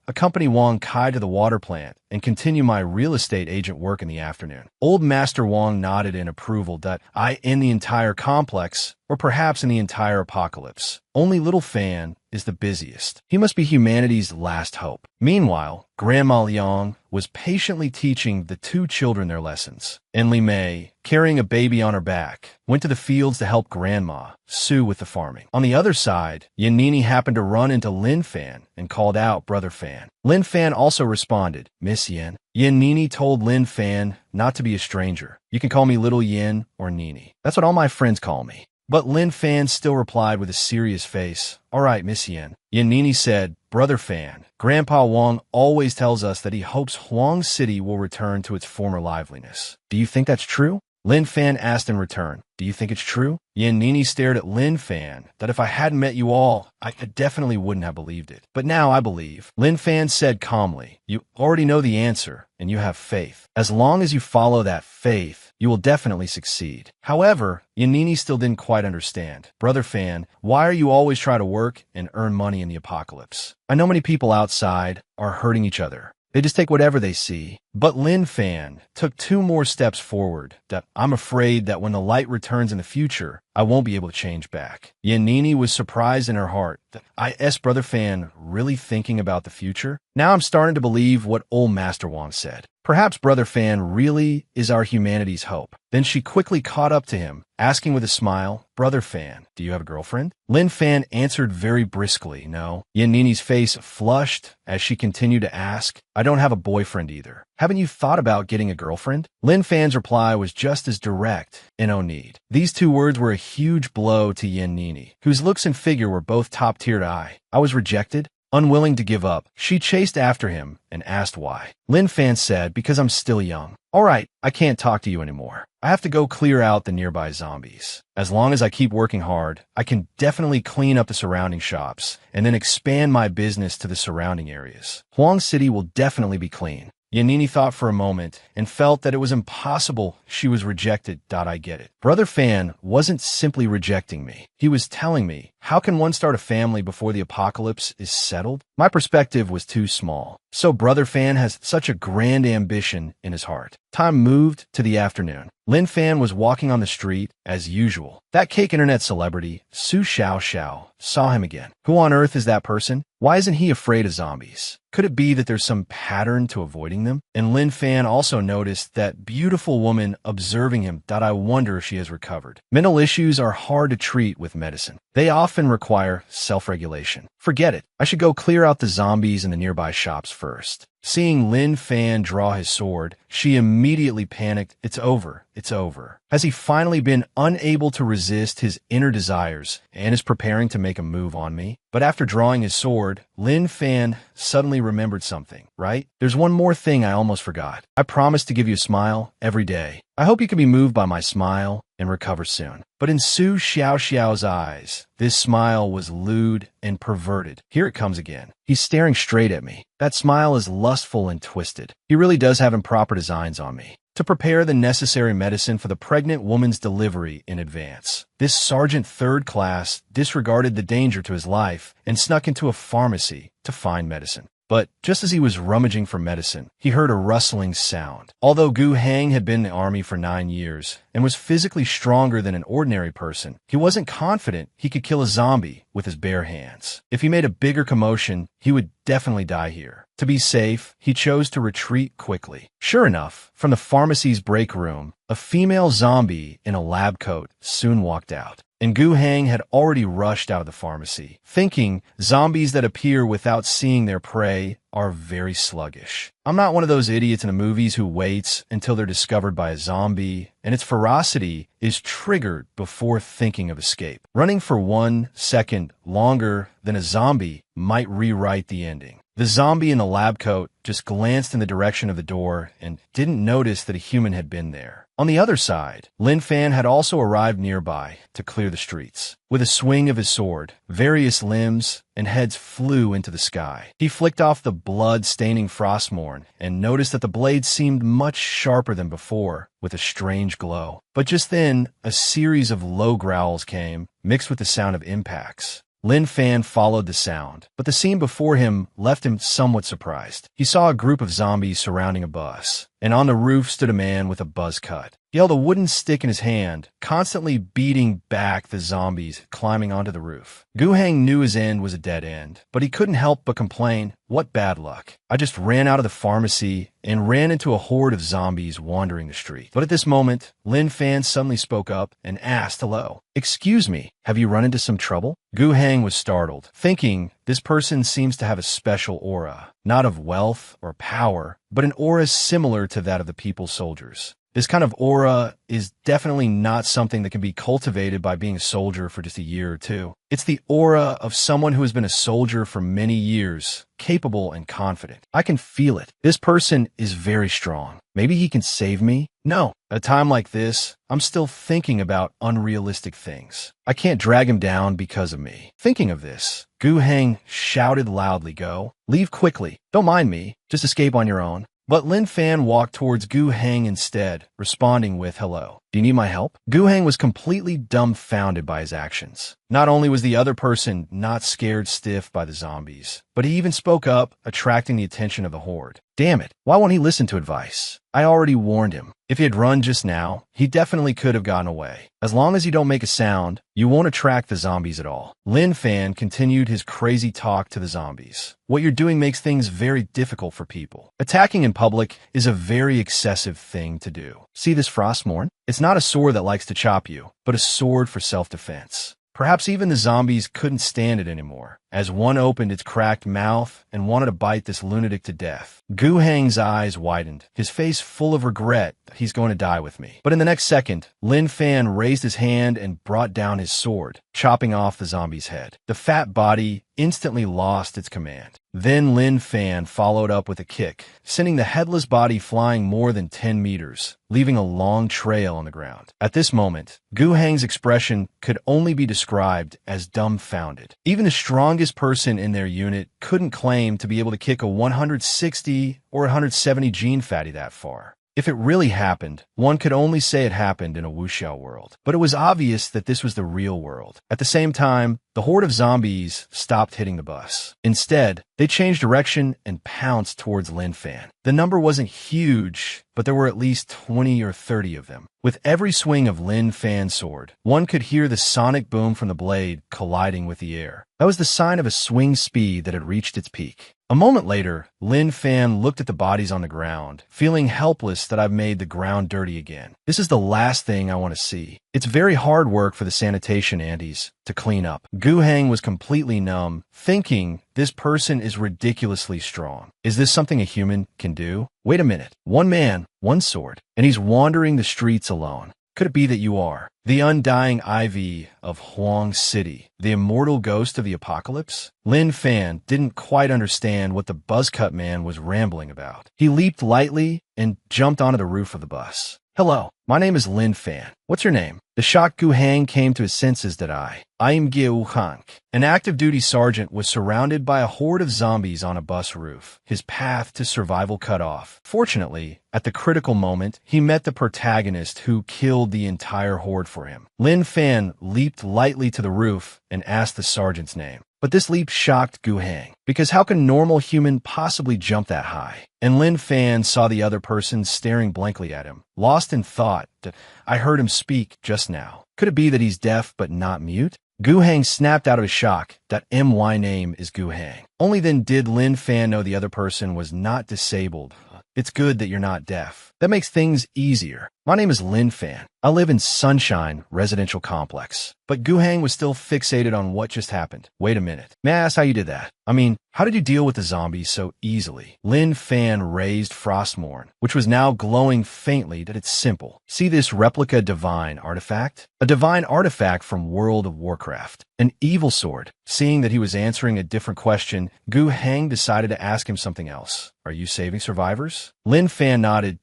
accompany Wang Kai to the water plant, and continue my real estate agent work in the afternoon. Old Master Wang nodded in approval that in the entire complex, or perhaps in the entire apocalypse, only Little Fan is the busiest. He must be humanity's last hope. Meanwhile, Grandma Liang was patiently teaching the two children their lessons. And Li Mei, carrying a baby on her back, went to the fields to help Grandma Sue with the farming. On the other side, Yan Nini happened to run into Lin Fan and called out Brother Fan. Lin Fan also responded, Miss Yin. Yan Nini told Lin Fan not to be a stranger. You can call me Little Yin or Nini. That's what all my friends call me. But Lin Fan still replied with a serious face, all right, Miss Yin. Yan Nini said, Brother Fan, Grandpa Wang always tells us that he hopes Huang City will return to its former liveliness. Do you think that's true? Lin Fan asked in return, do you think it's true? Yan Nini stared at Lin Fan that if I hadn't met you all, I definitely wouldn't have believed it. But now I believe. Lin Fan said calmly, you already know the answer and you have faith. As long as you follow that faith, you will definitely succeed. However, Yan Nini still didn't quite understand. Brother Fan, why are you always trying to work and earn money in the apocalypse? I know many people outside are hurting each other. They just take whatever they see. But Lin Fan took 2 more steps forward. That I'm afraid that when the light returns in the future, I won't be able to change back. Yan Nini was surprised in her heart. That Brother Fan really thinking about the future? Now I'm starting to believe what old Master Wang said. Perhaps Brother Fan really is our humanity's hope. Then she quickly caught up to him, asking with a smile, Brother Fan, do you have a girlfriend? Lin Fan answered very briskly, no. Yan Nini's face flushed as she continued to ask, I don't have a boyfriend either. Haven't you thought about getting a girlfriend? Lin Fan's reply was just as direct, and no need. These 2 words were a huge blow to Yan Nini, whose looks and figure were both top-tier to I. I was rejected. Unwilling to give up, she chased after him and asked why. Lin Fan said, because I'm still young. All right, I can't talk to you anymore. I have to go clear out the nearby zombies. As long as I keep working hard, I can definitely clean up the surrounding shops and then expand my business to the surrounding areas. Huang City will definitely be clean. Yan Nini thought for a moment and felt that it was impossible she was rejected. I get it. Brother Fan wasn't simply rejecting me. He was telling me, how can one start a family before the apocalypse is settled? My perspective was too small. So Brother Fan has such a grand ambition in his heart. Time moved to the afternoon. Lin Fan was walking on the street as usual. That cake internet celebrity, Su Xiao Xiao, saw him again. Who on earth is that person? Why isn't he afraid of zombies? Could it be that there's some pattern to avoiding them? And Lin Fan also noticed that beautiful woman observing him. I wonder if she has recovered. Mental issues are hard to treat with medicine. They often require self-regulation. Forget it. I should go clear out the zombies in the nearby shops first. Seeing Lin Fan draw his sword, she immediately panicked. It's over. It's over. Has he finally been unable to resist his inner desires and is preparing to make a move on me? But after drawing his sword, Lin Fan suddenly remembered something, right? There's one more thing I almost forgot. I promised to give you a smile every day. I hope you can be moved by my smile and recover soon. But in Su Xiao Xiao's eyes, this smile was lewd and perverted. Here it comes again. He's staring straight at me. That smile is lustful and twisted. He really does have improper designs on me. To prepare the necessary medicine for the pregnant woman's delivery in advance, this Sergeant Third Class disregarded the danger to his life and snuck into a pharmacy to find medicine. But just as he was rummaging for medicine, he heard a rustling sound. Although Gu Hang had been in the army for 9 years and was physically stronger than an ordinary person, he wasn't confident he could kill a zombie with his bare hands. If he made a bigger commotion, he would definitely die here. To be safe, he chose to retreat quickly. Sure enough, from the pharmacy's break room, a female zombie in a lab coat soon walked out. and Gu Hang had already rushed out of the pharmacy, thinking zombies that appear without seeing their prey are very sluggish. I'm not one of those idiots in the movies who waits until they're discovered by a zombie, and its ferocity is triggered before thinking of escape. Running for 1 second longer than a zombie might rewrite the ending. The zombie in the lab coat just glanced in the direction of the door and didn't notice that a human had been there. On the other side, Lin Fan had also arrived nearby to clear the streets. With a swing of his sword, various limbs and heads flew into the sky. He flicked off the blood-staining frostmorn and noticed that the blade seemed much sharper than before, with a strange glow. But just then, a series of low growls came, mixed with the sound of impacts. Lin Fan followed the sound, but the scene before him left him somewhat surprised. He saw a group of zombies surrounding a bus, and on the roof stood a man with a buzz cut. He held a wooden stick in his hand, constantly beating back the zombies climbing onto the roof. Gu Hang knew his end was a dead end, but he couldn't help but complain, "What bad luck. I just ran out of the pharmacy and ran into a horde of zombies wandering the street." But at this moment, Lin Fan suddenly spoke up and asked, "Hello. Excuse me, have you run into some trouble?" Gu Hang was startled, thinking this person seems to have a special aura, not of wealth or power, but an aura similar to that of the people's soldiers. This kind of aura is definitely not something that can be cultivated by being a soldier for just a year or two. It's the aura of someone who has been a soldier for many years, capable and confident. I can feel it. This person is very strong. Maybe he can save me? No. At a time like this, I'm still thinking about unrealistic things. I can't drag him down because of me. Thinking of this, Gu Hang shouted loudly, "Go. Leave quickly. Don't mind me. Just escape on your own." But Lin Fan walked towards Gu Hang instead, responding with, "Hello. Do you need my help?" Gu Hang was completely dumbfounded by his actions. Not only was the other person not scared stiff by the zombies, but he even spoke up, attracting the attention of the horde. Damn it, why won't he listen to advice? I already warned him. If he had run just now, he definitely could have gotten away. As long as you don't make a sound, you won't attract the zombies at all. Lin Fan continued his crazy talk to the zombies. What you're doing makes things very difficult for people. Attacking in public is a very excessive thing to do. See this frostmorn? It's not a sword that likes to chop you, but a sword for self-defense. Perhaps even the zombies couldn't stand it anymore, as one opened its cracked mouth and wanted to bite this lunatic to death. Gu Hang's eyes widened, his face full of regret that he's going to die with me. But in the next second, Lin Fan raised his hand and brought down his sword, chopping off the zombie's head. The fat body instantly lost its command. Then Lin Fan followed up with a kick, sending the headless body flying more than 10 meters, leaving a long trail on the ground. At this moment, Gu Hang's expression could only be described as dumbfounded. Even the strongest person in their unit couldn't claim to be able to kick a 160 or 170 gene fatty that far. If it really happened, one could only say it happened in a wuxia world. But it was obvious that this was the real world. At the same time, the horde of zombies stopped hitting the bus. Instead, they changed direction and pounced towards Lin Fan. The number wasn't huge, but there were at least 20 or 30 of them. With every swing of Lin Fan's sword, one could hear the sonic boom from the blade colliding with the air. That was the sign of a swing speed that had reached its peak. A moment later, Lin Fan looked at the bodies on the ground, feeling helpless that I've made the ground dirty again. This is the last thing I want to see. It's very hard work for the sanitation aunties to clean up. Gu Hang was completely numb, thinking this person is ridiculously strong. Is this something a human can do? Wait a minute. One man, one sword, and he's wandering the streets alone. Could it be that you are the undying ivy of Huang City, the immortal ghost of the apocalypse? Lin Fan didn't quite understand what the buzzcut man was rambling about. He leaped lightly and jumped onto the roof of the bus. "Hello, my name is Lin Fan. What's your name?" The shocked Gu Hang came to his senses that I am Gu Hang. An active duty sergeant was surrounded by a horde of zombies on a bus roof, his path to survival cut off. Fortunately, at the critical moment, he met the protagonist who killed the entire horde for him. Lin Fan leaped lightly to the roof and asked the sergeant's name. But this leap shocked Gu Hang, because how can normal human possibly jump that high? And Lin Fan saw the other person staring blankly at him, lost in thought that I heard him speak just now. Could it be that he's deaf but not mute? Gu Hang snapped out of his shock. That MY name is Gu Hang. Only then did Lin Fan know the other person was not disabled. It's good that you're not deaf. That makes things easier. My name is Lin Fan. I live in Sunshine Residential Complex. But Gu Hang was still fixated on what just happened. Wait a minute. May I ask how you did that? I mean, how did you deal with the zombies so easily? Lin Fan raised Frostmourne, which was now glowing faintly, that it's simple. See this replica divine artifact? A divine artifact from World of Warcraft. An evil sword. Seeing that he was answering a different question, Gu Hang decided to ask him something else. Are you saving survivors? Lin Fan nodded.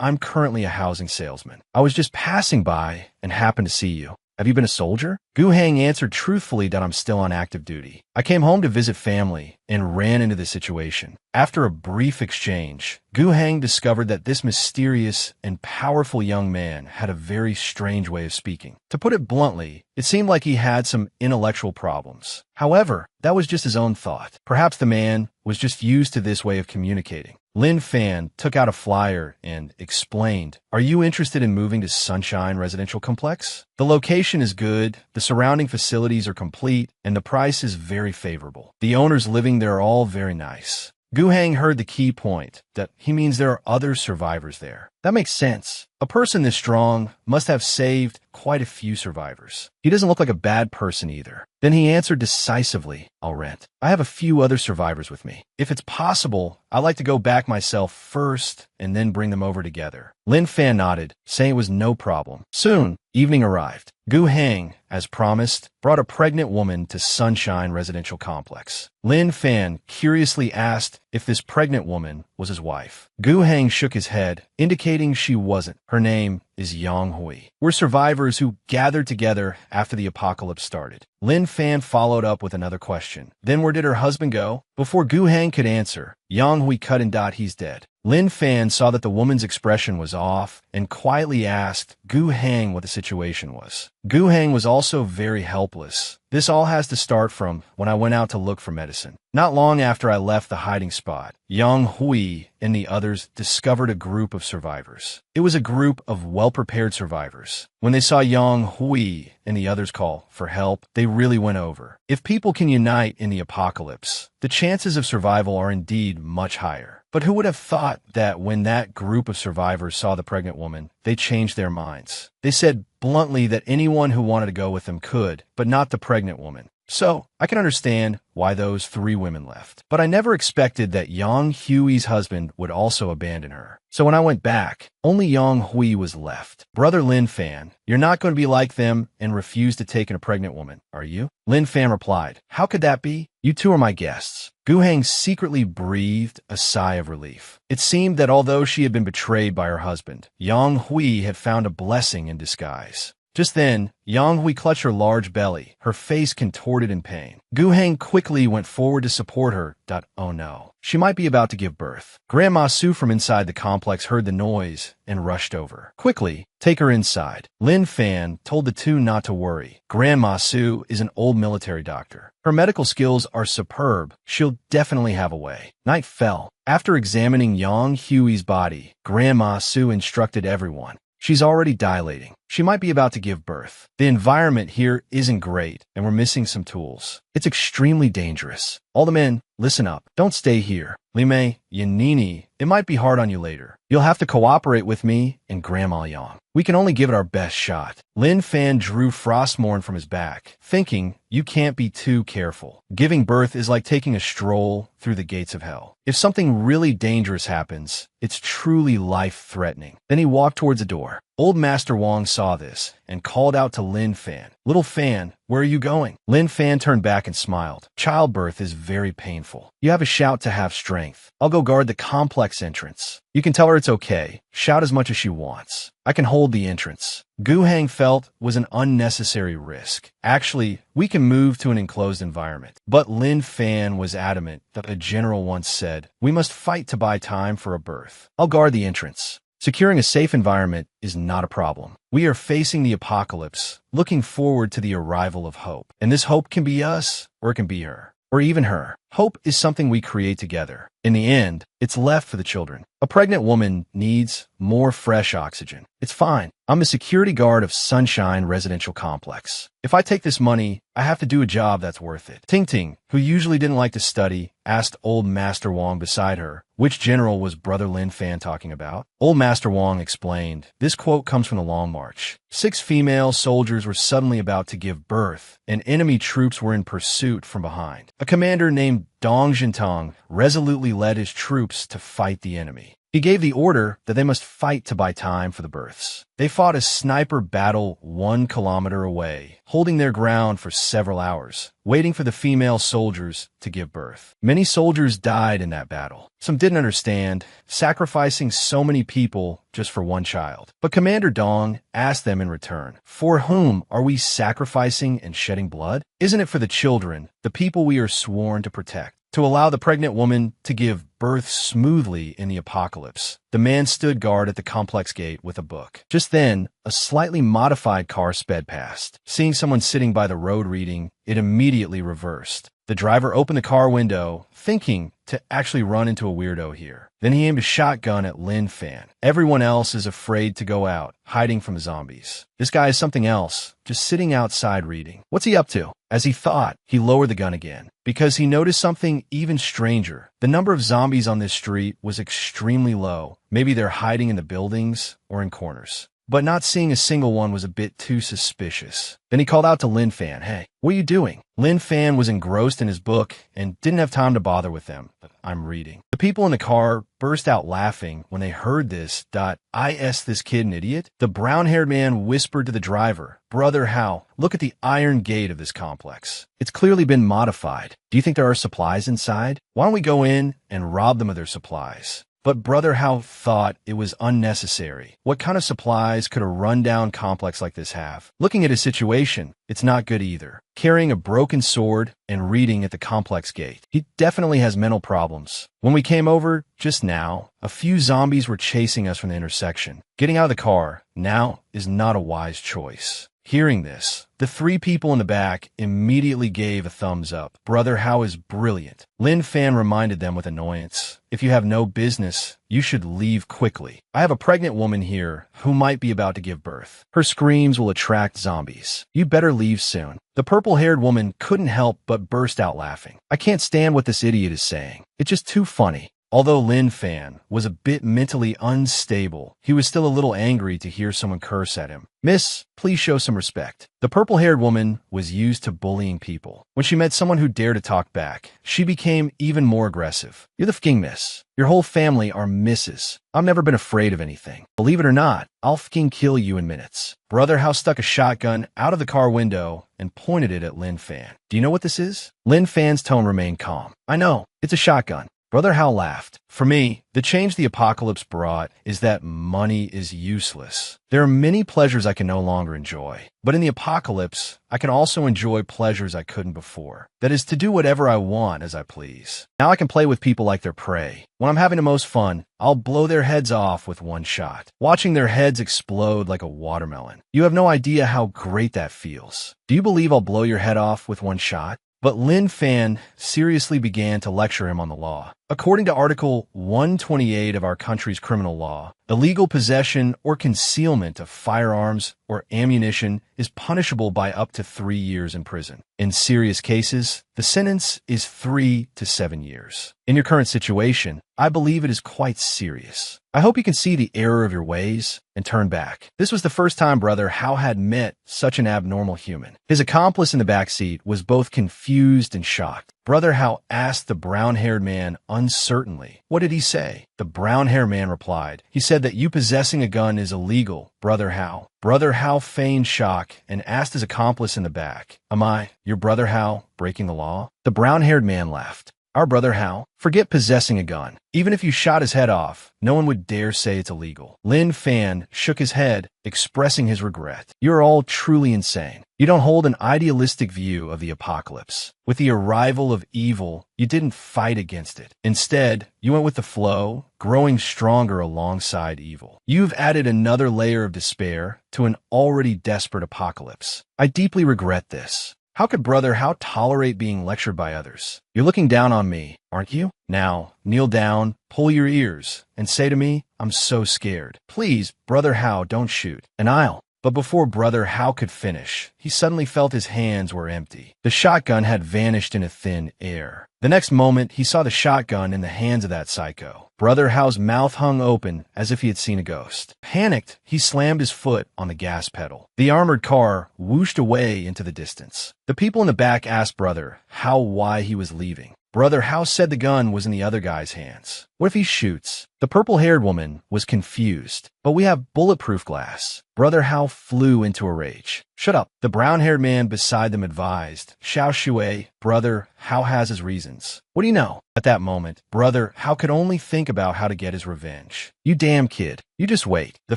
I'm currently a housing salesman. I was just passing by and happened to see you. Have you been a soldier? Gu Hang answered truthfully that I'm still on active duty. I came home to visit family and ran into the situation. After a brief exchange, Gu Hang discovered that this mysterious and powerful young man had a very strange way of speaking. To put it bluntly, it seemed like he had some intellectual problems. However, that was just his own thought. Perhaps the man was just used to this way of communicating. Lin Fan took out a flyer and explained, "Are you interested in moving to Sunshine Residential Complex? The location is good, the surrounding facilities are complete, and the price is very favorable. The owners living there are all very nice." Gu Hang heard the key point, that he means there are other survivors there. That makes sense. A person this strong must have saved quite a few survivors. He doesn't look like a bad person either. Then he answered decisively, "I'll rent. I have a few other survivors with me. If it's possible, I'd like to go back myself first and then bring them over together." Lin Fan nodded, saying it was no problem. Soon, evening arrived. Gu Hang, as promised, brought a pregnant woman to Sunshine Residential Complex. Lin Fan curiously asked if this pregnant woman was his wife. Gu Hang shook his head, indicating she wasn't. Her name is Yang Hui. We're survivors who gathered together after the apocalypse started. Lin Fan followed up with another question. Then where did her husband go? Before Gu Hang could answer, Yang Hui cut and he's dead. Lin Fan saw that the woman's expression was off and quietly asked Gu Hang what the situation was. Gu Hang was also very helpless. This all has to start from when I went out to look for medicine. Not long after I left the hiding spot, Yang Hui and the others discovered a group of survivors. It was a group of well-prepared survivors. When they saw Yang Hui and the others call for help, they really went over. If people can unite in the apocalypse, the chances of survival are indeed much higher. But who would have thought that when that group of survivors saw the pregnant woman, they changed their minds? They said bluntly that anyone who wanted to go with them could, but not the pregnant woman. So, I can understand why those 3 women left. But I never expected that Yang Hui's husband would also abandon her. So when I went back, only Yang Hui was left. Brother Lin Fan, you're not going to be like them and refuse to take in a pregnant woman, are you? Lin Fan replied, "How could that be? You two are my guests." Gu Hang secretly breathed a sigh of relief. It seemed that although she had been betrayed by her husband, Yang Hui had found a blessing in disguise. Just then, Yang Hui clutched her large belly, her face contorted in pain. Gu Hang quickly went forward to support her. Oh no, she might be about to give birth. Grandma Su from inside the complex heard the noise and rushed over. "Quickly, take her inside." Lin Fan told the two not to worry. Grandma Su is an old military doctor. Her medical skills are superb. She'll definitely have a way. Night fell. After examining Yang Hui's body, Grandma Su instructed everyone. She's already dilating. She might be about to give birth. The environment here isn't great, and we're missing some tools. It's extremely dangerous. All the men, listen up. Don't stay here. Lime, Yanini, it might be hard on you later. You'll have to cooperate with me and Grandma Yang. We can only give it our best shot. Lin Fan drew Frostmourne from his back, thinking, you can't be too careful. Giving birth is like taking a stroll through the gates of hell. If something really dangerous happens, it's truly life-threatening. Then he walked towards the door. Old Master Wong saw this and called out to Lin Fan. "Little Fan, where are you going?" Lin Fan turned back and smiled. "Childbirth is very painful. You have a shout to have strength. I'll go guard the complex entrance. You can tell her it's okay. Shout as much as she wants. I can hold the entrance." Gu Hang felt was an unnecessary risk. Actually, we can move to an enclosed environment. But Lin Fan was adamant that a general once said, "We must fight to buy time for a birth. I'll guard the entrance." Securing a safe environment is not a problem. We are facing the apocalypse, looking forward to the arrival of hope. And this hope can be us, or it can be her. Or even her. Hope is something we create together. In the end, it's left for the children. A pregnant woman needs more fresh oxygen. It's fine. I'm a security guard of Sunshine Residential Complex. If I take this money, I have to do a job that's worth it. Ting Ting, who usually didn't like to study, asked old Master Wong beside her, which general was Brother Lin Fan talking about? Old Master Wong explained, this quote comes from the Long March. 6 female soldiers were suddenly about to give birth, and enemy troops were in pursuit from behind. A commander named Dong Jintong resolutely led his troops to fight the enemy. He gave the order that they must fight to buy time for the births. They fought a sniper battle 1 kilometer away, holding their ground for several hours, waiting for the female soldiers to give birth. Many soldiers died in that battle. Some didn't understand, sacrificing so many people just for one child. But Commander Dong asked them in return, for whom are we sacrificing and shedding blood? Isn't it for the children, the people we are sworn to protect? To allow the pregnant woman to give birth smoothly in the apocalypse. The man stood guard at the complex gate with a book. Just then, a slightly modified car sped past. Seeing someone sitting by the road reading, it immediately reversed. The driver opened the car window, thinking to actually run into a weirdo here. Then he aimed a shotgun at Lin Fan. Everyone else is afraid to go out, hiding from the zombies. This guy is something else, just sitting outside reading. What's he up to? As he thought, he lowered the gun again, because he noticed something even stranger. The number of zombies on this street was extremely low. Maybe they're hiding in the buildings or in corners. But not seeing a single one was a bit too suspicious. Then he called out to Lin Fan, hey, what are you doing? Lin Fan was engrossed in his book and didn't have time to bother with them. But I'm reading. The people in the car burst out laughing when they heard this. Is this kid an idiot? The brown-haired man whispered to the driver, Brother Hao, look at the iron gate of this complex. It's clearly been modified. Do you think there are supplies inside? Why don't we go in and rob them of their supplies? But Brother Hao thought it was unnecessary. What kind of supplies could a rundown complex like this have? Looking at his situation, it's not good either. Carrying a broken sword and reading at the complex gate. He definitely has mental problems. When we came over just now, a few zombies were chasing us from the intersection. Getting out of the car now is not a wise choice. Hearing this, the 3 people in the back immediately gave a thumbs up. Brother Hao is brilliant. Lin Fan reminded them with annoyance. If you have no business, you should leave quickly. I have a pregnant woman here who might be about to give birth. Her screams will attract zombies. You better leave soon. The purple-haired woman couldn't help but burst out laughing. I can't stand what this idiot is saying. It's just too funny. Although Lin Fan was a bit mentally unstable, he was still a little angry to hear someone curse at him. Miss, please show some respect. The purple-haired woman was used to bullying people. When she met someone who dared to talk back, she became even more aggressive. You're the fking miss. Your whole family are misses. I've never been afraid of anything. Believe it or not, I'll fking kill you in minutes. Brother Hao stuck a shotgun out of the car window and pointed it at Lin Fan. Do you know what this is? Lin Fan's tone remained calm. I know. It's a shotgun. Brother Hao laughed. For me, the change the apocalypse brought is that money is useless. There are many pleasures I can no longer enjoy. But in the apocalypse, I can also enjoy pleasures I couldn't before. That is to do whatever I want as I please. Now I can play with people like their prey. When I'm having the most fun, I'll blow their heads off with one shot, watching their heads explode like a watermelon. You have no idea how great that feels. Do you believe I'll blow your head off with one shot? But Lin Fan seriously began to lecture him on the law. According to Article 128 of our country's criminal law, illegal possession or concealment of firearms or ammunition is punishable by up to 3 years in prison. In serious cases, the sentence is 3 to 7 years. In your current situation, I believe it is quite serious. I hope you can see the error of your ways and turn back. This was the first time Brother Hao had met such an abnormal human. His accomplice in the back seat was both confused and shocked. Brother Hao asked the brown-haired man uncertainly, "What did he say?" The brown-haired man replied, "He said that you possessing a gun is illegal, Brother Hao." Brother Hao feigned shock and asked his accomplice in the back, "Am I, your Brother Hao, breaking the law?" The brown-haired man laughed. Our Brother Hao, forget possessing a gun. Even if you shot his head off, no one would dare say it's illegal. Lin Fan shook his head, expressing his regret. You're all truly insane. You don't hold an idealistic view of the apocalypse. With the arrival of evil, you didn't fight against it. Instead, you went with the flow, growing stronger alongside evil. You've added another layer of despair to an already desperate apocalypse. I deeply regret this. How could Brother How tolerate being lectured by others? You're looking down on me, aren't you? Now, kneel down, pull your ears, and say to me, I'm so scared. Please, Brother How, don't shoot. And I'll. But before Brother How could finish, he suddenly felt his hands were empty. The shotgun had vanished into thin air. The next moment, he saw the shotgun in the hands of that psycho. Brother How's mouth hung open as if he had seen a ghost. Panicked, he slammed his foot on the gas pedal. The armored car whooshed away into the distance. The people in the back asked Brother How why he was leaving. Brother How said the gun was in the other guy's hands. What if he shoots? The purple-haired woman was confused. But we have bulletproof glass. Brother How flew into a rage. Shut up, the brown-haired man beside them advised. Xiao Shui, Brother How has his reasons. What do you know? At that moment, Brother How could only think about how to get his revenge. You damn kid. You just wait. The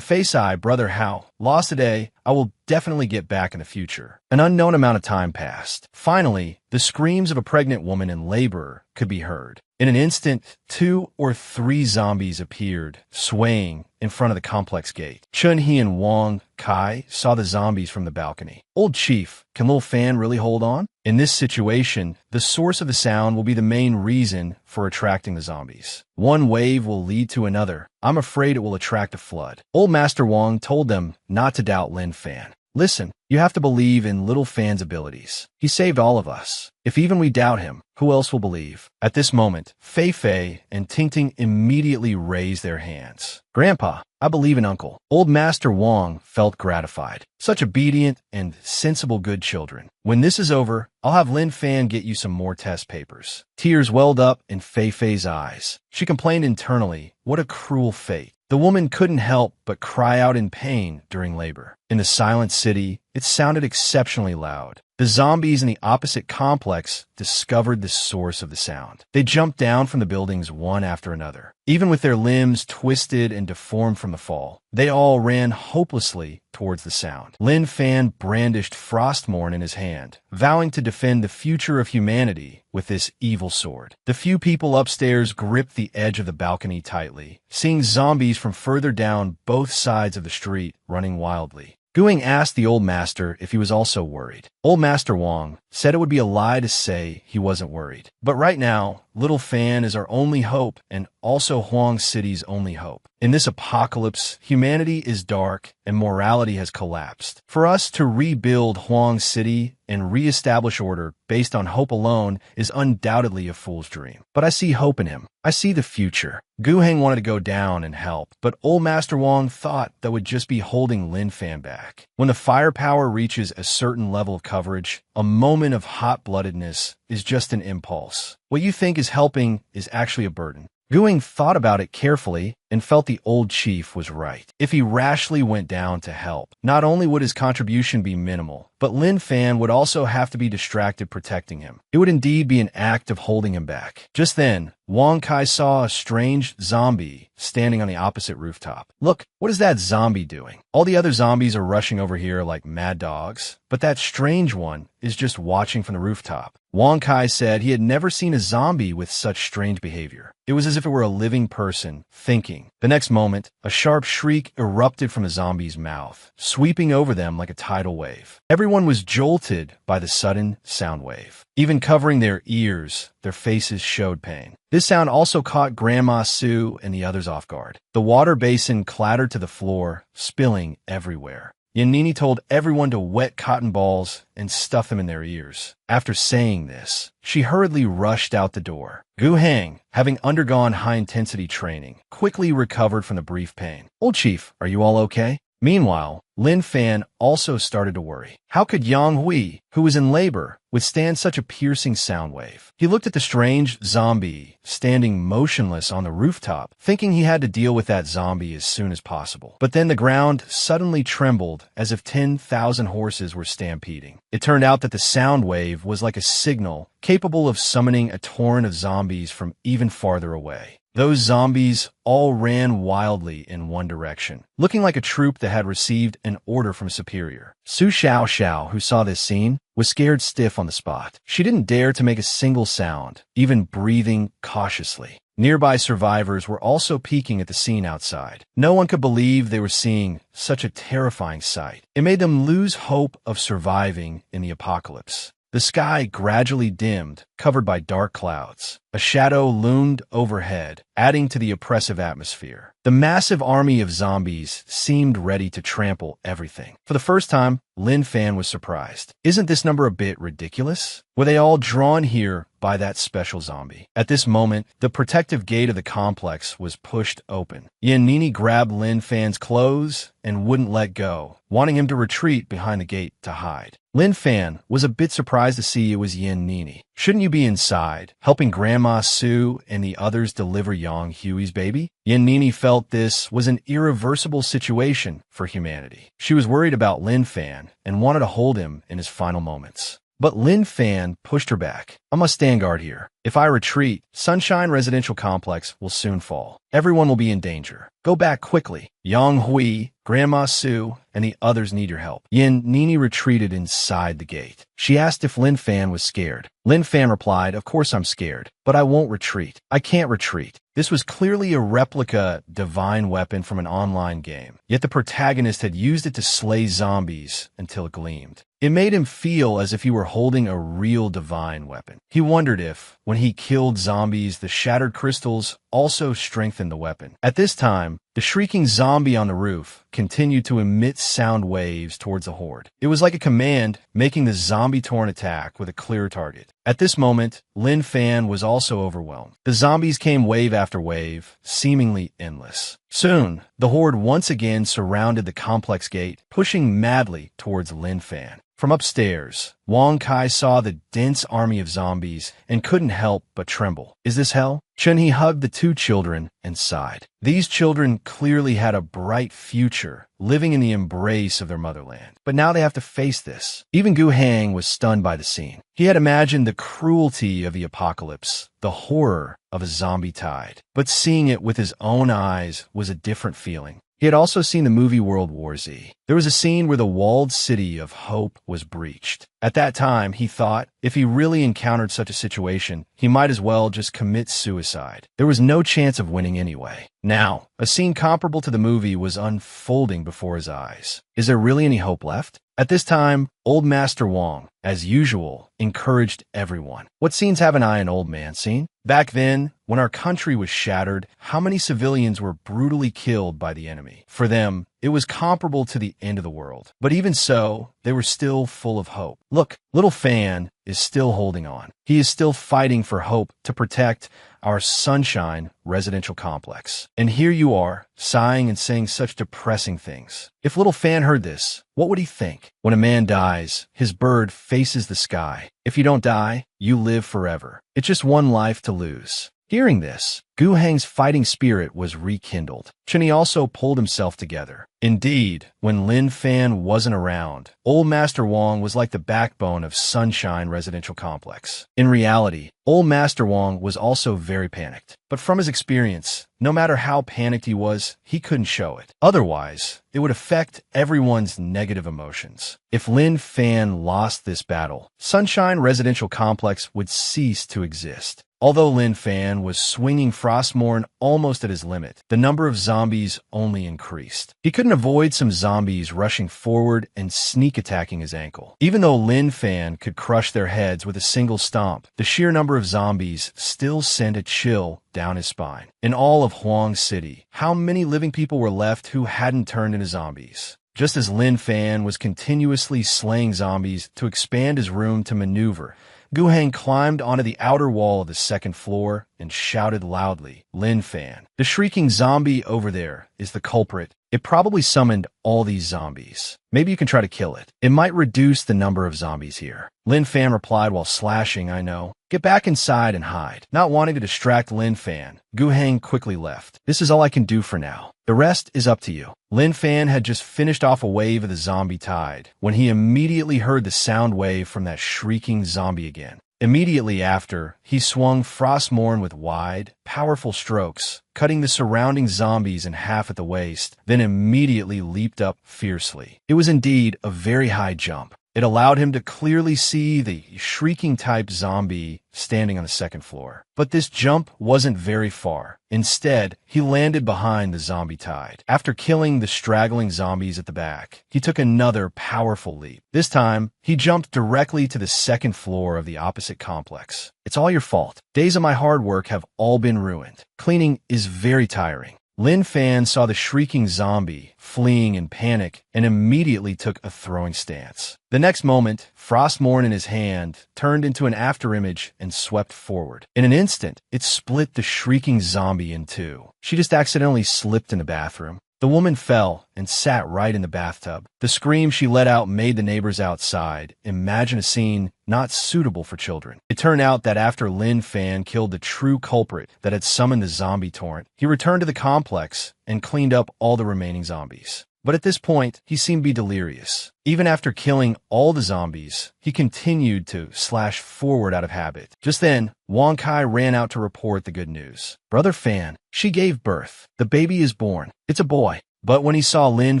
face-eye, Brother How, lost today. I will definitely get back in the future. An unknown amount of time passed. Finally, the screams of a pregnant woman in labor could be heard. In an instant, 2 or 3 zombies appeared, swaying in front of the complex gate. Chun-Hee and Wong Kai saw the zombies from the balcony. Old Chief, can Lil Fan really hold on? In this situation, the source of the sound will be the main reason for attracting the zombies. One wave will lead to another. I'm afraid it will attract a flood. Old Master Wong told them not to doubt Lin Fan. Listen, you have to believe in Little Fan's abilities. He saved all of us. If even we doubt him, who else will believe? At this moment, Fei Fei and Ting Ting immediately raised their hands. Grandpa, I believe in Uncle. Old Master Wong felt gratified. Such obedient and sensible good children. When this is over, I'll have Lin Fan get you some more test papers. Tears welled up in Fei Fei's eyes. She complained internally, what a cruel fate. The woman couldn't help but cry out in pain during labor. In the silent city, it sounded exceptionally loud. The zombies in the opposite complex discovered the source of the sound. They jumped down from the buildings one after another. Even with their limbs twisted and deformed from the fall, they all ran hopelessly towards the sound. Lin Fan brandished Frostmourne in his hand, vowing to defend the future of humanity with this evil sword. The few people upstairs gripped the edge of the balcony tightly, seeing zombies from further down both sides of the street running wildly. Guing asked the old master if he was also worried. Old Master Wong said it would be a lie to say he wasn't worried. But right now, Little Fan is our only hope and also Huang City's only hope. In this apocalypse, humanity is dark and morality has collapsed. For us to rebuild Huang City and reestablish order based on hope alone is undoubtedly a fool's dream. But I see hope in him. I see the future. Gu Heng wanted to go down and help, but Old Master Wong thought that would just be holding Lin Fan back. When the firepower reaches a certain level of coverage, a moment of hot-bloodedness is just an impulse. What you think is helping is actually a burden. Guing thought about it carefully and felt the old chief was right. If he rashly went down to help, not only would his contribution be minimal, but Lin Fan would also have to be distracted protecting him. It would indeed be an act of holding him back. Just then, Wong Kai saw a strange zombie standing on the opposite rooftop. Look, what is that zombie doing? All the other zombies are rushing over here like mad dogs, but that strange one is just watching from the rooftop. Wong Kai said he had never seen a zombie with such strange behavior. It was as if it were a living person, thinking. The next moment, a sharp shriek erupted from the zombie's mouth, sweeping over them like a tidal wave. Everyone was jolted by the sudden sound wave. Even covering their ears, their faces showed pain. This sound also caught Grandma Sue and the others off guard. The water basin clattered to the floor, spilling everywhere. Yanini told everyone to wet cotton balls and stuff them in their ears. After saying this, she hurriedly rushed out the door. Gu Heng, having undergone high-intensity training, quickly recovered from the brief pain. Old Chief, are you all okay? Meanwhile, Lin Fan also started to worry. How could Yang Hui, who was in labor, withstand such a piercing sound wave? He looked at the strange zombie standing motionless on the rooftop, thinking he had to deal with that zombie as soon as possible. But then the ground suddenly trembled as if 10,000 horses were stampeding. It turned out that the sound wave was like a signal capable of summoning a torrent of zombies from even farther away. Those zombies all ran wildly in one direction, looking like a troop that had received an order from superior. Su Xiao Xiao, who saw this scene, was scared stiff on the spot. She didn't dare to make a single sound, even breathing cautiously. Nearby survivors were also peeking at the scene outside. No one could believe they were seeing such a terrifying sight. It made them lose hope of surviving in the apocalypse. The sky gradually dimmed, covered by dark clouds. A shadow loomed overhead, adding to the oppressive atmosphere. The massive army of zombies seemed ready to trample everything. For the first time, Lin Fan was surprised. Isn't this number a bit ridiculous? Were they all drawn here by that special zombie? At this moment, the protective gate of the complex was pushed open. Yin Nini grabbed Lin Fan's clothes and wouldn't let go, wanting him to retreat behind the gate to hide. Lin Fan was a bit surprised to see it was Yin Nini. Shouldn't you be inside, helping Grandma Sue and the others deliver young Huey's baby? Yin Nini felt this was an irreversible situation for humanity. She was worried about Lin Fan and wanted to hold him in his final moments. But Lin Fan pushed her back. I must stand guard here. If I retreat, Sunshine Residential Complex will soon fall. Everyone will be in danger. Go back quickly. Yang Hui, Grandma Sue, and the others need your help. Yin Nini retreated inside the gate. She asked if Lin Fan was scared. Lin Fan replied, "Of course I'm scared, but I won't retreat. I can't retreat." This was clearly a replica divine weapon from an online game, yet the protagonist had used it to slay zombies until it gleamed. It made him feel as if he were holding a real divine weapon. He wondered if, when he killed zombies, the shattered crystals also strengthened the weapon. At this time, the shrieking zombie on the roof continued to emit sound waves towards the horde. It was like a command, making the zombie-torn attack with a clear target. At this moment, Lin Fan was also overwhelmed. The zombies came wave after wave, seemingly endless. Soon, the horde once again surrounded the complex gate, pushing madly towards Lin Fan. From upstairs, Wang Kai saw the dense army of zombies and couldn't help but tremble. Is this hell? Chun-Hee hugged the two children and sighed. These children clearly had a bright future, living in the embrace of their motherland. But now they have to face this. Even Gu Hang was stunned by the scene. He had imagined the cruelty of the apocalypse, the horror of a zombie tide. But seeing it with his own eyes was a different feeling. He had also seen the movie World War Z. There was a scene where the walled city of hope was breached. At that time, he thought, if he really encountered such a situation, he might as well just commit suicide. There was no chance of winning anyway. Now, a scene comparable to the movie was unfolding before his eyes. Is there really any hope left? At this time, Old Master Wong, as usual, encouraged everyone. What scenes haven't I and Old Man seen? Back then, when our country was shattered, how many civilians were brutally killed by the enemy? For them, it was comparable to the end of the world. But even so, they were still full of hope. Look, little Fan is still holding on. He is still fighting for hope to protect our Sunshine Residential Complex. And here you are, sighing and saying such depressing things. If little Fan heard this, what would he think? When a man dies, his bird faces the sky. If you don't die, you live forever. It's just one life to lose. Hearing this, Gu Hang's fighting spirit was rekindled. Chun-Hee also pulled himself together. Indeed, when Lin Fan wasn't around, Old Master Wong was like the backbone of Sunshine Residential Complex. In reality, Old Master Wong was also very panicked. But from his experience, no matter how panicked he was, he couldn't show it. Otherwise, it would affect everyone's negative emotions. If Lin Fan lost this battle, Sunshine Residential Complex would cease to exist. Although Lin Fan was swinging Frostmourne almost at his limit, the number of zombies only increased. He couldn't avoid some zombies rushing forward and sneak attacking his ankle. Even though Lin Fan could crush their heads with a single stomp, the sheer number of zombies still sent a chill down his spine. In all of Huang City, how many living people were left who hadn't turned into zombies? Just as Lin Fan was continuously slaying zombies to expand his room to maneuver, Gu Hang climbed onto the outer wall of the second floor and shouted loudly, "Lin Fan, the shrieking zombie over there is the culprit. It probably summoned all these zombies. Maybe you can try to kill it. It might reduce the number of zombies here." Lin Fan replied while slashing, "I know. Get back inside and hide." Not wanting to distract Lin Fan, Gu Hang quickly left. "This is all I can do for now. The rest is up to you." Lin Fan had just finished off a wave of the zombie tide when he immediately heard the sound wave from that shrieking zombie again. Immediately after, he swung Frostmourne with wide, powerful strokes, cutting the surrounding zombies in half at the waist, then immediately leaped up fiercely. It was indeed a very high jump. It allowed him to clearly see the shrieking-type zombie standing on the second floor. But this jump wasn't very far. Instead, he landed behind the zombie tide. After killing the straggling zombies at the back, he took another powerful leap. This time, he jumped directly to the second floor of the opposite complex. It's all your fault. Days of my hard work have all been ruined. Cleaning is very tiring. Lin Fan saw the shrieking zombie fleeing in panic and immediately took a throwing stance. The next moment, Frostmourne in his hand turned into an afterimage and swept forward. In an instant, it split the shrieking zombie in two. She just accidentally slipped in the bathroom. The woman fell and sat right in the bathtub. The scream she let out made the neighbors outside imagine a scene not suitable for children. It turned out that after Lin Fan killed the true culprit that had summoned the zombie torrent, he returned to the complex and cleaned up all the remaining zombies. But at this point, he seemed to be delirious. Even after killing all the zombies, he continued to slash forward out of habit. Just then, Wong Kai ran out to report the good news. Brother Fan, she gave birth. The baby is born. It's a boy. But when he saw Lin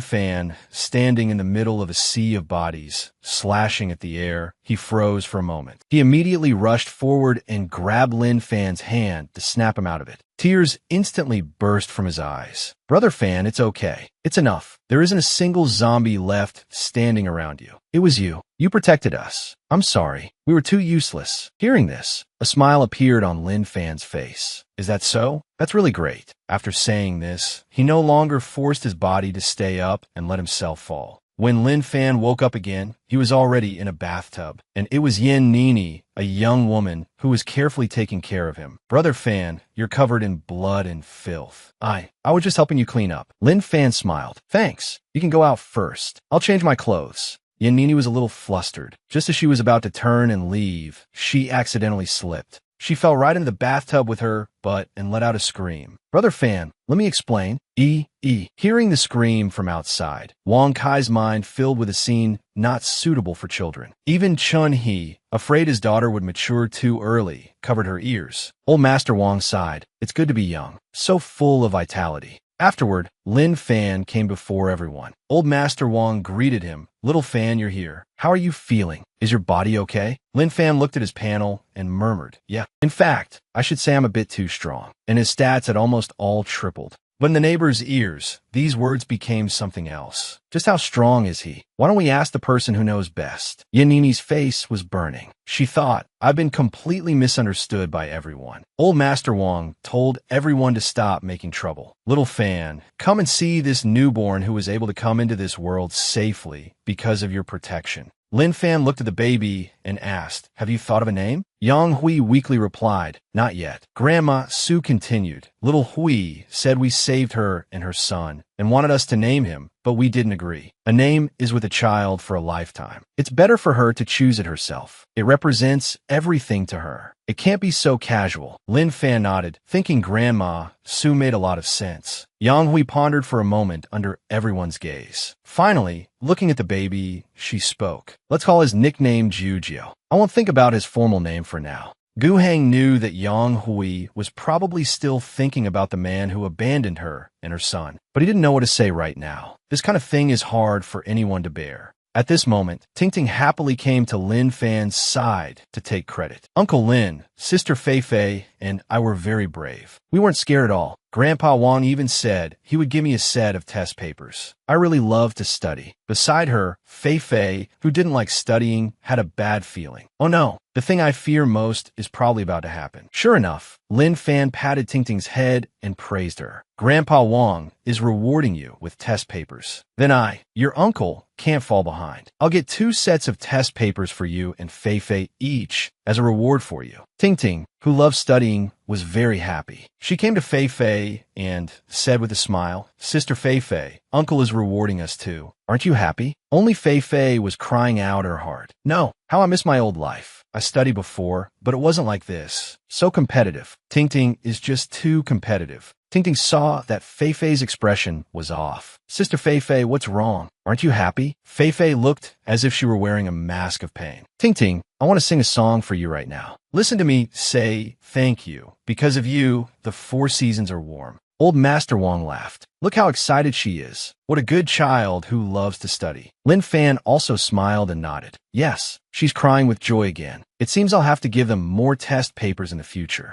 Fan standing in the middle of a sea of bodies, slashing at the air, he froze for a moment. He immediately rushed forward and grabbed Lin Fan's hand to snap him out of it. Tears instantly burst from his eyes. Brother Fan, it's okay. It's enough. There isn't a single zombie left standing around you. It was you. You protected us. I'm sorry. We were too useless. Hearing this, a smile appeared on Lin Fan's face. Is that so? That's really great. After saying this, he no longer forced his body to stay up and let himself fall. When Lin Fan woke up again, he was already in a bathtub, and it was Yin Nini, a young woman, who was carefully taking care of him. Brother Fan, you're covered in blood and filth. I was just helping you clean up. Lin Fan smiled. Thanks. You can go out first. I'll change my clothes. Yin Nini was a little flustered. Just as she was about to turn and leave, she accidentally slipped. She fell right into the bathtub with her butt and let out a scream. Brother Fan, let me explain. Hearing the scream from outside, Wong Kai's mind filled with a scene not suitable for children. Even Chun-Hee, afraid his daughter would mature too early, covered her ears. Old Master Wong sighed. It's good to be young, so full of vitality. Afterward, Lin Fan came before everyone. Old Master Wong greeted him. Little Fan, you're here. How are you feeling? Is your body okay? Lin Fan looked at his panel and murmured, yeah. In fact, I should say I'm a bit too strong. And his stats had almost all tripled. But in the neighbor's ears, these words became something else. Just how strong is he? Why don't we ask the person who knows best? Yin Nini's face was burning. She thought, I've been completely misunderstood by everyone. Old Master Wong told everyone to stop making trouble. Little Fan, come and see this newborn who was able to come into this world safely because of your protection. Lin Fan looked at the baby and asked, have you thought of a name? Yang Hui weakly replied, not yet. Grandma Su continued, Little Hui said we saved her and her son and wanted us to name him, but we didn't agree. A name is with a child for a lifetime. It's better for her to choose it herself. It represents everything to her. It can't be so casual. Lin Fan nodded, thinking Grandma Su made a lot of sense. Yang Hui pondered for a moment under everyone's gaze. Finally, looking at the baby, she spoke. Let's call his nickname Jujio. I won't think about his formal name for now. Gu Heng knew that Yang Hui was probably still thinking about the man who abandoned her and her son, but he didn't know what to say right now. This kind of thing is hard for anyone to bear. At this moment, Ting Ting happily came to Lin Fan's side to take credit. Uncle Lin, Sister Fei Fei, and I were very brave. We weren't scared at all. Grandpa Wong even said he would give me a set of test papers. I really loved to study. Beside her, Fei Fei, who didn't like studying, had a bad feeling. Oh no, the thing I fear most is probably about to happen. Sure enough, Lin Fan patted Ting Ting's head and praised her. Grandpa Wong is rewarding you with test papers. Then I, your uncle, can't fall behind. I'll get 2 sets of test papers for you and Fei Fei each as a reward for you. Ting Ting, who loved studying, was very happy. She came to Fei Fei and said with a smile, Sister Fei Fei, Uncle is rewarding us too. Aren't you happy? Only Fei Fei was crying out her heart. No, how I miss my old life. I studied before, but it wasn't like this. So competitive. Ting Ting is just too competitive. Ting Ting saw that Fei Fei's expression was off. Sister Fei Fei, what's wrong? Aren't you happy? Fei Fei looked as if she were wearing a mask of pain. Ting Ting, I want to sing a song for you right now. Listen to me say thank you. Because of you, the 4 seasons are warm. Old Master Wong laughed. Look how excited she is. What a good child who loves to study. Lin Fan also smiled and nodded. Yes, she's crying with joy again. It seems I'll have to give them more test papers in the future.